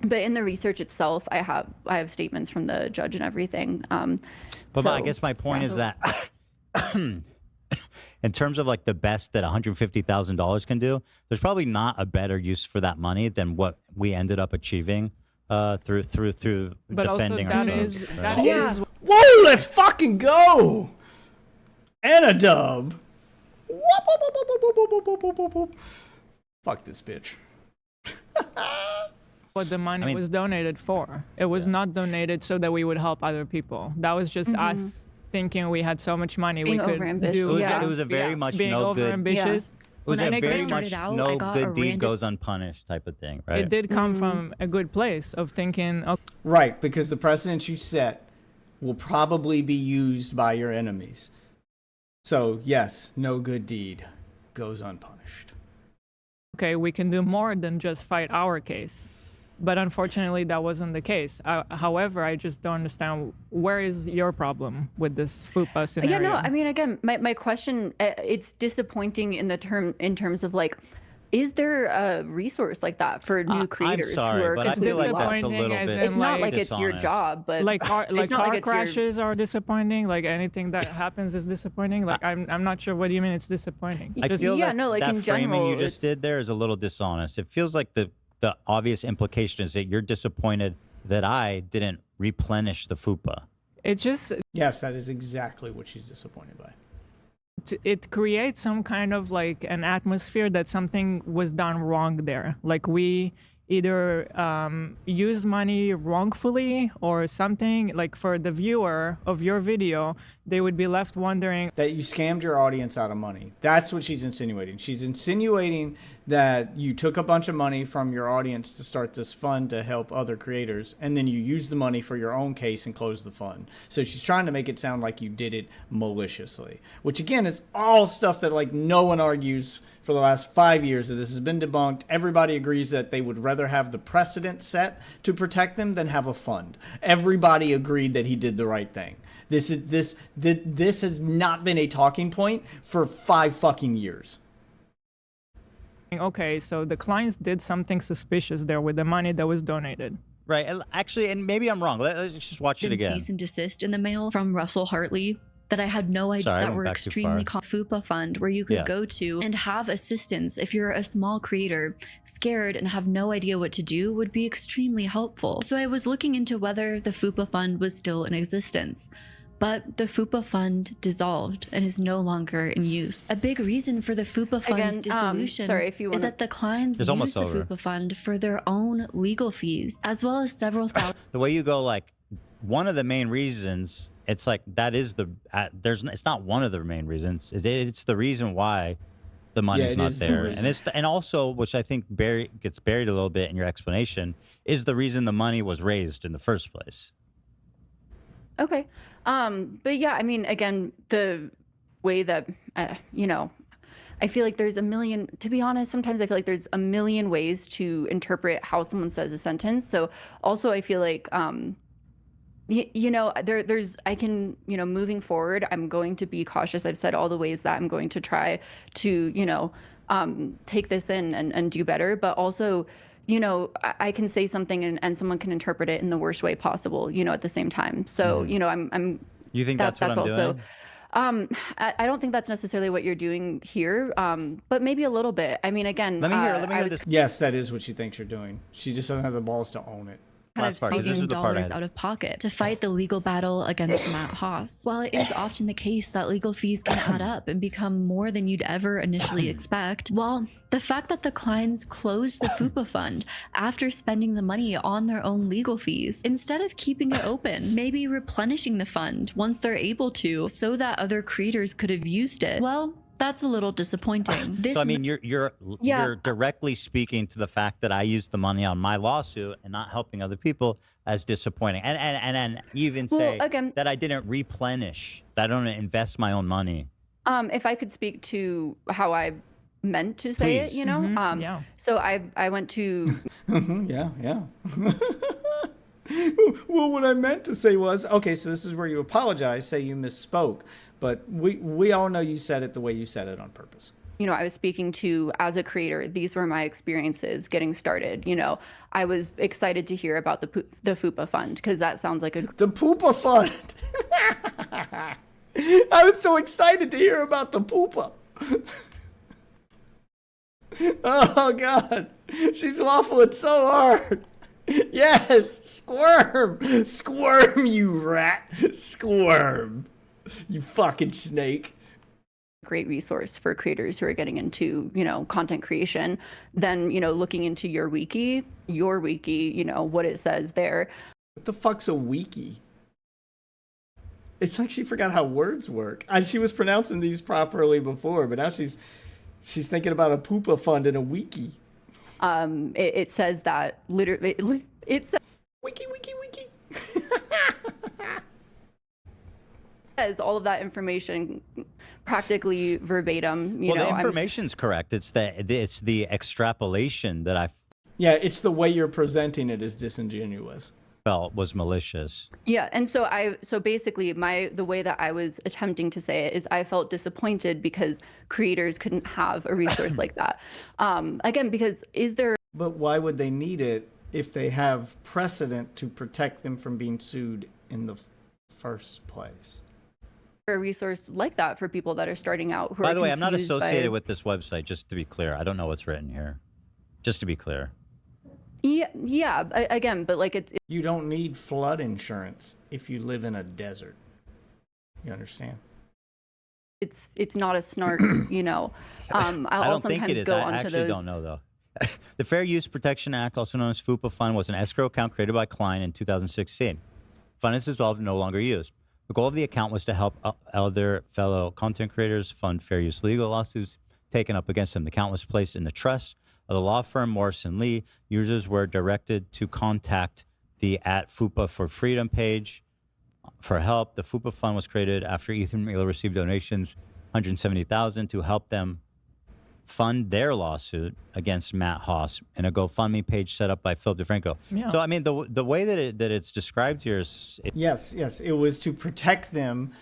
but in the research itself, I have statements from the judge and everything. But I guess my point is that in terms of like the best that $150,000 can do, there's probably not a better use for that money than what we ended up achieving through but defending ourselves. That is. Whoa, let's fucking go! And a dub. Fuck this bitch. What the money was donated for. It was not donated so that we would help other people. That was just us thinking we had so much money being we could do. It was a very much being no good. overambitious. It was When a I very first much started out, no I got a good deed random- goes unpunished type of thing, right? It did come from a good place of thinking, okay, Right, because the precedent you set will probably be used by your enemies. So, yes, no good deed goes unpunished. we can do more than just fight our case. But unfortunately, that wasn't the case. However, I just don't understand, where is your problem with this FUPA scenario? Yeah, no, I mean, again, my question, it's disappointing in terms of like, is there a resource like that for new creators? I'm sorry, who are but I feel like that's a disappointing little as bit in, it's not like dishonest. it's your job, but like car it's crashes are disappointing. Like anything that happens is disappointing. Like I'm not sure what do you mean it's disappointing. I feel yeah, that, no, like that in framing general, you just did there is a little dishonest. It feels like the obvious implication is that you're disappointed that I didn't replenish the FUPA. It just Yes, that is exactly what she's disappointed by. it creates some kind of like an atmosphere that something was done wrong there. Like we either used money wrongfully or something. Like for the viewer of your video, they would be left wondering That you scammed your audience out of money. That's what she's insinuating. She's insinuating that you took a bunch of money from your audience to start this fund to help other creators, and then you used the money for your own case and closed the fund. So she's trying to make it sound like you did it maliciously, which again is all stuff that like no one argues for the last 5 years that this has been debunked. Everybody agrees that they would rather have the precedent set to protect them than have a fund. Everybody agreed that he did the right thing. This has not been a talking point for 5 fucking years. okay, so the clients did something suspicious there with the money that was donated. Right. Actually, and maybe I'm wrong. Let's just watch it again. Cease and desist in the mail from Russell Hartley that I had no idea Sorry, I that went were back too extremely far. FUPA fund where you could Yeah. go to and have assistance if you're a small creator, scared and have no idea what to do would be extremely helpful. So I was looking into whether the FUPA fund was still in existence. But the FUPA fund dissolved and is no longer in use. A big reason for the FUPA fund's Again, dissolution sorry, if you is wanna- that the clients It's use almost the over. FUPA fund for their own legal fees, as well as several thousand. The way you go, like, one of the main reasons, it's like that is the it's not one of the main reasons. It's the reason why the money's it not is the there, reason. and and also, which I think gets buried a little bit in your explanation, is the reason the money was raised in the first place. Okay. But yeah, I mean, again, the way that, I feel like there's a million, to be honest, sometimes I feel like there's a million ways to interpret how someone says a sentence. So also I feel like, I can, moving forward, I'm going to be cautious. I've said all the ways that I'm going to try to, take this in and do better. But also, I can say something and someone can interpret it in the worst way possible, at the same time. So, I'm. You think that's what I'm doing? I don't think that's necessarily what you're doing here, but maybe a little bit. I mean, again, let me hear this. Yes, that is what she thinks you're doing. She just doesn't have the balls to own it. Last part, 'cause this is the part $1,000 out of pocket to fight the legal battle against Matt Haas. While it is often the case that legal fees can add up and become more than you'd ever initially expect, well, the fact that the Kleins closed the FUPA fund after spending the money on their own legal fees, instead of keeping it open, maybe replenishing the fund once they're able to so that other creators could have used it, well, that's a little disappointing. So I mean, you're directly speaking to the fact that I used the money on my lawsuit and not helping other people as disappointing, and you even say that I didn't replenish, that I don't invest my own money. If I could speak to how I meant to say Please. it, So I went to. Yeah. Well, what I meant to say was, okay, so this is where you apologize, say you misspoke, but we all know you said it the way you said it on purpose. I was speaking to, as a creator, these were my experiences getting started. I was excited to hear about the FUPA fund because that sounds like the Poopa fund. I was so excited to hear about the Poopa. Oh God, she's waffling so hard. Yes, squirm, you rat, squirm, you fucking snake. Great resource for creators who are getting into, content creation. Then, looking into your wiki, what it says there. What the fuck's a wiki? It's like she forgot how words work. And she was pronouncing these properly before, but now she's thinking about a Poopa fund and a wiki. It says that literally, it says wiki. Says all of that information practically verbatim. The information's correct. It's the extrapolation that it's the way you're presenting it is disingenuous. Felt was malicious. Yeah, and so basically the way that I was attempting to say it is I felt disappointed because creators couldn't have a resource like that. Again, because But why would they need it if they have precedent to protect them from being sued in the first place? A resource like that for people that are starting out. By the way, I'm not associated with this website, just to be clear. I don't know what's written here. Just to be clear. Yeah. Again, but like you don't need flood insurance if you live in a desert. You understand? It's not a snark, I don't think it is. I actually don't know though. The Fair Use Protection Act, also known as FUPA Fund, was an escrow account created by Klein in 2016. Fund is dissolved and no longer used. The goal of the account was to help other fellow content creators fund fair use legal lawsuits taken up against them. The account was placed in the trust of the law firm Morrison Lee. Users were directed to contact the @FUPA for Freedom page for help. The FUPA fund was created after Ethan Miller received donations, $170,000, to help them fund their lawsuit against Matt Haas, and a GoFundMe page set up by Philip DeFranco. Yeah. So I mean, the way that it's described here is yes, it was to protect them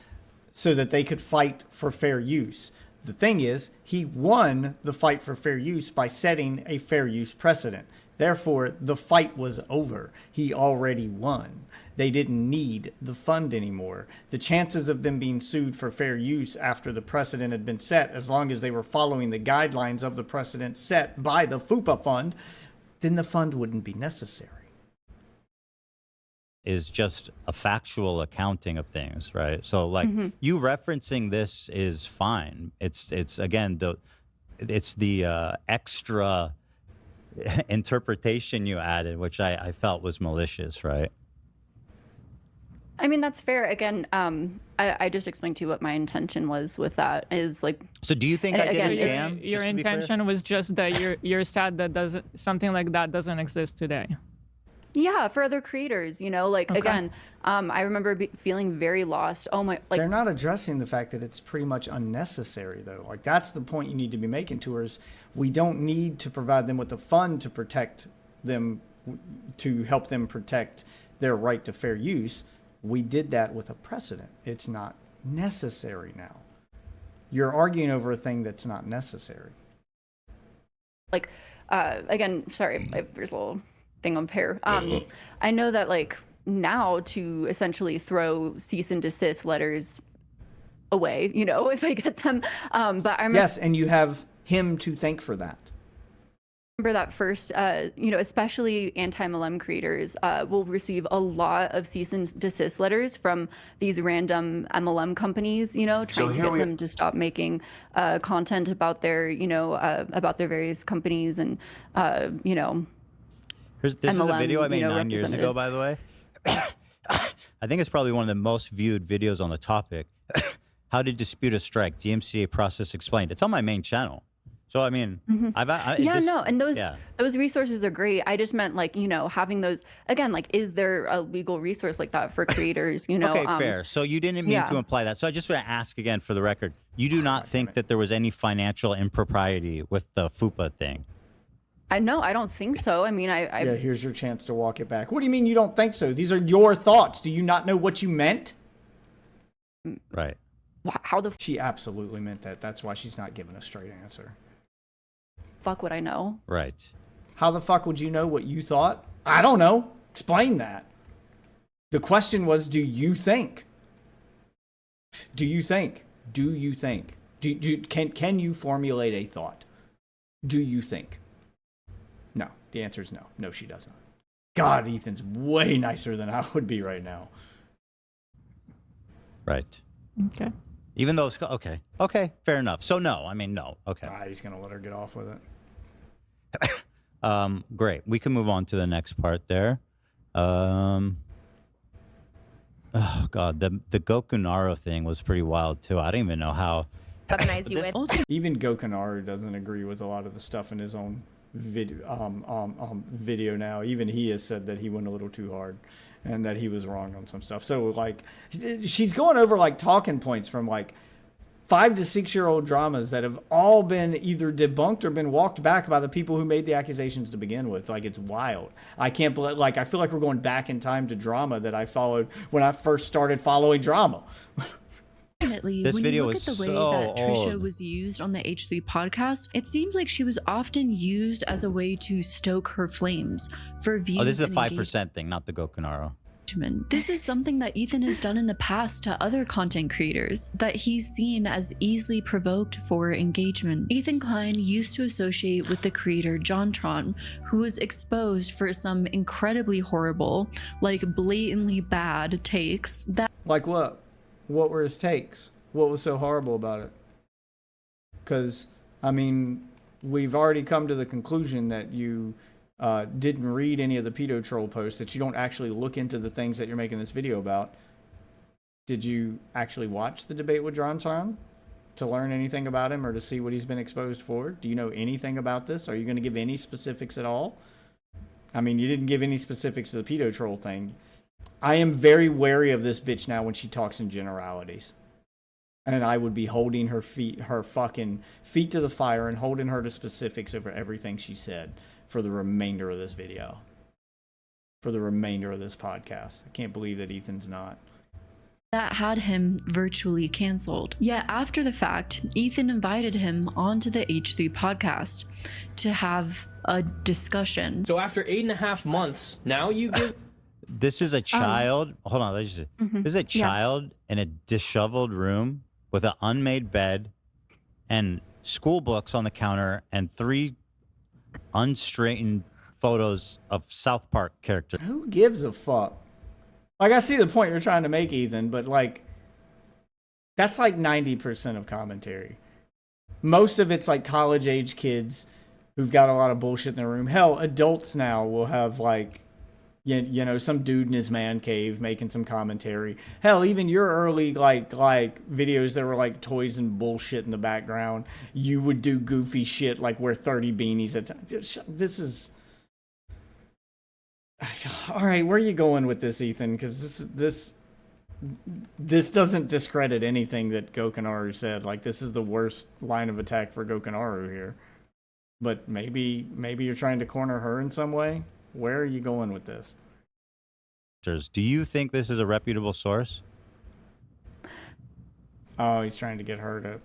so that they could fight for fair use. The thing is, he won the fight for fair use by setting a fair use precedent. Therefore, the fight was over. He already won. They didn't need the fund anymore. The chances of them being sued for fair use after the precedent had been set, as long as they were following the guidelines of the precedent set by the FUPA fund, then the fund wouldn't be necessary. Is just a factual accounting of things, right? So like you referencing this is fine. It's again the extra interpretation you added, which I felt was malicious, right? I mean, that's fair. Again, I just explained to you what my intention was with that. Is like. So do you think I did a scam? Your intention was just that you're sad that something like that doesn't exist today. Yeah, for other creators, like Okay. again, I remember feeling very lost. Oh my, like They're not addressing the fact that it's pretty much unnecessary, though. Like, that's the point you need to be making to her is we don't need to provide them with the fund to protect them, to help them protect their right to fair use. We did that with a precedent. It's not necessary now. You're arguing over a thing that's not necessary. like again, sorry, there's a little thing on hair. I know that like now to essentially throw cease and desist letters away, if I get them. But I remember, Yes, and you have him to thank for that. that first, especially anti-MLM creators will receive a lot of cease and desist letters from these random MLM companies, trying to get them to stop making content about their, about their various companies and, This is a MLM, video I made 9 years ago, representatives. by the way. I think it's probably one of the most viewed videos on the topic. How to dispute a strike, DMCA process explained. It's on my main channel. So, I mean, and those resources are great. I just meant like, having those, again, like, is there a legal resource like that for creators, Okay, fair. So you didn't mean to imply that. So I just want to ask again for the record. You do not think that there was any financial impropriety with the FUPA thing? I don't think so. I mean, Yeah, here's your chance to walk it back. What do you mean you don't think so? These are your thoughts. Do you not know what you meant? Right. She absolutely meant that. That's why she's not giving a straight answer. Fuck would I know? Right. How the fuck would you know what you thought? I don't know. Explain that. The question was, do you think? Do you think? Do you think? Can you formulate a thought? Do you think? No. The answer is no. No, she does not. God, Ethan's way nicer than I would be right now. Right. Okay. Even though it's okay. Okay, fair enough. So no, I mean no. Okay. He's gonna let her get off with it. Great. We can move on to the next part there. Oh God, the Gokunaro thing was pretty wild too. I don't even know how. Even Gokunaru doesn't agree with a lot of the stuff in his own video now. Even he has said that he went a little too hard and that he was wrong on some stuff. So like, she's going over like talking points from like 5 to 6 year old dramas that have all been either debunked or been walked back by the people who made the accusations to begin with. Like, it's wild. I can't believe, like, I feel like we're going back in time to drama that I followed when I first started following drama. Ultimately, This when video you look is at the way so that Trisha old. was used on the H3 podcast, it seems like she was often used as a way to stoke her flames for views. Oh, this is a and 5% thing, not the Gokunaro. engagement. This is something that Ethan has done in the past to other content creators that he's seen as easily provoked for engagement. Ethan Klein used to associate with the creator JonTron, who was exposed for some incredibly horrible, like blatantly bad takes that Like what? What were his takes? What was so horrible about it? Because, I mean, we've already come to the conclusion that you didn't read any of the pedo troll posts, that you don't actually look into the things that you're making this video about. Did you actually watch the debate with JonTron to learn anything about him or to see what he's been exposed for? Do you know anything about this? Are you going to give any specifics at all? I mean, you didn't give any specifics to the pedo troll thing. I am very wary of this bitch now when she talks in generalities. And I would be holding her fucking feet to the fire and holding her to specifics over everything she said for the remainder of this video. For the remainder of this podcast. I can't believe that Ethan's not. that had him virtually canceled. Yet after the fact, Ethan invited him onto the H3 podcast to have a discussion. So after 8.5 months, now you give... This is a child. Hold on. Let's just, This is a child in a disheveled room with an unmade bed and school books on the counter and 3 unstraightened photos of South Park characters. Who gives a fuck? Like, I see the point you're trying to make, Ethan, but like, that's like 90% of commentary. Most of it's like college age kids who've got a lot of bullshit in their room. Hell, adults now will have like, you know, some dude in his man cave making some commentary. Hell, even your early like videos that were like toys and bullshit in the background, you would do goofy shit like wear 30 beanies at a time. This is All right, where are you going with this, Ethan? Because this doesn't discredit anything that Gokinaru said. Like, this is the worst line of attack for Gokinaru here. But maybe you're trying to corner her in some way. Where are you going with this? Do you think this is a reputable source? Oh, he's trying to get her to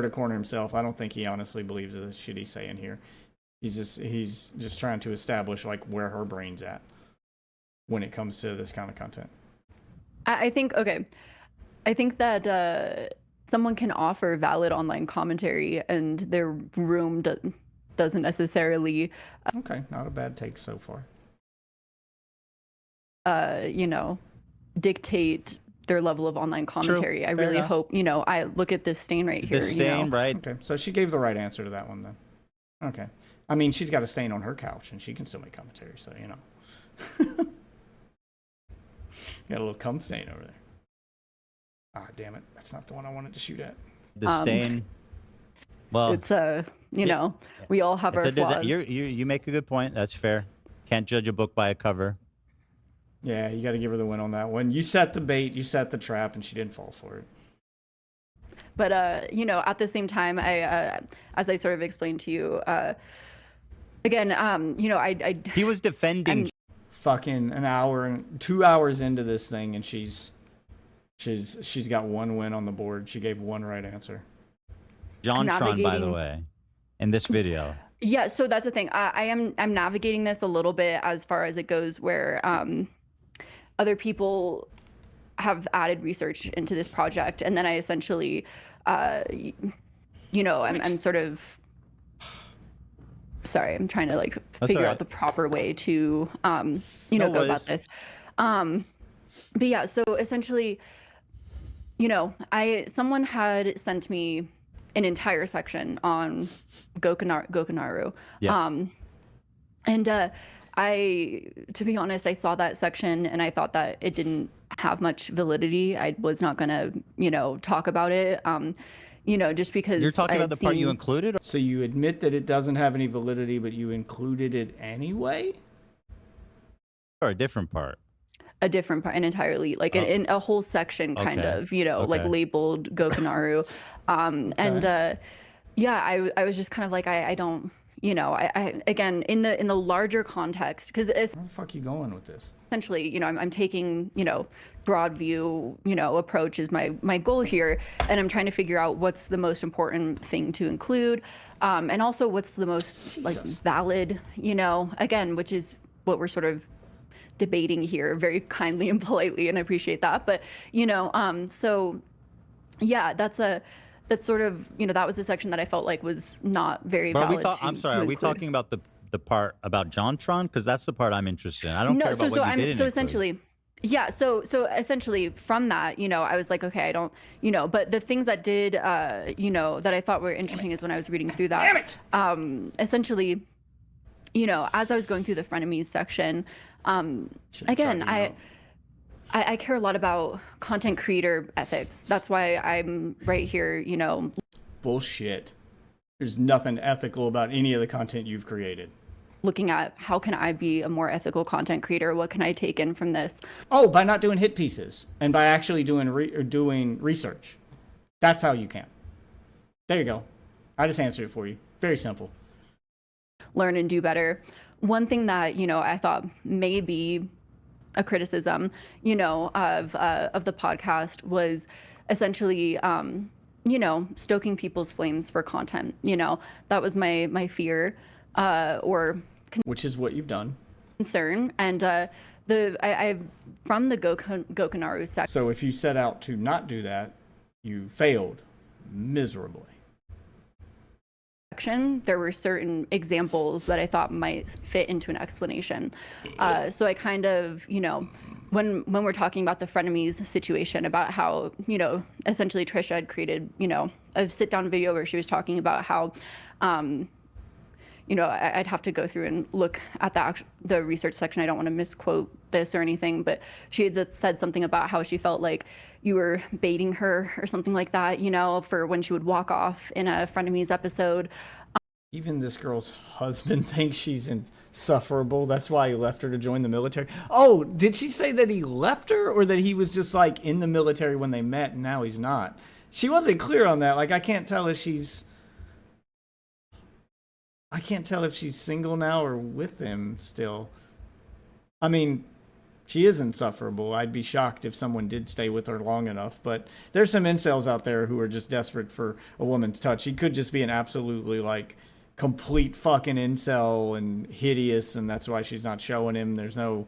corner himself. I don't think he honestly believes the shit he's saying here. He's just trying to establish like where her brain's at when it comes to this kind of content. I think that someone can offer valid online commentary, and their room doesn't necessarily. Okay, not a bad take so far. Dictate their level of online commentary. True. I really hope, I look at this stain right here. The stain, right? Okay, so she gave the right answer to that one then. Okay. I mean, she's got a stain on her couch, and she can still make commentary, so, Got a little cum stain over there. Ah, damn it. That's not the one I wanted to shoot at. The stain. Well, it's we all have our flaws. You make a good point. That's fair. Can't judge a book by a cover. Yeah, you got to give her the win on that one. You set the bait, you set the trap, and she didn't fall for it. But at the same time, I as I sort of explained to you, again, he was defending. Fucking an hour and 2 hours into this thing, and she's got one win on the board. She gave one right answer. JonTron, by the way, in this video. Yeah, so that's the thing. I'm navigating this a little bit as far as it goes, where other people have added research into this project, and then I essentially, I'm sort of. Sorry, I'm trying to figure out the proper way to go about this. But yeah, so essentially, someone had sent me an entire section on Gokinaru. Yeah. To be honest, I saw that section and I thought that it didn't have much validity. I was not gonna, talk about it. Just because you're talking about the part you included. So you admit that it doesn't have any validity, but you included it anyway? Or a different part? A different part, and entirely, in a whole section, kind of, labeled Gokinaru. And I was just kind of like, I don't, I again, in the larger context, because where the fuck are you going with this? Essentially, I'm taking, broad view, approach is my goal here, and I'm trying to figure out what's the most important thing to include, and also what's the most valid, again, which is what we're sort of debating here very kindly and politely, and I appreciate that. But so yeah, that's sort of, that was a section that I felt like was not very valid. I'm sorry, are we talking about the part about JonTron? Because that's the part I'm interested in. I don't care about what you didn't include. Essentially, yeah. So essentially from that, I was like, okay, I don't, but the things that did, that I thought were interesting is when I was reading through that. Essentially, as I was going through the frenemies section, again, I care a lot about content creator ethics. That's why I'm right here, Bullshit. There's nothing ethical about any of the content you've created. Looking at how can I be a more ethical content creator? What can I take in from this? Oh, by not doing hit pieces and by actually doing research. That's how you can. There you go. I just answered it for you. Very simple. Learn and do better. One thing that, I thought may be a criticism, of the podcast was essentially, stoking people's flames for content. That was my fear, which is what you've done. Concern. And I from the Gokinaru section. So if you set out to not do that, you failed miserably. There were certain examples that I thought might fit into an explanation. So I kind of, when we're talking about the frenemies situation, about how, essentially Trisha had created, a sit-down video where she was talking about how, I'd have to go through and look at the research section. I don't want to misquote this or anything, but she had said something about how she felt like you were baiting her or something like that, for when she would walk off in a frenemies episode. Even this girl's husband thinks she's sufferable. That's why he left her to join the military. Oh, did she say that he left her, or that he was just like in the military when they met and now he's not? She wasn't clear on that. Like, I can't tell if she's single now or with him still. I mean, she is insufferable. I'd be shocked if someone did stay with her long enough. But there's some incels out there who are just desperate for a woman's touch. He could just be an absolutely, like, complete fucking incel and hideous, and that's why she's not showing him. There's no,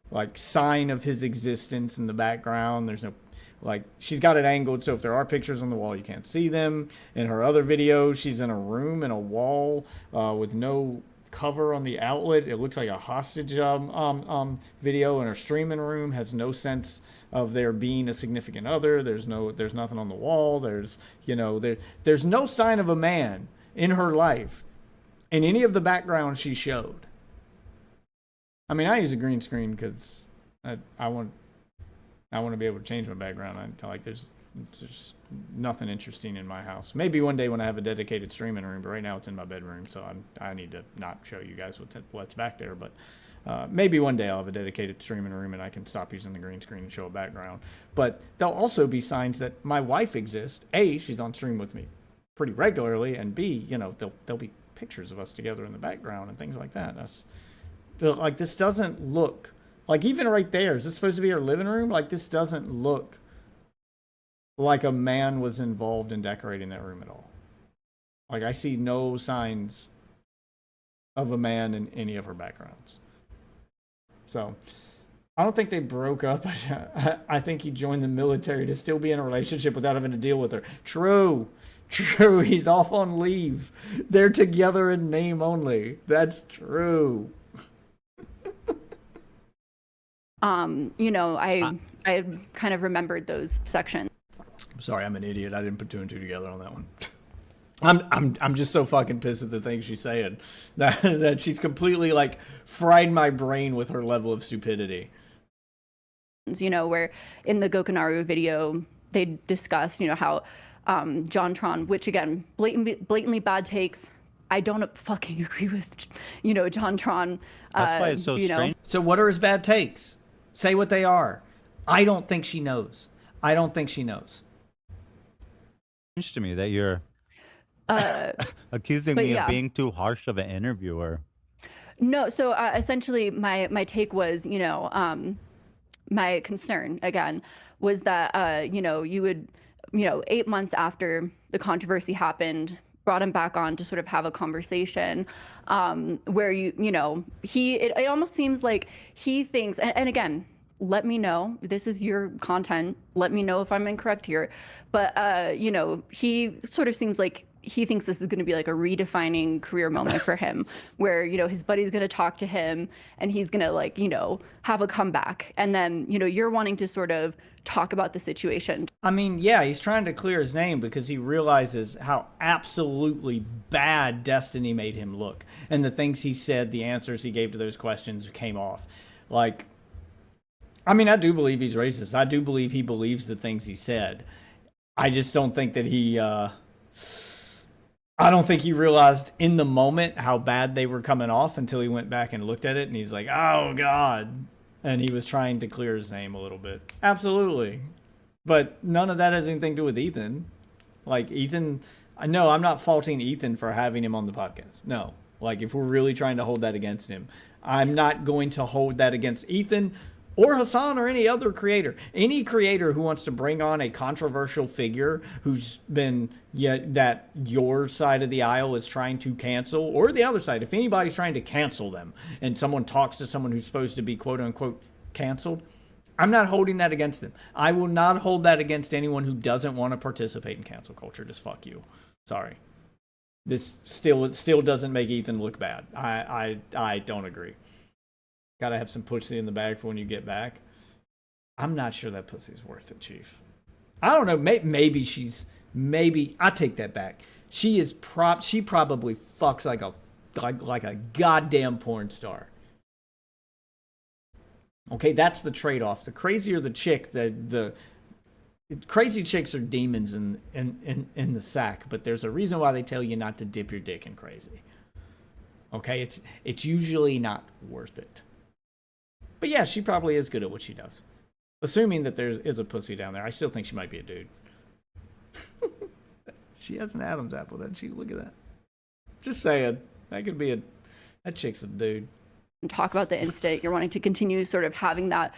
like, sign of his existence in the background. There's no, like, she's got it angled so if there are pictures on the wall, you can't see them. In her other videos, she's in a room in a wall with no cover on the outlet. It looks like a hostage video, and her streaming room has no sense of there being a significant other. There's nothing on the wall. There's no sign of a man in her life in any of the background she showed. I mean, I use a green screen because I want to be able to change my background. There's nothing interesting in my house. Maybe one day when I have a dedicated streaming room, but right now it's in my bedroom, so I need to not show you guys what's back there. But maybe one day I'll have a dedicated streaming room and I can stop using the green screen and show a background. But there'll also be signs that my wife exists. A, she's on stream with me pretty regularly, and B, there'll be pictures of us together in the background and things like that. Like, this doesn't look like, even right there, is this supposed to be her living room? Like, this doesn't look like a man was involved in decorating that room at all. Like, I see no signs of a man in any of her backgrounds. So I don't think they broke up. I think he joined the military to still be in a relationship without having to deal with her. True. He's off on leave. They're together in name only. That's true. I kind of remembered those sections. Sorry, I'm an idiot. I didn't put two and two together on that one. I'm just so fucking pissed at the things she's saying that she's completely, like, fried my brain with her level of stupidity. Where in the Gokinaru video they discussed, how John Tron, which again, blatantly bad takes. I don't fucking agree with, John Tron. That's why it's so strange. So what are his bad takes? Say what they are. I don't think she knows. Strange to me that you're accusing me of being too harsh of an interviewer. No, so essentially my take was, my concern again was that you would 8 months after the controversy happened, brought him back on to sort of have a conversation where it almost seems like he thinks, and again, let me know, this is your content, let me know if I'm incorrect here, but he sort of seems like he thinks this is going to be like a redefining career moment for him, where his buddy's going to talk to him and he's going to have a comeback, and then you're wanting to sort of talk about the situation. I mean, yeah, he's trying to clear his name because he realizes how absolutely bad Destiny made him look, and the things he said, the answers he gave to those questions came off. Like, I mean, I do believe he's racist. I do believe he believes the things he said. I just don't think that I don't think he realized in the moment how bad they were coming off until he went back and looked at it, and he's like, oh, God. And he was trying to clear his name a little bit. Absolutely. But none of that has anything to do with Ethan. Like, Ethan, no, I'm not faulting Ethan for having him on the podcast. No. Like, if we're really trying to hold that against him, I'm not going to hold that against Ethan or Hassan or any other creator. Any creator who wants to bring on a controversial figure who's been, that your side of the aisle is trying to cancel, or the other side, if anybody's trying to cancel them and someone talks to someone who's supposed to be quote unquote canceled, I'm not holding that against them. I will not hold that against anyone who doesn't want to participate in cancel culture. Just fuck you. Sorry. This still doesn't make Ethan look bad. I don't agree. Gotta have some pussy in the bag for when you get back. I'm not sure that pussy's worth it, Chief. I don't know. Maybe I take that back. She probably fucks like a goddamn porn star. Okay, that's the trade-off. The crazier the chick, the crazy chicks are demons in the sack, but there's a reason why they tell you not to dip your dick in crazy. Okay, it's usually not worth it. But yeah, she probably is good at what she does. Assuming that there is a pussy down there, I still think she might be a dude. She has an Adam's apple, doesn't she? Look at that. Just saying, that could be that chick's a dude. Talk about the instant you're wanting to continue sort of having that,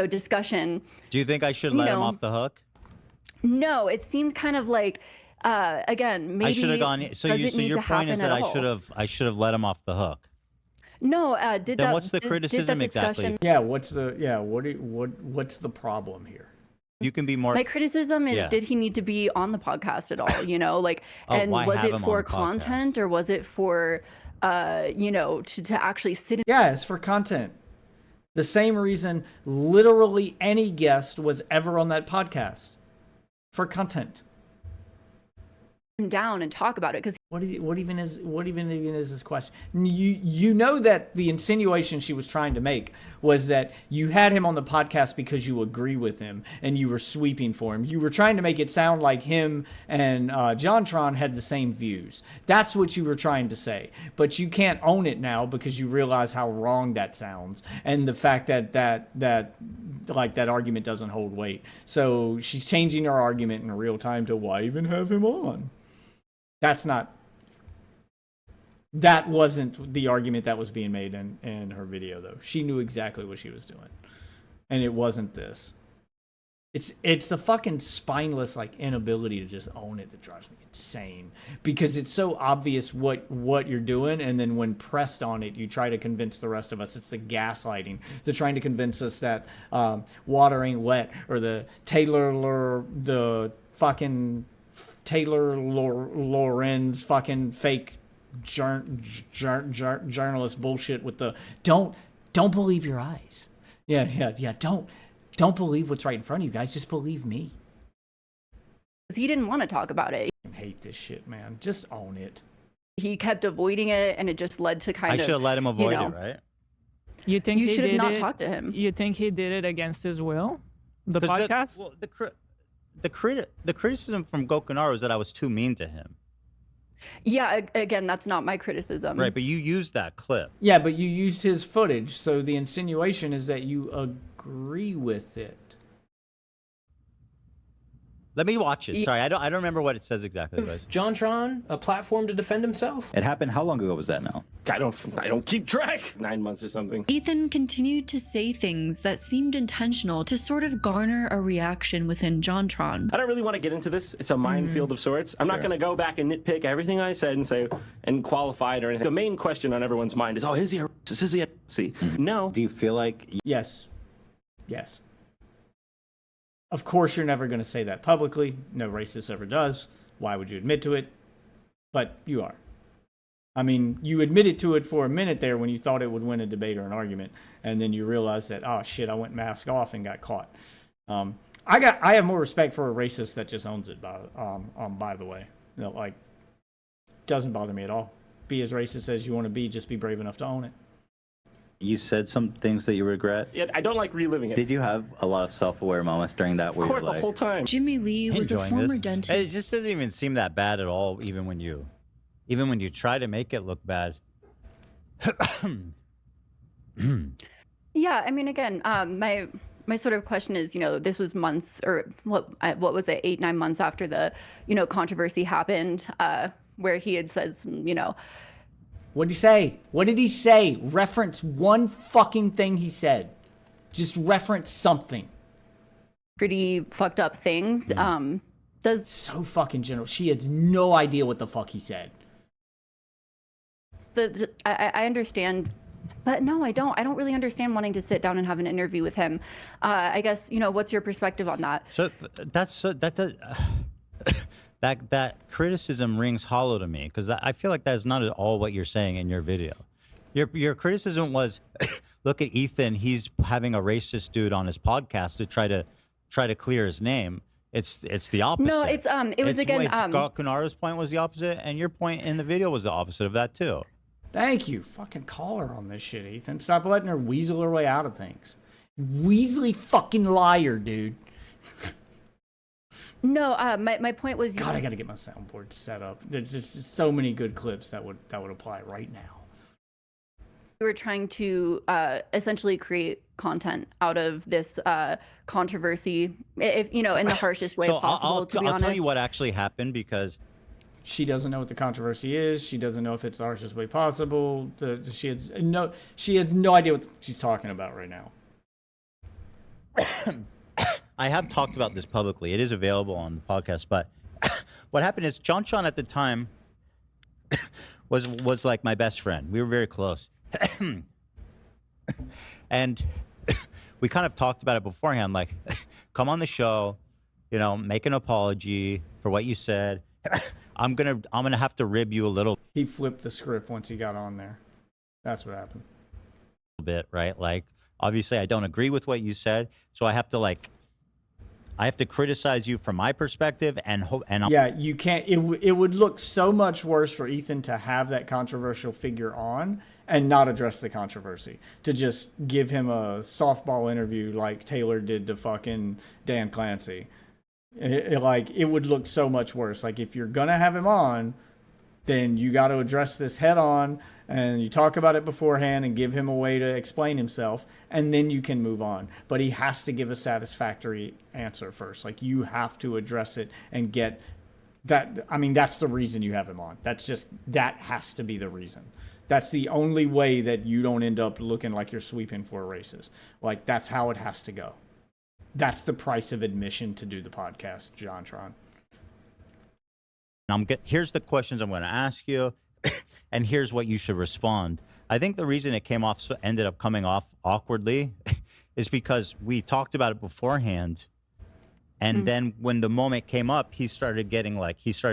discussion. Do you think I should let him off the hook? No, it seemed kind of like, again, maybe I should have gone. So your point is that I should have let him off the hook. No, then what's the criticism exactly? Yeah, what's the problem here? You can be more. My criticism is, did he need to be on the podcast at all? And was it for content or was it for, to actually sit in? Yeah, it's for content. The same reason literally any guest was ever on that podcast. For content. Down and talk about it, because what even is this question? You know that the insinuation she was trying to make was that you had him on the podcast because you agree with him and you were sweeping for him. You were trying to make it sound like him and JonTron had the same views. That's what you were trying to say, but you can't own it now because you realize how wrong that sounds and the fact that argument doesn't hold weight. So she's changing her argument in real time to why even have him on. That wasn't the argument that was being made in her video, though. She knew exactly what she was doing. And it wasn't this. It's the fucking spineless, inability to just own it that drives me insane. Because it's so obvious what you're doing, and then when pressed on it, you try to convince the rest of us. It's the gaslighting. They're trying to convince us that water ain't wet, or the Taylor Lorenz fucking fake journalist bullshit with the don't believe your eyes. Yeah. Don't believe what's right in front of you guys. Just believe me. He didn't want to talk about it. I hate this shit, man. Just own it. He kept avoiding it, and it just led to I should have let him avoid it, right? You think you he should have did not it? talked to him? You think he did it against his will? The podcast? The criticism from Gokunaru is that I was too mean to him. Yeah, again, that's not my criticism. Right, but you used that clip. Yeah, but you used his footage, so the insinuation is that you agree with it. Let me watch it. Sorry, I don't remember what it says exactly, guys. JonTron, a platform to defend himself. It happened. How long ago was that now? I don't keep track. 9 months or something. Ethan continued to say things that seemed intentional to sort of garner a reaction within JonTron. I don't really want to get into this. It's a minefield of sorts. I'm not going to go back and nitpick everything I said and qualify it or anything. The main question on everyone's mind is, is he a racist? Is he a Nazi? No. Do you feel like... Yes. Of course, you're never going to say that publicly. No racist ever does. Why would you admit to it? But you are. I mean, you admitted to it for a minute there when you thought it would win a debate or an argument, and then you realized that, oh shit, I went mask off and got caught. I have more respect for a racist that just owns it. By the way, doesn't bother me at all. Be as racist as you want to be. Just be brave enough to own it. You said some things that you regret. Yeah, I don't like reliving it. Did you have a lot of self-aware moments during that? Of course, the whole time. Jimmy Lee was a former dentist. It just doesn't even seem that bad at all, even when you try to make it look bad. Yeah, I mean, again, my sort of question is, this was months, or what was it, 8-9 months after the, controversy happened, where he had said some, What did he say? What did he say? Reference one fucking thing he said. Just reference something. Pretty fucked up things. So fucking general. She has no idea what the fuck he said. I understand, but no, I don't. I don't really understand wanting to sit down and have an interview with him. I guess, what's your perspective on that? So that criticism rings hollow to me, because I feel like that's not at all what you're saying in your video. Your criticism was, look at Ethan, he's having a racist dude on his podcast to try to clear his name. It's the opposite. No, it was again. Kunaru's point was the opposite, and your point in the video was the opposite of that too. Thank you. Fucking call her on this shit, Ethan. Stop letting her weasel her way out of things. Weaselly fucking liar, dude. No, my point was. God, I gotta get my soundboard set up. There's just so many good clips that would apply right now. We were trying to essentially create content out of this controversy, if in the harshest way possible. To be honest, I'll tell you what actually happened, because she doesn't know what the controversy is. She doesn't know if it's the harshest way possible. She has no idea what she's talking about right now. I have talked about this publicly. It is available on the podcast. But what happened is John Sean at the time was like my best friend. We were very close. And we kind of talked about it beforehand, like, come on the show, make an apology for what you said. I'm gonna have to rib you a little He flipped the script once he got on there. That's what happened. bit, right? Like, obviously I don't agree with what you said, so I have to criticize you from my perspective Yeah, you can't. It would look so much worse for Ethan to have that controversial figure on and not address the controversy. To just give him a softball interview like Taylor did to fucking Dan Clancy. It would look so much worse. Like, if you're gonna have him on, then you got to address this head on, and you talk about it beforehand and give him a way to explain himself, and then you can move on. But he has to give a satisfactory answer first. Like, you have to address it and get that. I mean, that's the reason you have him on. That has to be the reason. That's the only way that you don't end up looking like you're sweeping for races. Like, that's how it has to go. That's the price of admission to do the podcast, Jontron. Here's the questions I'm going to ask you, and here's what you should respond. I think the reason it ended up coming off awkwardly is because we talked about it beforehand, and then when the moment came up, he started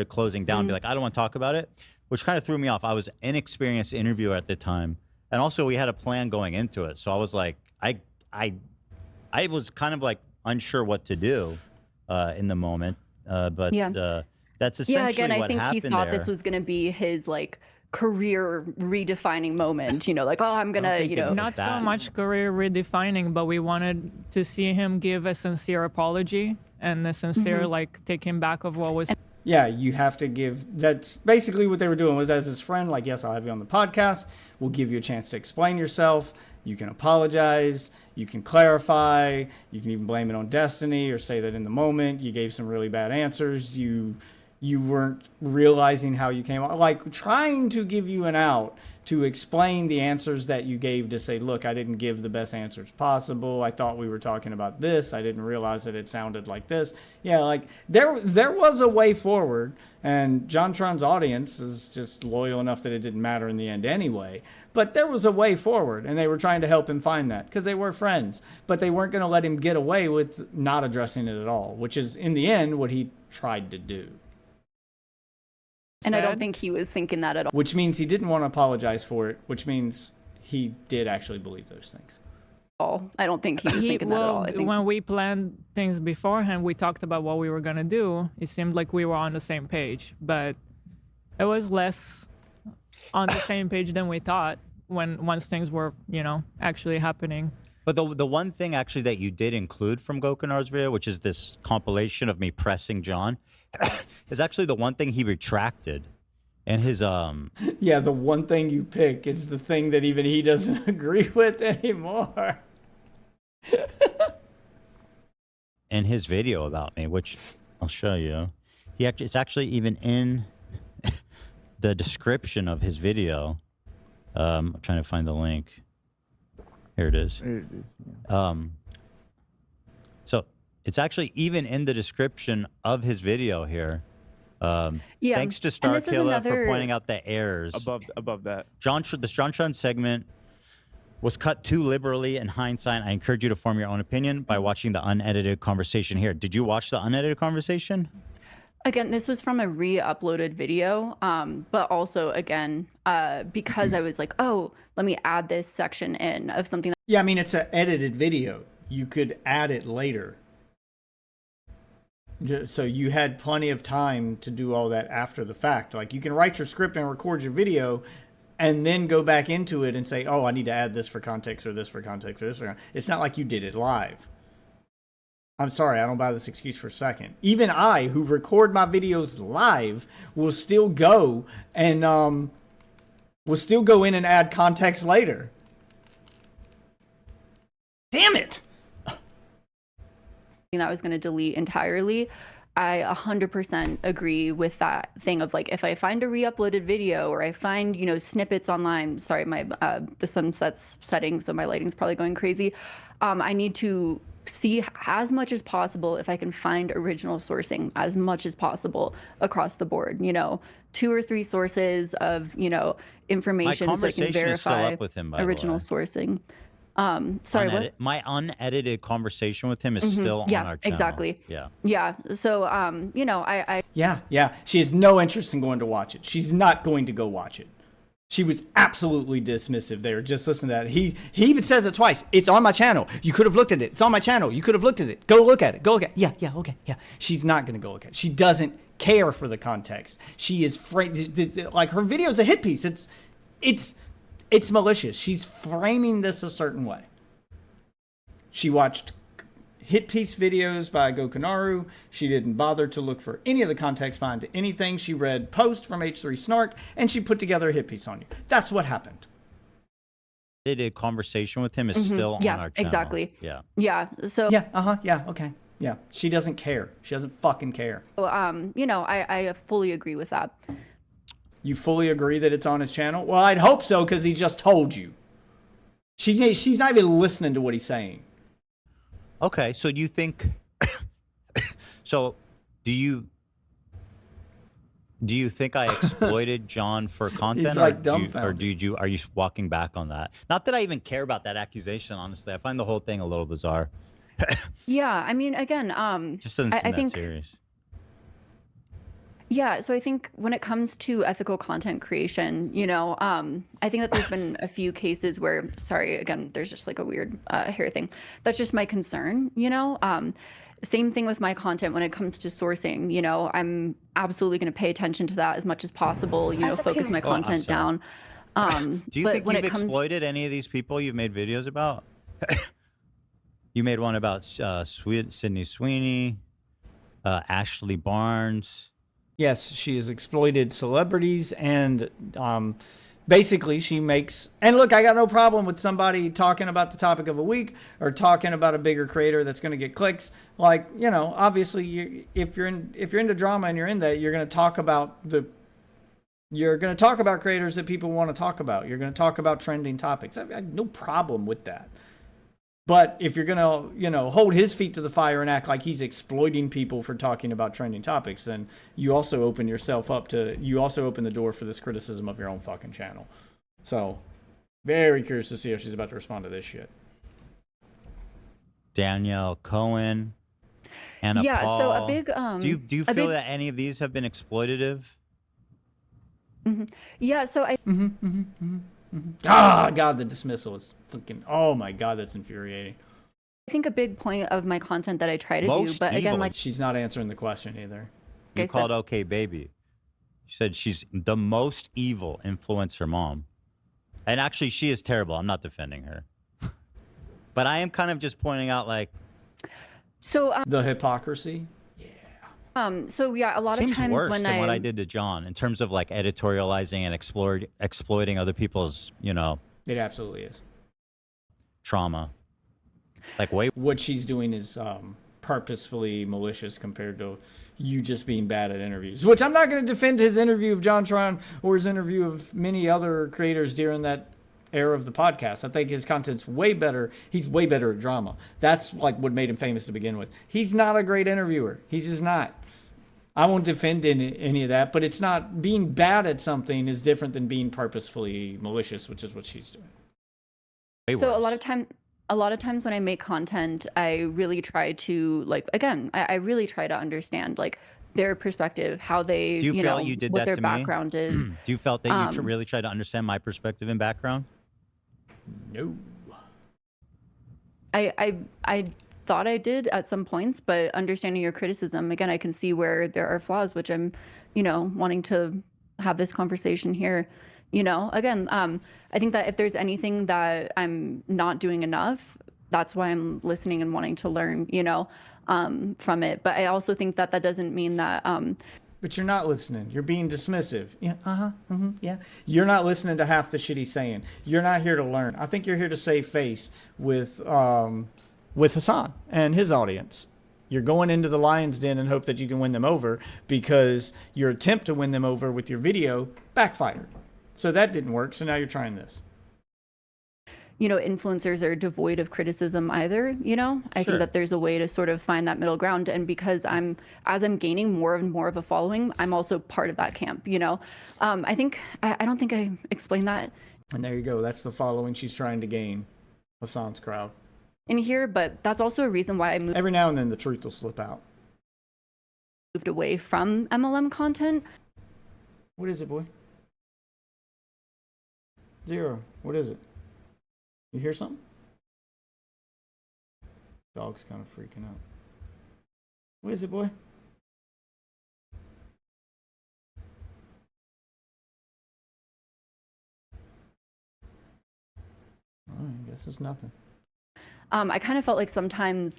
closing down, be like, I don't want to talk about it, which kind of threw me off. I was an inexperienced interviewer at the time, and also we had a plan going into it, so I was like, I was kind of like unsure what to do in the moment, but that's essentially again, what I think happened he thought there. this was going to be his career redefining moment. Like, oh, I'm gonna, Not so much career redefining, but we wanted to see him give a sincere apology and a sincere take him back of what was. Yeah, you have to give. That's basically what they were doing. Was as his friend, like, yes, I'll have you on the podcast. We'll give you a chance to explain yourself. You can apologize. You can clarify. You can even blame it on destiny or say that in the moment you gave some really bad answers. You weren't realizing how you came out. Like, trying to give you an out to explain the answers that you gave, to say, look, I didn't give the best answers possible. I thought we were talking about this. I didn't realize that it sounded like this. Yeah, like, there was a way forward, and Jontron's audience is just loyal enough that it didn't matter in the end anyway. But there was a way forward, and they were trying to help him find that because they were friends. But they weren't going to let him get away with not addressing it at all, which is, in the end, what he tried to do. And I don't think he was thinking that at all. Which means he didn't want to apologize for it, which means he did actually believe those things. I don't think he was thinking that at all. I think when we planned things beforehand, we talked about what we were going to do. It seemed like we were on the same page, but it was less on the same page than we thought once things were, actually happening. But the one thing actually that you did include from Gokunar's video, which is this compilation of me pressing John, is actually the one thing he retracted. And his Yeah, the one thing you pick is the thing that even he doesn't agree with anymore. In his video about me, which I'll show you, it's actually even in the description of his video. I'm trying to find the link. Here it is. There it is. So it's actually even in the description of his video here. Thanks to Starkilla for pointing out the errors. Above that. The John Sean segment was cut too liberally in hindsight. I encourage you to form your own opinion by watching the unedited conversation here. Did you watch the unedited conversation? Again, this was from a re-uploaded video, but also, again, because I was like, oh, let me add this section in of something. Yeah, I mean, it's an edited video. You could add it later. So you had plenty of time to do all that after the fact. Like, you can write your script and record your video and then go back into it and say, oh, I need to add this for context or this for context or this for context. It's not like you did it live. I'm sorry, I don't buy this excuse for a second. Even I, who record my videos live, will still go and in and add context later. Damn it! That I was going to delete entirely. I 100% agree with that thing of like, if I find a re-uploaded video or I find, you know, snippets online, sorry, my the sunset's setting, so my lighting's probably going crazy. I need to see as much as possible if I can find original sourcing as much as possible across the board, you know, 2 or 3 sources of, you know, information so I can verify is still up with him, by original the way. sourcing. Sorry, what? My unedited conversation with him is still on our channel. Exactly. Yeah. Yeah. So, you know, I Yeah. She has no interest in going to watch it. She's not going to go watch it. She was absolutely dismissive there. Just listen to that. He even says it twice. It's on my channel. You could have looked at it. It's on my channel. You could have looked at it. Go look at it. Go look at it. Yeah, okay. Yeah. She's not going to go look at it. She doesn't care for the context. She is like her video's a hit piece. It's malicious. She's framing this a certain way. She watched hit piece videos by Gokanaru. She didn't bother to look for any of the context behind anything. She read post from H3 Snark and she put together a hit piece on you. That's what happened. A conversation with him is still on our channel. Exactly. Yeah. Yeah. So Yeah. Okay. Yeah. She doesn't care. She doesn't fucking care. you know, I fully agree with that. You fully agree that it's on his channel? Well, I'd hope so, because he just told you. She's not even listening to what he's saying. Okay, so do you think? So, do you think I exploited John for content? He's like dumbfounded. Are you walking back on that? Not that I even care about that accusation. Honestly, I find the whole thing a little bizarre. Yeah, I mean, again, just doesn't seem I that think serious. Yeah, so I think when it comes to ethical content creation, you know, I think that there's been a few cases where, sorry, again, there's just like a weird hair thing. That's just my concern, you know. Same thing with my content when it comes to sourcing. You know, I'm absolutely going to pay attention to that as much as possible. You know, focus my content down. Do you think you've exploited any of these people you've made videos about? You made one about Sydney Sweeney, Ashley Barnes. Yes, she has exploited celebrities and basically she makes, and look, I got no problem with somebody talking about the topic of a week or talking about a bigger creator that's going to get clicks. Like, you know, obviously if you're into drama and you're in that, you're going to talk about creators that people want to talk about. You're going to talk about trending topics. I have no problem with that. But if you're going to, you know, hold his feet to the fire and act like he's exploiting people for talking about trending topics, then you also open the door for this criticism of your own fucking channel. So, very curious to see if she's about to respond to this shit. Danielle Cohen, Anna Paul. So a big do you feel that any of these have been exploitative? Yeah, so I Ah, God, the dismissal is fucking, oh my God, that's infuriating. I think a big point of my content that I try to do, but again, like, she's not answering the question either. You called OK Baby. She said she's the most evil influencer mom. And actually, she is terrible. I'm not defending her. But I am kind of just pointing out, like... So... the hypocrisy? So yeah, a lot of times seems worse when than what I did to John in terms of like editorializing and exploiting other people's, you know... It absolutely is. Trauma. Like, what she's doing is purposefully malicious compared to you just being bad at interviews, which I'm not going to defend his interview of John Tron or his interview of many other creators during that era of the podcast. I think his content's way better. He's way better at drama. That's like what made him famous to begin with. He's not a great interviewer. He's just not. I won't defend any of that, but it's not, being bad at something is different than being purposefully malicious, which is what she's doing. So a lot of times when I make content, I really try to, like, again, I really try to understand like their perspective, how they, do you feel you did what that their to background is. Do you felt that you really tried to understand my perspective and background? No. I thought I did at some points, but understanding your criticism, again, I can see where there are flaws, which I'm, you know, wanting to have this conversation here. You know, again, I think that if there's anything that I'm not doing enough, that's why I'm listening and wanting to learn, you know, from it. But I also think that that doesn't mean that But you're not listening. You're being dismissive. Yeah, yeah. You're not listening to half the shit he's saying. You're not here to learn. I think you're here to save face with Hassan and his audience. You're going into the lion's den and hope that you can win them over because your attempt to win them over with your video backfired. So that didn't work. So now you're trying this. You know, influencers are devoid of criticism either, you know? I think that there's a way to sort of find that middle ground. And because as I'm gaining more and more of a following, I'm also part of that camp, you know? I don't think I explained that. And there you go. That's the following she's trying to gain. Hassan's crowd. In here, but that's also a reason why I moved. Every now and then the truth will slip out. Moved away from MLM content. What is it, boy? Zero. What is it? You hear something? Dog's kind of freaking out. What is it, boy? Oh, I guess it's nothing. I kind of felt like sometimes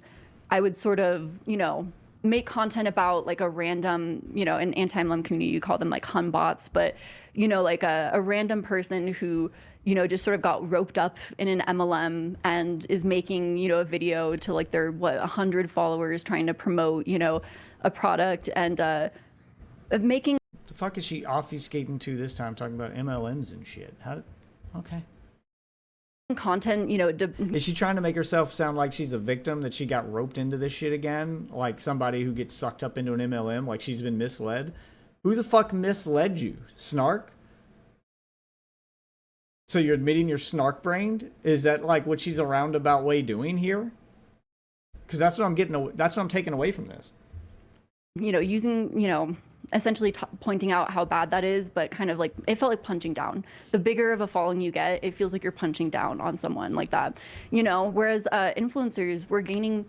I would sort of, you know, make content about like a random, you know, in anti-MLM community, you call them like hun bots, but, you know, like a random person who, you know, just sort of got roped up in an MLM and is making, you know, a video to like their, 100 followers trying to promote, you know, a product and making. The fuck is she obfuscating to this time, talking about MLMs and shit? Okay. Content, you know. Is she trying to make herself sound like she's a victim, that she got roped into this shit again? Like somebody who gets sucked up into an MLM, like she's been misled? Who the fuck misled you? Snark? So you're admitting you're snark-brained? Is that like what she's a roundabout way doing here? Because that's what I'm taking away from this. You know, using, you know, essentially pointing out how bad that is, but kind of like, it felt like punching down. The bigger of a following you get, it feels like you're punching down on someone like that, you know, whereas influencers, we're gaining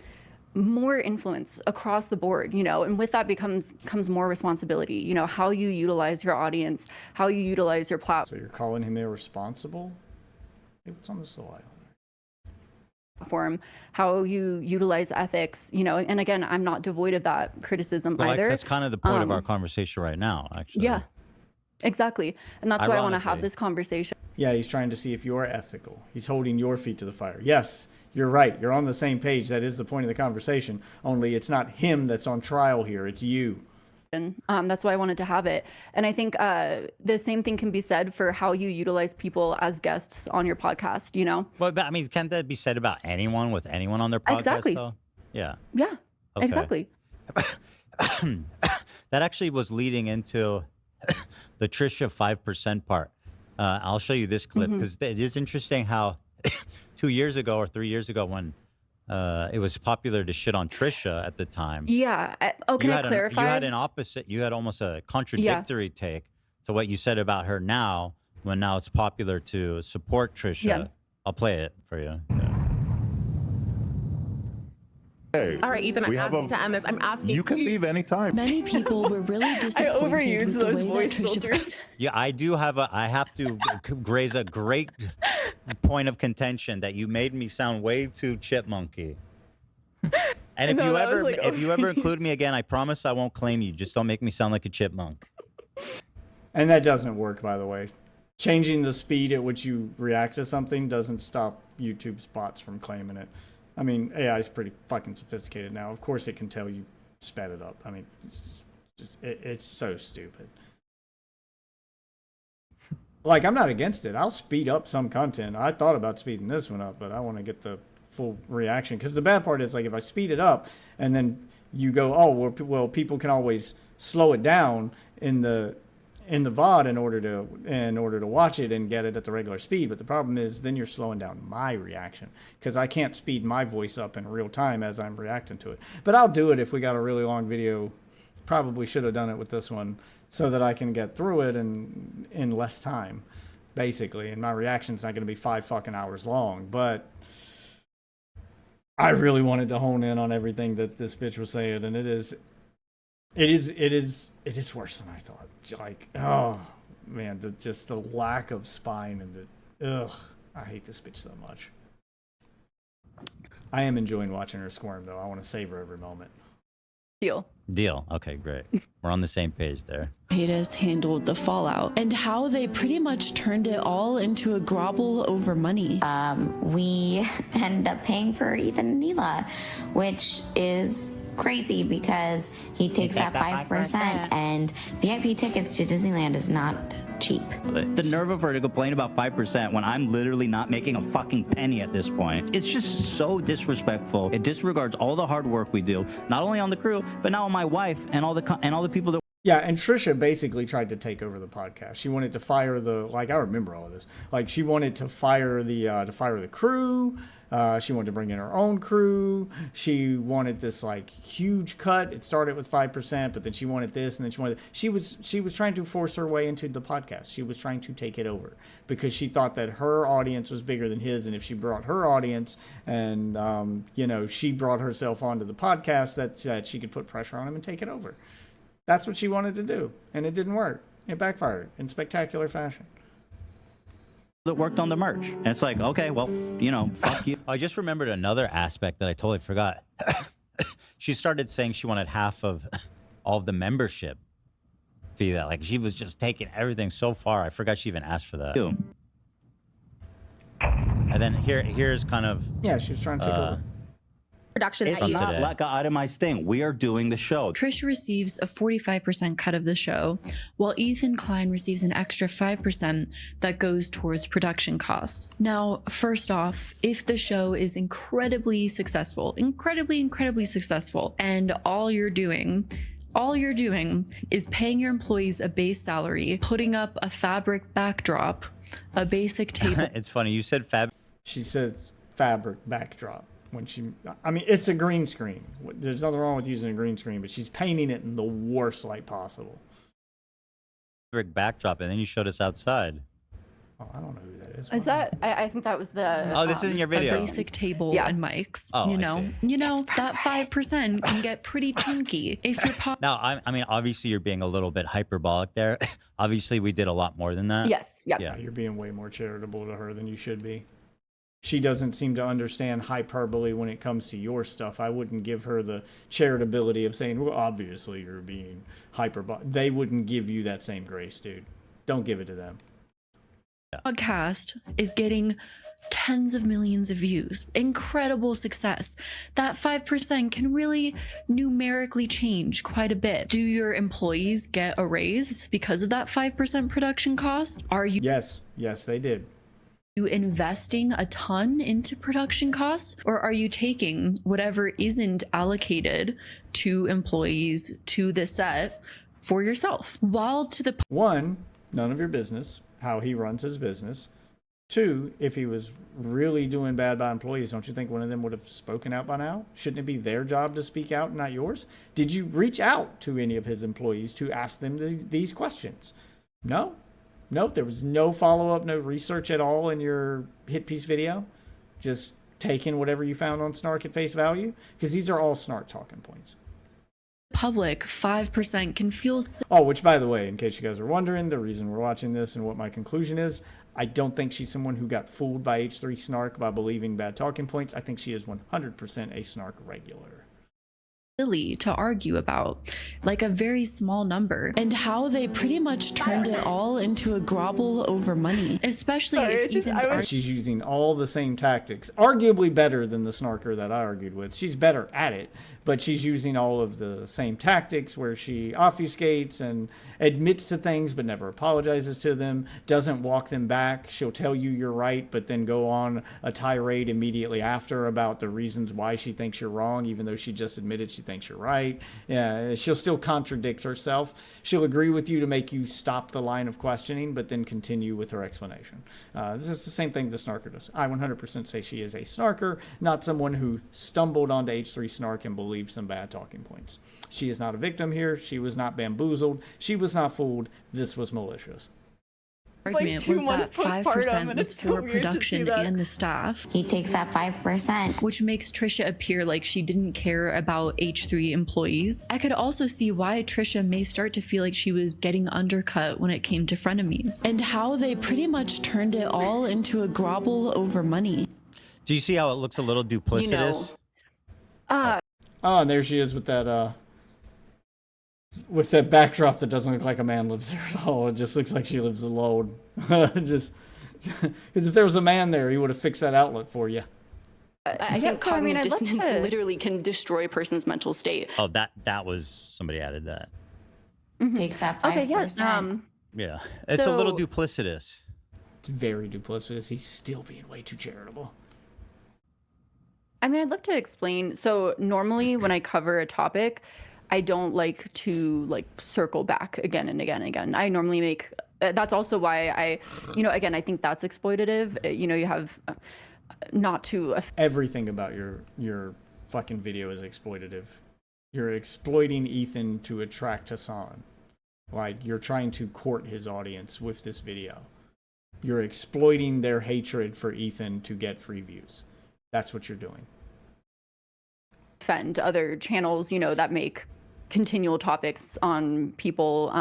more influence across the board, you know, and with that comes more responsibility, you know, how you utilize your audience, how you utilize your platform. So you're calling him irresponsible? Hey, what's on the soil? How you utilize ethics, you know, and again, I'm not devoid of that criticism either. That's kind of the point of our conversation right now, actually. Yeah, exactly. And that's why I want to have this conversation. Yeah, he's trying to see if you're ethical. He's holding your feet to the fire. Yes, you're right. You're on the same page. That is the point of the conversation. Only it's not him that's on trial here. It's you. That's why I wanted to have it. And I think the same thing can be said for how you utilize people as guests on your podcast, you know? Well, I mean, can't that be said about anyone with anyone on their podcast, exactly. though? Yeah. Yeah, okay. Exactly. That actually was leading into the Trisha 5% part. I'll show you this clip because it is interesting how 2 years ago or 3 years ago when it was popular to shit on Trisha at the time. Yeah. Oh, can I clarify? You had an opposite. You had almost a contradictory take to what you said about her now, when now it's popular to support Trisha. Yeah. I'll play it for you. Yeah. Hey, all right, Ethan, I'm asking to end this. I'm asking you can leave anytime. Many people were really disappointed with the way that Trisha. Yeah, I have to raise a great point of contention that you made me sound way too chipmunky. And if you ever include me again, I promise I won't claim you. Just don't make me sound like a chipmunk. And that doesn't work, by the way. Changing the speed at which you react to something doesn't stop YouTube's bots from claiming it. I mean, AI is pretty fucking sophisticated now. Of course it can tell you sped it up. I mean, it's so stupid. Like, I'm not against it. I'll speed up some content. I thought about speeding this one up, but I want to get the full reaction. Because the bad part is, like, if I speed it up and then you go, oh, well, people can always slow it down in the VOD in order to watch it and get it at the regular speed. But the problem is then you're slowing down my reaction because I can't speed my voice up in real time as I'm reacting to it. But I'll do it if we got a really long video. Probably should have done it with this one so that I can get through it in less time, basically. And my reaction's not going to be 5 fucking hours long. But I really wanted to hone in on everything that this bitch was saying, and it is worse than I thought. Like, oh man, just the lack of spine and I hate this bitch so much. I am enjoying watching her squirm though. I want to savor every moment. Deal. Deal. Okay, great. We're on the same page there. Hiatus handled the fallout and how they pretty much turned it all into a grovel over money. We ended up paying for Ethan and Neela, which is crazy because he takes that 5% and VIP tickets to Disneyland is not cheap. The nerve of her to complain about 5% when I'm literally not making a fucking penny at this point. It's just so disrespectful. It disregards all the hard work we do, not only on the crew, but now on my wife and all the people that. Yeah, and Trisha basically tried to take over the podcast. She wanted to fire I remember all of this. Like, she wanted to fire the crew. She wanted to bring in her own crew. She wanted this like huge cut. It started with 5%, but then she wanted this, and then she was trying to force her way into the podcast. She was trying to take it over because she thought that her audience was bigger than his, and if she brought her audience and she brought herself onto the podcast, that she could put pressure on him and take it over. That's what she wanted to do, and it didn't work. It backfired in spectacular fashion. That worked on the merch. And it's like, okay, well, fuck you. I just remembered another aspect that I totally forgot. She started saying she wanted half of all of the membership fee. That like she was just taking everything so far. I forgot she even asked for that. And then here's kind of she was trying to take over. Production. It's not like an itemized thing. We are doing the show. Trish receives a 45% cut of the show, while Ethan Klein receives an extra 5% that goes towards production costs. Now, first off, if the show is incredibly successful, incredibly successful, and all you're doing is paying your employees a base salary, putting up a fabric backdrop, a basic table. It's funny, you said fabric. She says fabric backdrop. It's a green screen. There's nothing wrong with using a green screen, but she's painting it in the worst light possible. Backdrop, and then you showed us outside. Oh, I don't know who that is. Is that? I think that was the. Oh, this isn't your video. A basic table and mics. Oh, you know that 5% can get pretty chunky if you're. Now, obviously you're being a little bit hyperbolic there. Obviously, we did a lot more than that. Yes. Yep. Yeah, you're being way more charitable to her than you should be. She doesn't seem to understand hyperbole when it comes to your stuff. I wouldn't give her the charitability of saying, well, obviously you're being hyperbolic. They wouldn't give you that same grace, dude. Don't give it to them. Podcast is getting tens of millions of views. Incredible success. That 5% can really numerically change quite a bit. Do your employees get a raise because of that 5% production cost? Are you? Yes, they did. You investing a ton into production costs, or are you taking whatever isn't allocated to employees to the set for yourself? While to the one, none of your business how he runs his business. Two, if he was really doing bad by employees, don't you think one of them would have spoken out by now? Shouldn't it be their job to speak out and not yours? Did you reach out to any of his employees to ask them these questions? No. Nope, there was no follow-up, no research at all in your hit piece video. Just taking whatever you found on Snark at face value, because these are all Snark talking points. Public, 5% can feel so. Oh, which by the way, in case you guys are wondering, the reason we're watching this and what my conclusion is, I don't think she's someone who got fooled by H3 Snark by believing bad talking points. I think she is 100% a Snark regular. Silly to argue about, like a very small number, and how they pretty much turned it all into a grovel over money, especially if Ethan's she's using all the same tactics, arguably better than the snarker that I argued with. She's better at it, but she's using all of the same tactics where she obfuscates and admits to things but never apologizes to them, doesn't walk them back. She'll tell you you're right, but then go on a tirade immediately after about the reasons why she thinks you're wrong, even though she just admitted she thinks you're right. Yeah, she'll still contradict herself. She'll agree with you to make you stop the line of questioning, but then continue with her explanation. This is the same thing the snarker does. I 100% say she is a snarker, not someone who stumbled onto H3 Snark and believed some bad talking points. She is not a victim here. She was not bamboozled. She was not fooled. This was malicious. Argument was that 5% was for production and the staff. He takes that 5%. Which makes Trisha appear like she didn't care about H3 employees. I could also see why Trisha may start to feel like she was getting undercut when it came to frenemies, and how they pretty much turned it all into a grovel over money. Do you see how it looks a little duplicitous? Oh, and there she is with that with that backdrop that doesn't look like a man lives there at all. It just looks like she lives alone. Just because if there was a man there, he would have fixed that outlet for you. I think cognitive dissonance literally can destroy a person's mental state. Oh, that was somebody added that. Takes that 5%. Okay, yes. Yeah, it's a little duplicitous. It's very duplicitous. He's still being way too charitable. I mean, I'd love to explain. So normally when I cover a topic, I don't like to like circle back again and again and again. I normally make, that's also why I, again, I think that's exploitative. You have not to. Everything about your fucking video is exploitative. You're exploiting Ethan to attract Hassan. Like, you're trying to court his audience with this video. You're exploiting their hatred for Ethan to get free views. That's what you're doing. Defend other channels, that make continual topics on people.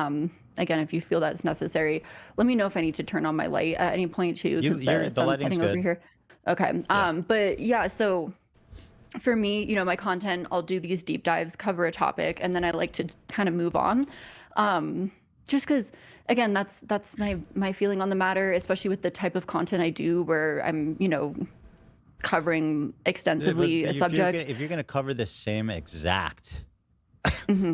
Again, if you feel that's necessary, let me know if I need to turn on my light at any point too. The lighting's good. Over here. Okay. Yeah. But yeah, so for me, my content, I'll do these deep dives, cover a topic, and then I like to kind of move on. Just because, again, that's my feeling on the matter, especially with the type of content I do, where I'm, covering extensively a subject. If you're going to cover the same exact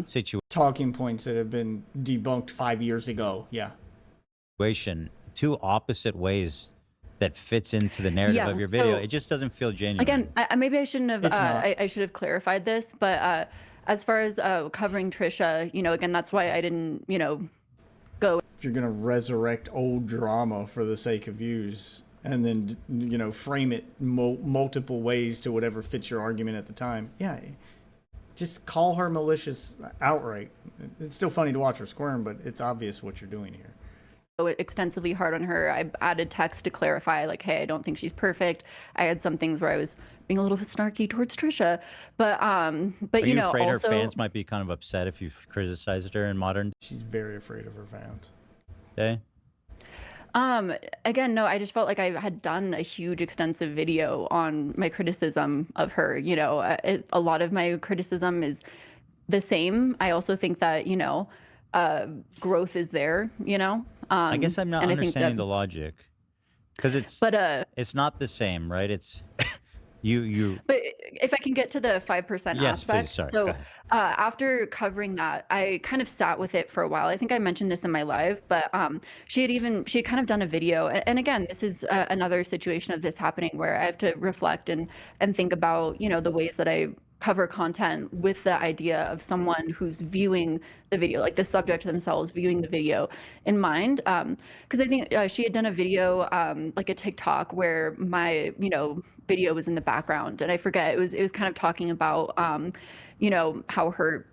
situation, talking points that have been debunked 5 years ago, two opposite ways that fits into the narrative of your video, it just doesn't feel genuine. Again, maybe I shouldn't have. I should have clarified this, but as far as covering Trisha, again, that's why I didn't, go. If you're gonna resurrect old drama for the sake of views, and then frame it multiple ways to whatever fits your argument at the time, just call her malicious outright. It's still funny to watch her squirm, but it's obvious what you're doing here. Extensively hard on her. I added text to clarify, like, hey, I don't think she's perfect. I had some things where I was being a little bit snarky towards Trisha, but Are you afraid also, her fans might be kind of upset if you've criticized her in modern? She's very afraid of her fans. Okay. Again, no, I just felt like I had done a huge extensive video on my criticism of her. A lot of my criticism is the same. I also think that, growth is there, I guess I'm not understanding the logic, because it's not the same, right? It's you. But if I can get to the 5% yes, aspect. please, sorry. So after covering that, I kind of sat with it for a while. I think I mentioned this in my live, but she had kind of done a video. And again, this is another situation of this happening where I have to reflect and think about, the ways that I cover content with the idea of someone who's viewing the video, like the subject themselves viewing the video in mind. Because I think she had done a video, like a TikTok, where my, video was in the background, and I forget, it was kind of talking about, how hurt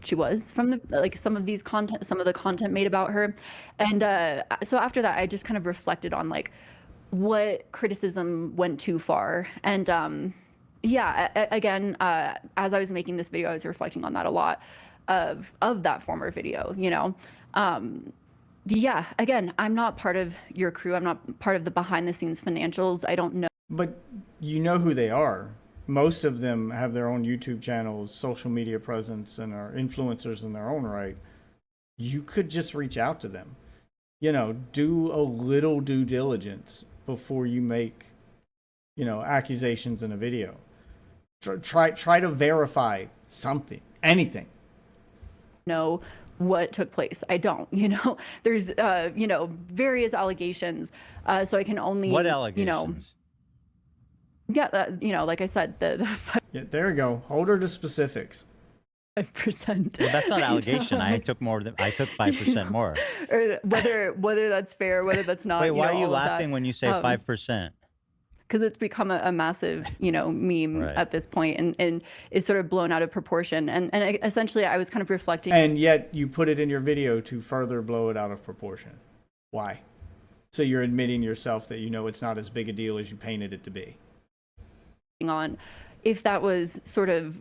she was from some of the content made about her. And so after that, I just kind of reflected on like what criticism went too far. And again, as I was making this video, I was reflecting on that a lot of that former video, again, I'm not part of your crew. I'm not part of the behind the scenes financials. I don't know. But you know who they are. Most of them have their own YouTube channels, social media presence, and are influencers in their own right. You could just reach out to them. Do a little due diligence before you make, accusations in a video. Try to verify something, anything. Know what took place. I don't, there's, various allegations. So I can only, what allegations? Like I said, the there you go. Hold her to specifics. 5%. Well, that's not allegation. I took 5% more. Or whether that's fair, whether that's not. Wait, why are you laughing when you say 5%? Because it's become a massive, meme at this point, and is sort of blown out of proportion. And essentially, I was kind of reflecting. And yet, you put it in your video to further blow it out of proportion. Why? So you're admitting yourself that it's not as big a deal as you painted it to be. On if that was sort of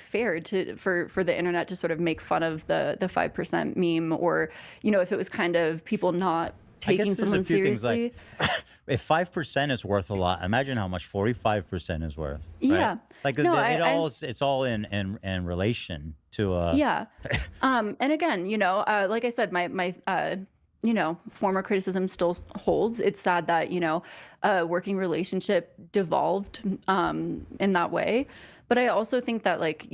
fair for the internet to sort of make fun of the 5% meme, or if it was kind of people not taking someone seriously. Things like if 5% is worth a lot, imagine how much 45% is worth. Right? Yeah. Like No, it's all in relation to. Yeah. And again, like I said, my former criticism still holds. It's sad that, a working relationship devolved in that way. But I also think that, like,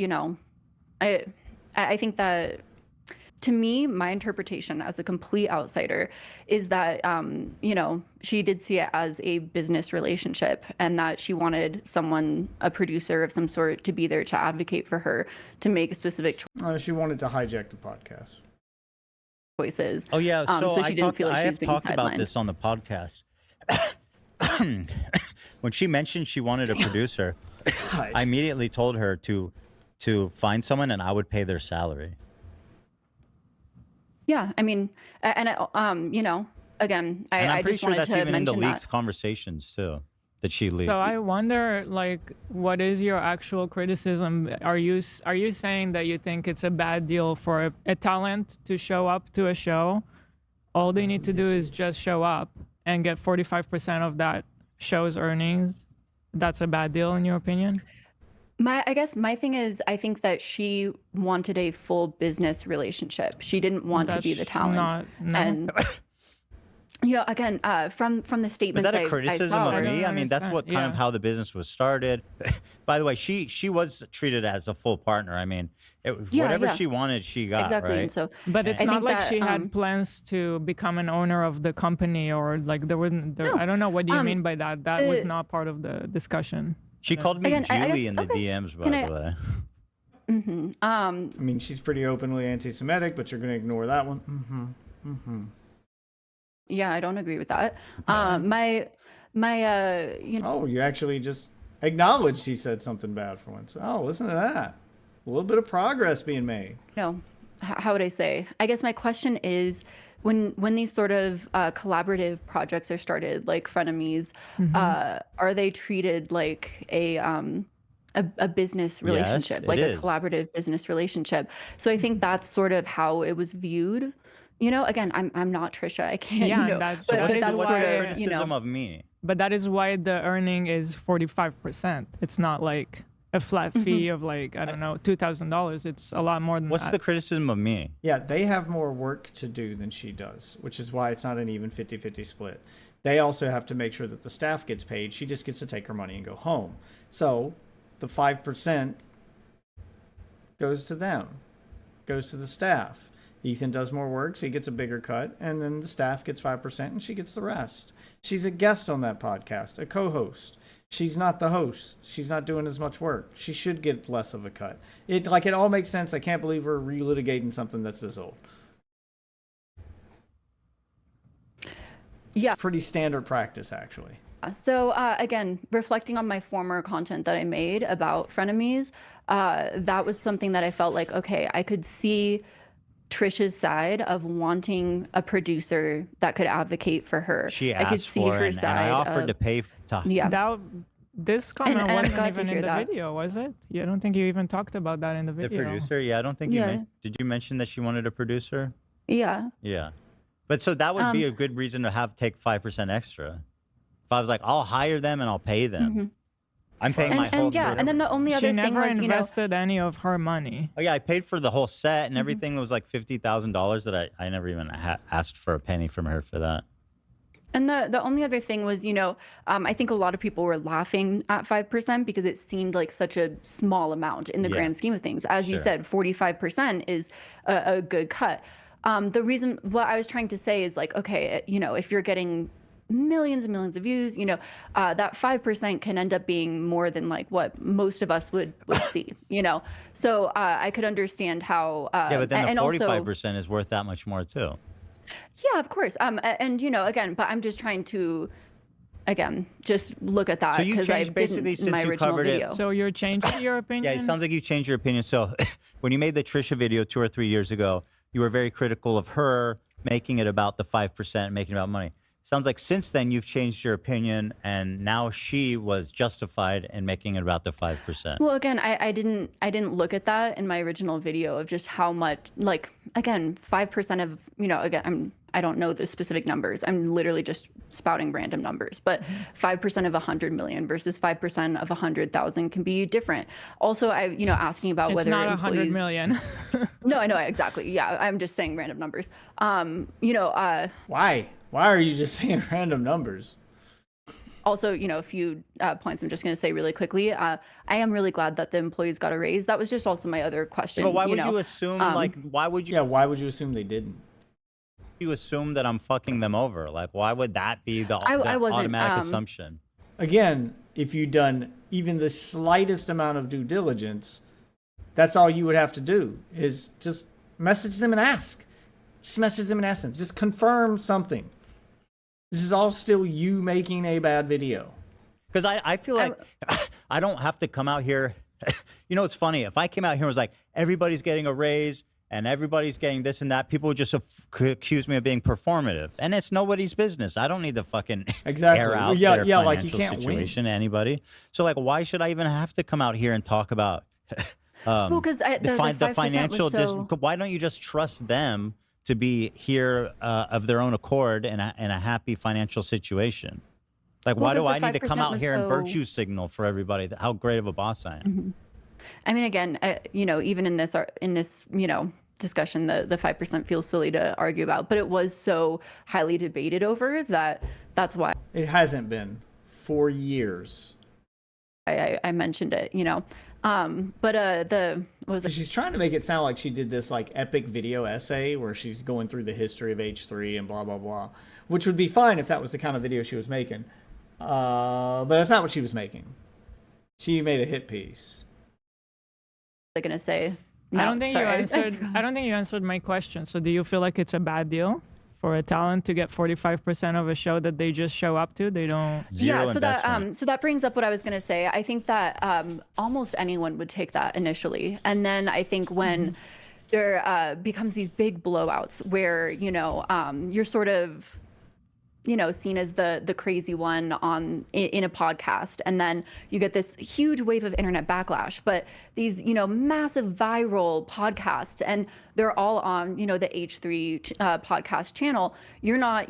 I think that, to me, my interpretation as a complete outsider is that, she did see it as a business relationship, and that she wanted someone, a producer of some sort, to be there to advocate for her, to make a specific She wanted to hijack the podcast. choices. Oh yeah, so she didn't feel like I she was have being talked about sidelined. this on the podcast. When she mentioned she wanted a producer, I immediately told her to find someone, and I would pay their salary. Yeah, I mean, and again, And I'm I pretty just sure wanted that's to even in the mention leaked that. conversations too, that she leaked. So I wonder, like, what is your actual criticism? Are you saying that you think it's a bad deal for a talent to show up to a show? All they need to do is just show up and get 45% of that show's earnings. That's a bad deal in your opinion? I guess my thing is, I think that she wanted a full business relationship. She didn't want to be the That's talent. no. And again, from the Was statements that a I criticism saw, of me? I mean, that's understand, what kind of yeah. how the business was started. By the way, she was treated as a full partner. I mean, whatever yeah. she wanted, she got. Exactly. Right? And so, But it's I not think like that, she had plans to become an owner of the company, or like there wasn't. No. I don't know what do you mean by that. That was the- not part of the discussion. She called me Again, I Julie guess- in the okay. DMs, by Can the I- way. I mean, she's pretty openly anti-Semitic, but you're going to ignore that one. Yeah, I don't agree with that. My Oh, you actually just acknowledged he said something bad for once. Oh, listen to that. A little bit of progress being made. how would I say? I guess my question is, when these sort of collaborative projects are started, like Frenemies, are they treated like a business relationship, it like is. a collaborative business relationship? So I think that's sort of how it was viewed. Again, I'm not Trisha. I can't. Yeah, and that- but that is that's What's sort the of, criticism of me? But that is why the earning is 45%. It's not like a flat fee of like, I don't know, $2,000. It's a lot more than What's that. the criticism of me? Yeah, they have more work to do than she does, which is why it's not an even 50-50 split. They also have to make sure that the staff gets paid. She just gets to take her money and go home. So the 5% goes to them, goes to the staff. Ethan does more work, so he gets a bigger cut, and then the staff gets 5% and she gets the rest. She's a guest on that podcast, a co-host. She's not the host. She's not doing as much work. She should get less of a cut. It all makes sense. I can't believe we're relitigating something that's this old. Yeah. It's pretty standard practice, actually. So again, reflecting on my former content that I made about Frenemies, that was something that I felt like, okay, I could see Trisha's side of wanting a producer that could advocate for her. She I could asked see for her it, and side I offered of, to pay to. Yeah. This comment and I'm wasn't glad to even hear in the that. video, was it? Yeah, I don't think you even talked about that in the The video. producer? Yeah, I don't think Yeah. did you mention that she wanted a producer? Yeah. Yeah. But so that would be a good reason to take 5% extra. If I was like, I'll hire them and I'll pay them. I'm paying my whole yeah, and then the only other She thing never was, invested any of her money. Oh yeah, I paid for the whole set and everything. It was like $50,000 that I never even asked for a penny from her for that. And the only other thing was, I think a lot of people were laughing at 5% because it seemed like such a small amount in the grand scheme of things. As you said, 45% is a good cut. The reason, what I was trying to say is like, okay, if you're getting millions and millions of views, that 5% can end up being more than like what most of us would see, So I could understand how. Yeah, but then the 45% also, is worth that much more too. Yeah, of course. And again, but I'm just trying to, just look at that. So you 'cause I changed basically didn't in my since you original covered video. it. So you're changing your opinion? Yeah, it sounds like you changed your opinion. So when you made the Trisha video 2 or 3 years ago, you were very critical of her making it about the 5% and making it about money. Sounds like since then you've changed your opinion, and now she was justified in making it about the 5%. Well, again, I didn't look at that in my original video of just how much, like, again, 5% of, again, I don't know the specific numbers. I'm literally just spouting random numbers, but 5% of 100 million versus 5% of 100,000 can be different. Also, asking about it's whether not employees... 100 million. No, I know, exactly. Yeah, I'm just saying random numbers. Why? Why are you just saying random numbers? Also, a few points I'm just going to say really quickly. I am really glad that the employees got a raise. That was just also my other question. But why would you assume, why would you... Yeah, why would you assume they didn't? You assume that I'm fucking them over. Like, why would that be the automatic assumption? Again, if you'd done even the slightest amount of due diligence, that's all you would have to do is just message them and ask. Just message them and ask them. Just confirm something. This is all still you making a bad video. Because I feel like I don't have to come out here. It's funny. If I came out here and was like, everybody's getting a raise and everybody's getting this and that, people would just accuse me of being performative. And it's nobody's business. I don't need to fucking air out their financial situation to anybody. So, like, why should I even have to come out here and talk about the financial... Why don't you just trust them to be here of their own accord in a happy financial situation? Like, why do I need to come out here and virtue signal for everybody how great of a boss I am? Mm-hmm. I mean, again, even in this discussion, the 5% feels silly to argue about, but it was so highly debated over that's why. It hasn't been for years. I mentioned it, she's trying to make it sound like she did this like epic video essay where she's going through the history of H3 and blah blah blah, which would be fine if that was the kind of video she was making, but that's not what she was making. She made a hit piece. I'm gonna say no, I don't think you answered my question. So do you feel like it's a bad deal for a talent to get 45% of a show that they just show up to? They don't... So that brings up what I was going to say. I think that almost anyone would take that initially. And then I think when there becomes these big blowouts where, you're sort of, seen as the crazy one in a podcast, and then you get this huge wave of internet backlash, but these massive viral podcasts, and they're all on the H3 podcast channel. You're not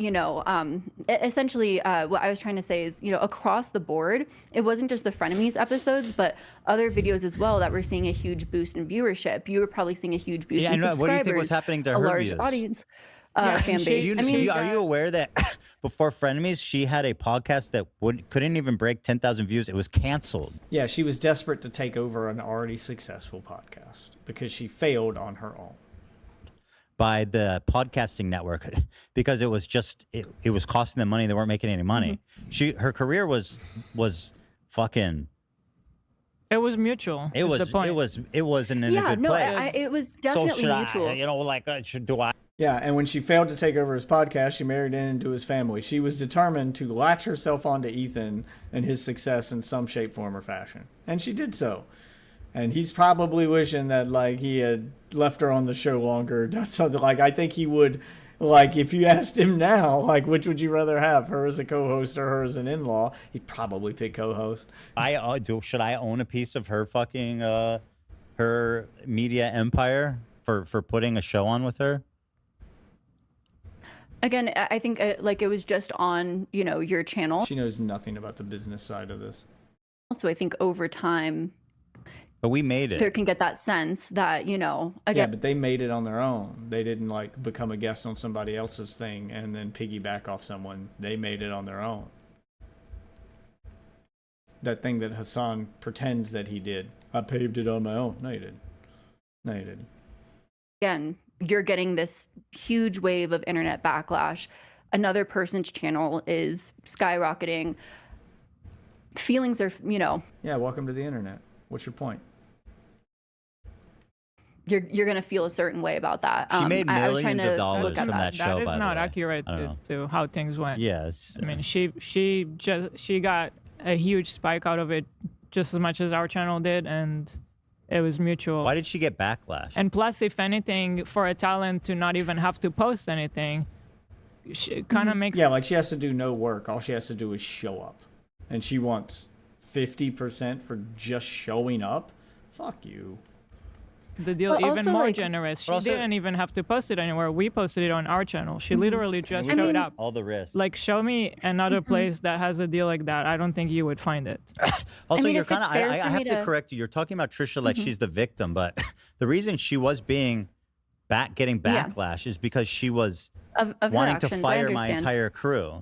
essentially what I was trying to say is across the board, it wasn't just the Frenemies episodes, but other videos as well that were seeing a huge boost in viewership. You were probably seeing a huge boost in subscribers. What do you think was happening to her large views? Audience. Fan base. Are you aware that before Frenemies, she had a podcast that couldn't even break 10,000 views? It was canceled. Yeah, she was desperate to take over an already successful podcast because she failed on her own. By the podcasting network, because it was just it was costing them money. They weren't making any money. Her career was fucking... It was mutual. It wasn't in a good place. It was definitely mutual. Do I? Yeah, and when she failed to take over his podcast, she married into his family. She was determined to latch herself onto Ethan and his success in some shape, form, or fashion. And she did so. And he's probably wishing that, he had left her on the show longer. That's something I think he would, if you asked him now, which would you rather have, her as a co-host or her as an in-law? He'd probably pick co-host. Should I own a piece of her fucking, her media empire for putting a show on with her? Again, I think it was just on, your channel. She knows nothing about the business side of this. So I think over time, but we made it. There can get that sense that, again. Yeah, but they made it on their own. They didn't become a guest on somebody else's thing and then piggyback off someone. They made it on their own. That thing that Hassan pretends that he did. I paved it on my own. No, you didn't. No, you didn't. Again, you're getting this huge wave of internet backlash. Another person's channel is skyrocketing. Feelings are, Yeah, welcome to the internet. What's your point? You're going to feel a certain way about that. She made millions of dollars from that show, by the way. That is not accurate to how things went. Yes. I mean, she got a huge spike out of it just as much as our channel did, and it was mutual. Why did she get backlash? And plus, if anything, for a talent to not even have to post anything, kind of makes... Yeah, she has to do no work. All she has to do is show up. And she wants 50% for just showing up? Fuck you. the deal even more generous. She didn't even have to post it anywhere. We posted it on our channel. She literally just showed up. All the risk. Like, show me another place that has a deal like that. I don't think you would find it. Also, you're kind of, I have to correct you. You're talking about Trisha like she's the victim, but the reason she was getting backlash is because she was wanting to fire my entire crew.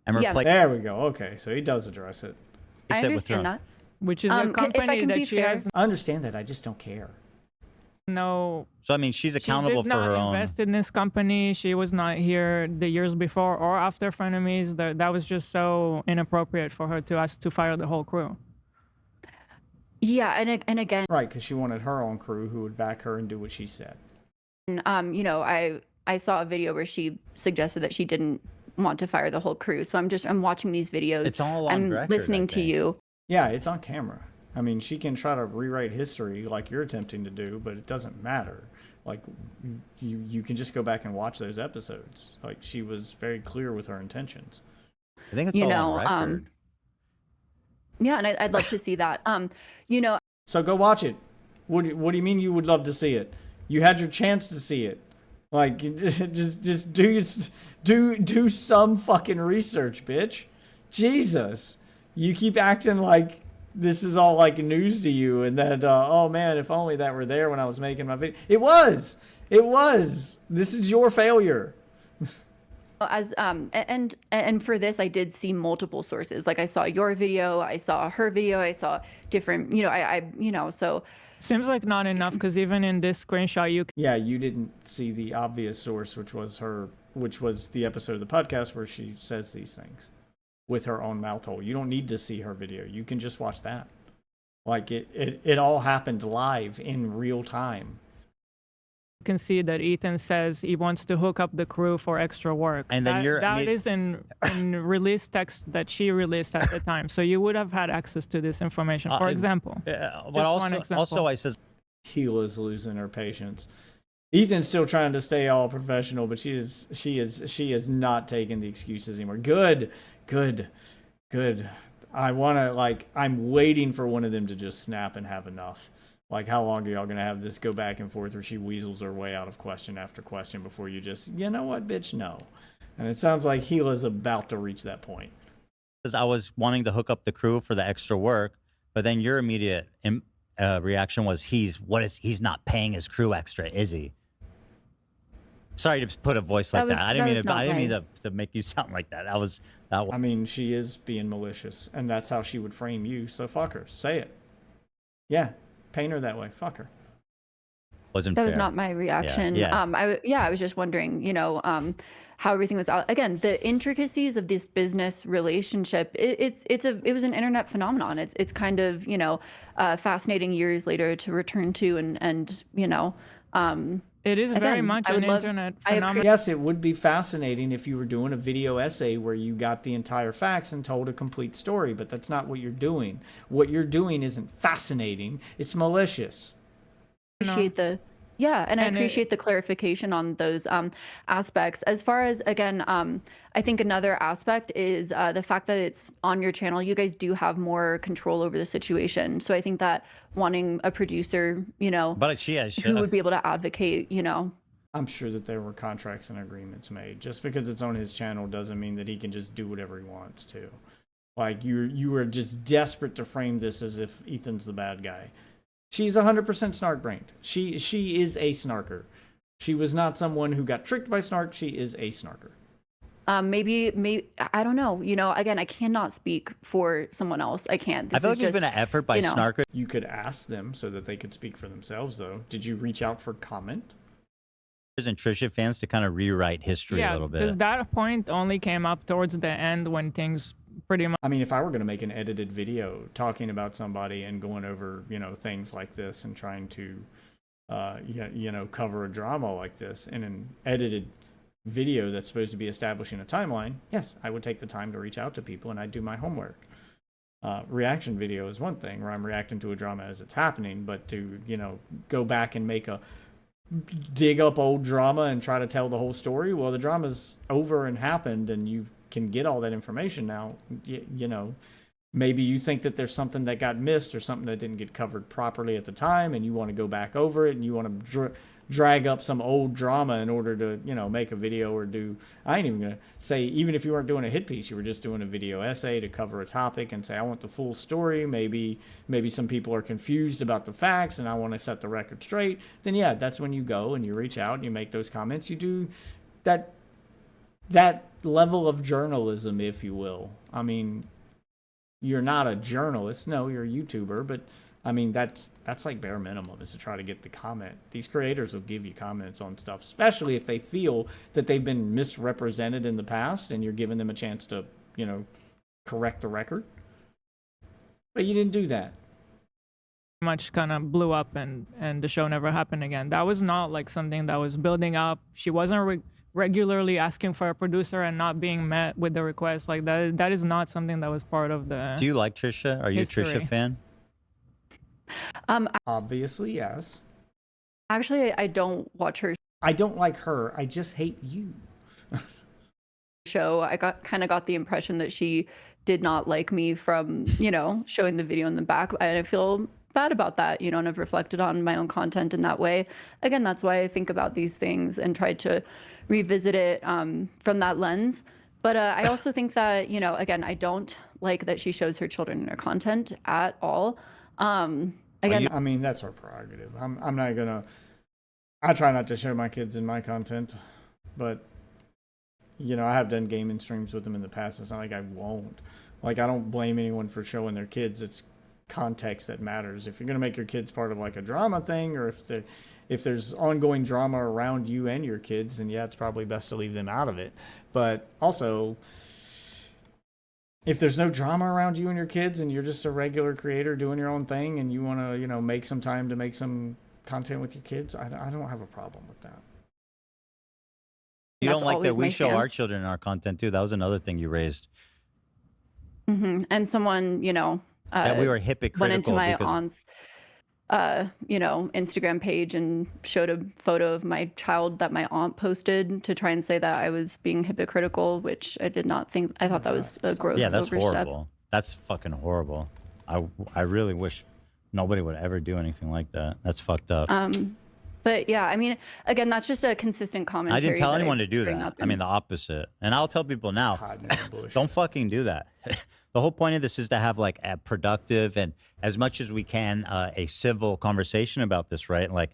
And replace. There we go. Okay, so he does address it. I understand that. Which is a company that she has. I understand that. I just don't care. No. So I mean, she's accountable for her own. She invested in this company. She was not here the years before or after Frenemies. That was just so inappropriate for her to ask to fire the whole crew. Yeah, and again. Right, because she wanted her own crew who would back her and do what she said. You know, I saw a video where she suggested that she didn't want to fire the whole crew. So I'm watching these videos. It's all on record, listening to you. Yeah, it's on camera. I mean, she can try to rewrite history like you're attempting to do, but it doesn't matter. Like, you can just go back and watch those episodes. Like, she was very clear with her intentions. I think it's all on record. Yeah, and I'd love to see that. You know. So go watch it. What do you mean you would love to see it? You had your chance to see it. Like, just do some fucking research, bitch. Jesus. You keep acting like this is all like news to you and that, oh man, if only that were there when I was making my video. It was. This is your failure. As and for this, I did see multiple sources. Like, I saw your video, I saw her video, I saw different, so. Seems like not enough, because even in this screenshot, you didn't see the obvious source, which was the episode of the podcast where she says these things with her own mouth hole. You don't need to see her video. You can just watch that. Like, it all happened live in real time. You can see that Ethan says he wants to hook up the crew for extra work. And then that is in release text that she released at the time. So you would have had access to this information, for example. But also I says Gila's losing her patience. Ethan's still trying to stay all professional, but she is not taking the excuses anymore. Good. I'm waiting for one of them to just snap and have enough. Like, how long are y'all going to have this go back and forth where she weasels her way out of question after question before you just, you know what, bitch, no. And it sounds like Gila's about to reach that point. Because I was wanting to hook up the crew for the extra work, but then your immediate reaction was, he's not paying his crew extra, is he? Sorry to put a voice like that. I didn't mean to make you sound like that. That was. I mean, she is being malicious, and that's how she would frame you. So fuck her. Say it. Yeah. Paint her that way. Fuck her. Wasn't that fair. Was not my reaction. Yeah. I was just wondering, how everything was out. Again, the intricacies of this business relationship. It was an internet phenomenon. It's kind of fascinating years later to return to and. It is very much an internet phenomenon. Yes, it would be fascinating if you were doing a video essay where you got the entire facts and told a complete story, but that's not what you're doing. What you're doing isn't fascinating. It's malicious. Appreciate I appreciate the clarification on those aspects. As far as, again, I think another aspect is the fact that it's on your channel. You guys do have more control over the situation. So I think that wanting a producer, but who would be able to advocate, I'm sure that there were contracts and agreements made. Just because it's on his channel doesn't mean that he can just do whatever he wants to. Like, you were just desperate to frame this as if Ethan's the bad guy. She's 100% snark-brained. She is a snarker. She was not someone who got tricked by snark. She is a snarker. Maybe I don't know. Again, I cannot speak for someone else. I can't. I feel like there's been an effort by snarkers. You could ask them so that they could speak for themselves, though. Did you reach out for comment? And Trisha fans to kind of rewrite history a little bit. Because that point only came up towards the end when things pretty much. I mean, if I were going to make an edited video talking about somebody and going over, things like this and trying to, cover a drama like this in an edited video that's supposed to be establishing a timeline, yes, I would take the time to reach out to people and I'd do my homework. Reaction video is one thing where I'm reacting to a drama as it's happening, but to, go back and dig up old drama and try to tell the whole story, well, the drama's over and happened and you can get all that information now. Maybe you think that there's something that got missed or something that didn't get covered properly at the time, and you want to go back over it, and you want to drag up some old drama in order to, you know, make a video or do. I ain't even gonna say, even if you weren't doing a hit piece, you were just doing a video essay to cover a topic and say, I want the full story. Maybe some people are confused about the facts, and I want to set the record straight. Then yeah, that's when you go and you reach out and you make those comments. You do that level of journalism, if you will. I mean, you're not a journalist. No, you're a YouTuber, but I mean, that's like bare minimum, is to try to get the comment. These creators will give you comments on stuff, especially if they feel that they've been misrepresented in the past and you're giving them a chance to, you know, correct the record. But you didn't do that. Much kind of blew up and the show never happened again. That was not like something that was building up. She wasn't regularly asking for a producer and not being met with the request. Like that is not something that was part of the Do you like Trisha? Are you a Trisha fan? Obviously, yes. Actually, I don't watch her I don't like her. I just hate you. show. I kind of got the impression that she did not like me from, you know, showing the video in the back. And I feel bad about that, you know, and I've reflected on my own content in that way. Again, that's why I think about these things and try to revisit it from that lens. But I also think that, you know, again, I don't like that she shows her children in her content at all. Again, I mean, that's our prerogative. I'm not gonna. I try not to show my kids in my content, but you know, I have done gaming streams with them in the past. It's not like I won't. Like, I don't blame anyone for showing their kids. It's context that matters. If you're gonna make your kids part of like a drama thing, or if there's ongoing drama around you and your kids, then yeah, it's probably best to leave them out of it. But also, if there's no drama around you and your kids and you're just a regular creator doing your own thing and you want to, you know, make some time to make some content with your kids, I don't have a problem with that. You don't like that we show our children in our content too. That was another thing you raised. And someone, you know, that we were hypocritical. Went into my aunt's you know, Instagram page and showed a photo of my child that my aunt posted to try and say that I was being hypocritical, which I did not think. I thought that was a gross Yeah, that's overstep. horrible. That's fucking horrible. I really wish nobody would ever do anything like that. That's fucked up. But yeah, I mean, again, that's just a consistent commentary. I didn't tell anyone to do bring that. up I mean, the opposite. And I'll tell people now, don't fucking do that. The whole point of this is to have like a productive and as much as we can, a civil conversation about this, right? Like,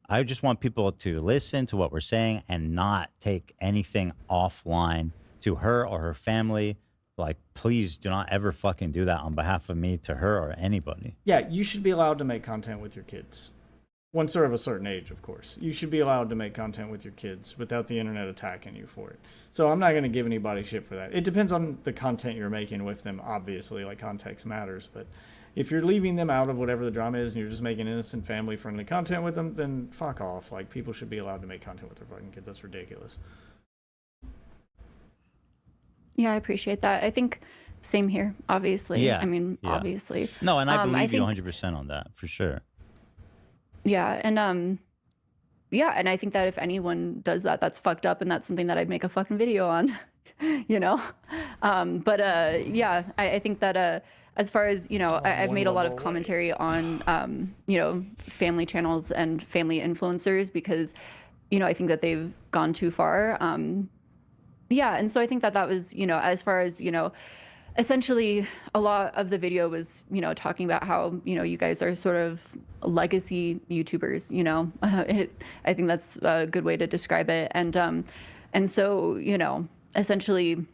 I just want people to listen to what we're saying and not take anything offline to her or her family. Like, please do not ever fucking do that on behalf of me to her or anybody. Yeah, you should be allowed to make content with your kids. Once they're of a certain age, of course. You should be allowed to make content with your kids without the internet attacking you for it. So I'm not going to give anybody shit for that. It depends on the content you're making with them, obviously. Like, context matters. But if you're leaving them out of whatever the drama is and you're just making innocent, family-friendly content with them, then fuck off. Like, people should be allowed to make content with their fucking kids. That's ridiculous. Yeah, I appreciate that. I think same here, obviously. Yeah. I mean, yeah. obviously. No, and I believe think, you 100% on that, for sure. Yeah, and yeah, and I think that if anyone does that, that's fucked up, and that's something that I'd make a fucking video on, you know. But yeah, I think that as far as, you know, I've made a lot of commentary on you know, family channels and family influencers because, you know, I think that they've gone too far. Yeah, and so I think that that was, you know, as far as, you know, essentially a lot of the video was, you know, talking about how, you know, you guys are sort of legacy YouTubers, you know. I think that's a good way to describe it. And so, you know, essentially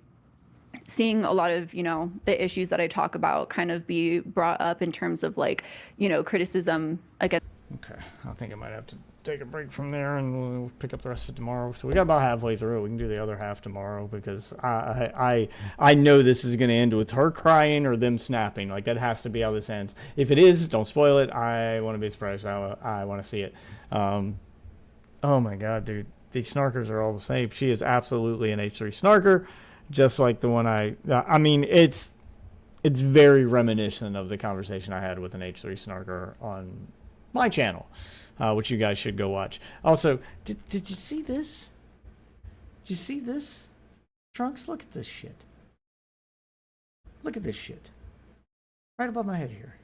seeing a lot of, you know, the issues that I talk about kind of be brought up in terms of like, you know, criticism against. Okay, I think I might have to take a break from there and we'll pick up the rest of it tomorrow. So we got about halfway through. We can do the other half tomorrow because I know this is going to end with her crying or them snapping. Like, that has to be how this ends. If it is, don't spoil it. I want to be surprised. I want to see it. Oh my God, dude. These snarkers are all the same. She is absolutely an H3 snarker, just like the one I mean, it's very reminiscent of the conversation I had with an H3 snarker on my channel, which you guys should go watch. Also, did you see this? Did you see this? Trunks, look at this shit. Look at this shit. right above my head here.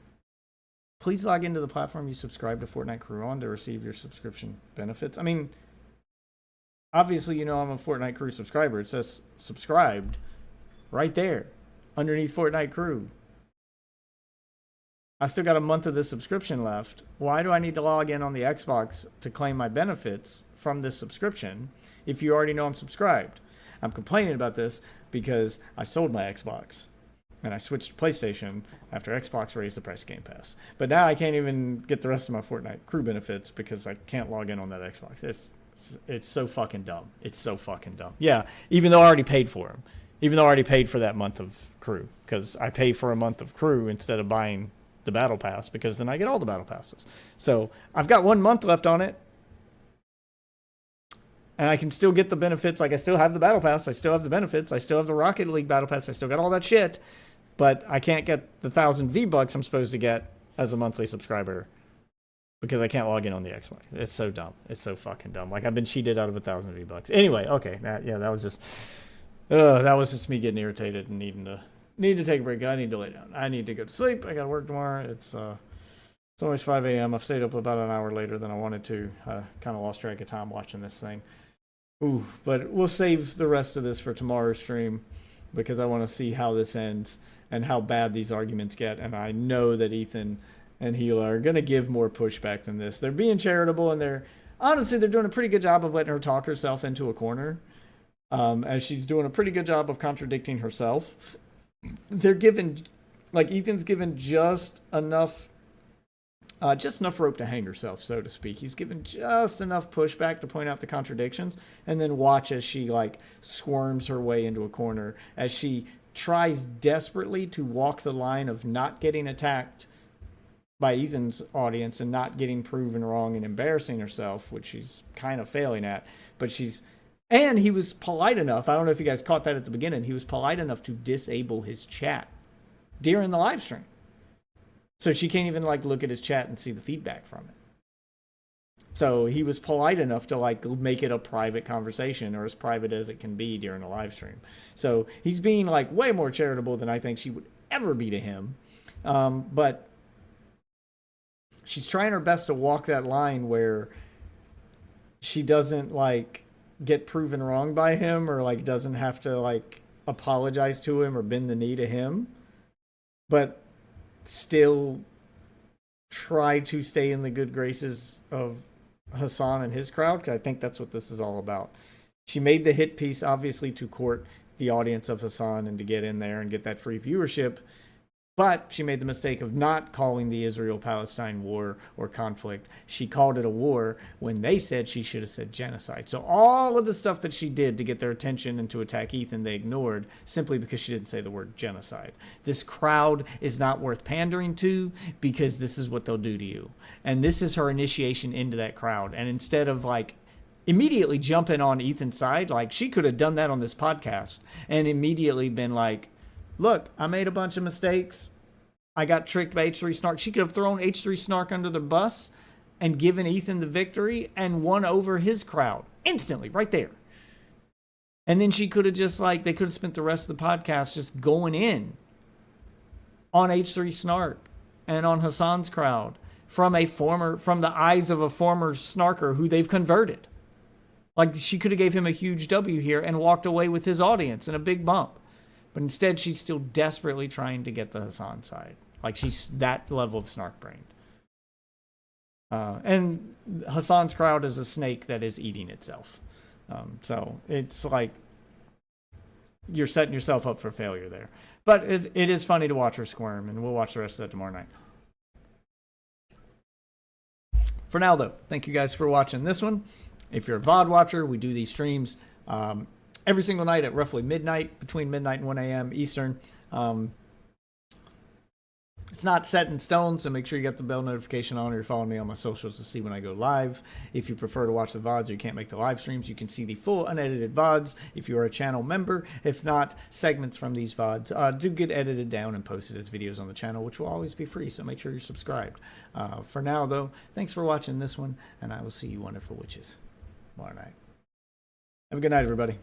Please log into the platform you subscribe to Fortnite Crew on to receive your subscription benefits. I mean, obviously, you know I'm a Fortnite Crew subscriber. It says subscribed right there underneath Fortnite Crew. I still got a month of this subscription left. Why do I need to log in on the Xbox to claim my benefits from this subscription if you already know I'm subscribed? I'm complaining about this because I sold my Xbox and I switched to PlayStation after Xbox raised the price of Game Pass. But now I can't even get the rest of my Fortnite Crew benefits because I can't log in on that Xbox. It's so fucking dumb. It's so fucking dumb. Yeah, even though I already paid for them. Even though I already paid for that month of Crew. Because I pay for a month of Crew instead of buying the Battle Pass, because then I get all the Battle Passes. So I've got 1 month left on it. And I can still get the benefits. Like, I still have the Battle Pass. I still have the benefits. I still have the Rocket League Battle Pass. I still got all that shit. But I can't get the 1,000 V-Bucks I'm supposed to get as a monthly subscriber because I can't log in on the Xbox. It's so dumb. It's so fucking dumb. Like, I've been cheated out of 1,000 V-Bucks. Anyway, okay. That was just me getting irritated and need to take a break. I need to lay down. I need to go to sleep. I got to work tomorrow. It's almost 5 a.m. I've stayed up about an hour later than I wanted to. Kind of lost track of time watching this thing. Ooh, but we'll save the rest of this for tomorrow's stream because I want to see how this ends and how bad these arguments get. And I know that Ethan and Gila are going to give more pushback than this. They're being charitable, and they're doing a pretty good job of letting her talk herself into a corner. As she's doing a pretty good job of contradicting herself. They're given, like, Ethan's given just enough rope to hang herself, so to speak. He's given just enough pushback to point out the contradictions, and then watch as she, like, squirms her way into a corner, as she tries desperately to walk the line of not getting attacked by Ethan's audience and not getting proven wrong and embarrassing herself, which she's kind of failing at. But and he was polite enough, I don't know if you guys caught that at the beginning, he was polite enough to disable his chat during the live stream. So she can't even, like, look at his chat and see the feedback from it. So he was polite enough to, like, make it a private conversation, or as private as it can be during a live stream. So he's being, like, way more charitable than I think she would ever be to him. But she's trying her best to walk that line where she doesn't, like, get proven wrong by him, or, like, doesn't have to, like, apologize to him or bend the knee to him, but still try to stay in the good graces of Hassan and his crowd, because I think that's what this is all about. She made the hit piece, obviously, to court the audience of Hassan and to get in there and get that free viewership, but she made the mistake of not calling the Israel-Palestine war or conflict. She called it a war when they said she should have said genocide. So all of the stuff that she did to get their attention and to attack Ethan, they ignored simply because she didn't say the word genocide. This crowd is not worth pandering to because this is what they'll do to you. And this is her initiation into that crowd. And instead of, like, immediately jumping on Ethan's side, like, she could have done that on this podcast and immediately been like, look, I made a bunch of mistakes. I got tricked by H3 Snark. She could have thrown H3 Snark under the bus and given Ethan the victory and won over his crowd instantly, right there. And then she could have just, like, they could have spent the rest of the podcast just going in on H3 Snark and on Hassan's crowd from the eyes of a former snarker who they've converted. Like, she could have gave him a huge W here and walked away with his audience and a big bump. But instead, she's still desperately trying to get the Hassan side. Like, she's that level of snark-brained. And Hassan's crowd is a snake that is eating itself. So it's like you're setting yourself up for failure there. But it is funny to watch her squirm, and we'll watch the rest of that tomorrow night. For now, though, thank you guys for watching this one. If you're a VOD watcher, we do these streams every single night at roughly midnight, between midnight and 1 a.m. Eastern. It's not set in stone, so make sure you got the bell notification on, or you're following me on my socials to see when I go live. If you prefer to watch the VODs or you can't make the live streams, you can see the full unedited VODs if you're a channel member. If not, segments from these VODs do get edited down and posted as videos on the channel, which will always be free, so make sure you're subscribed. For now, though, thanks for watching this one, and I will see you wonderful witches tomorrow night. Have a good night, everybody.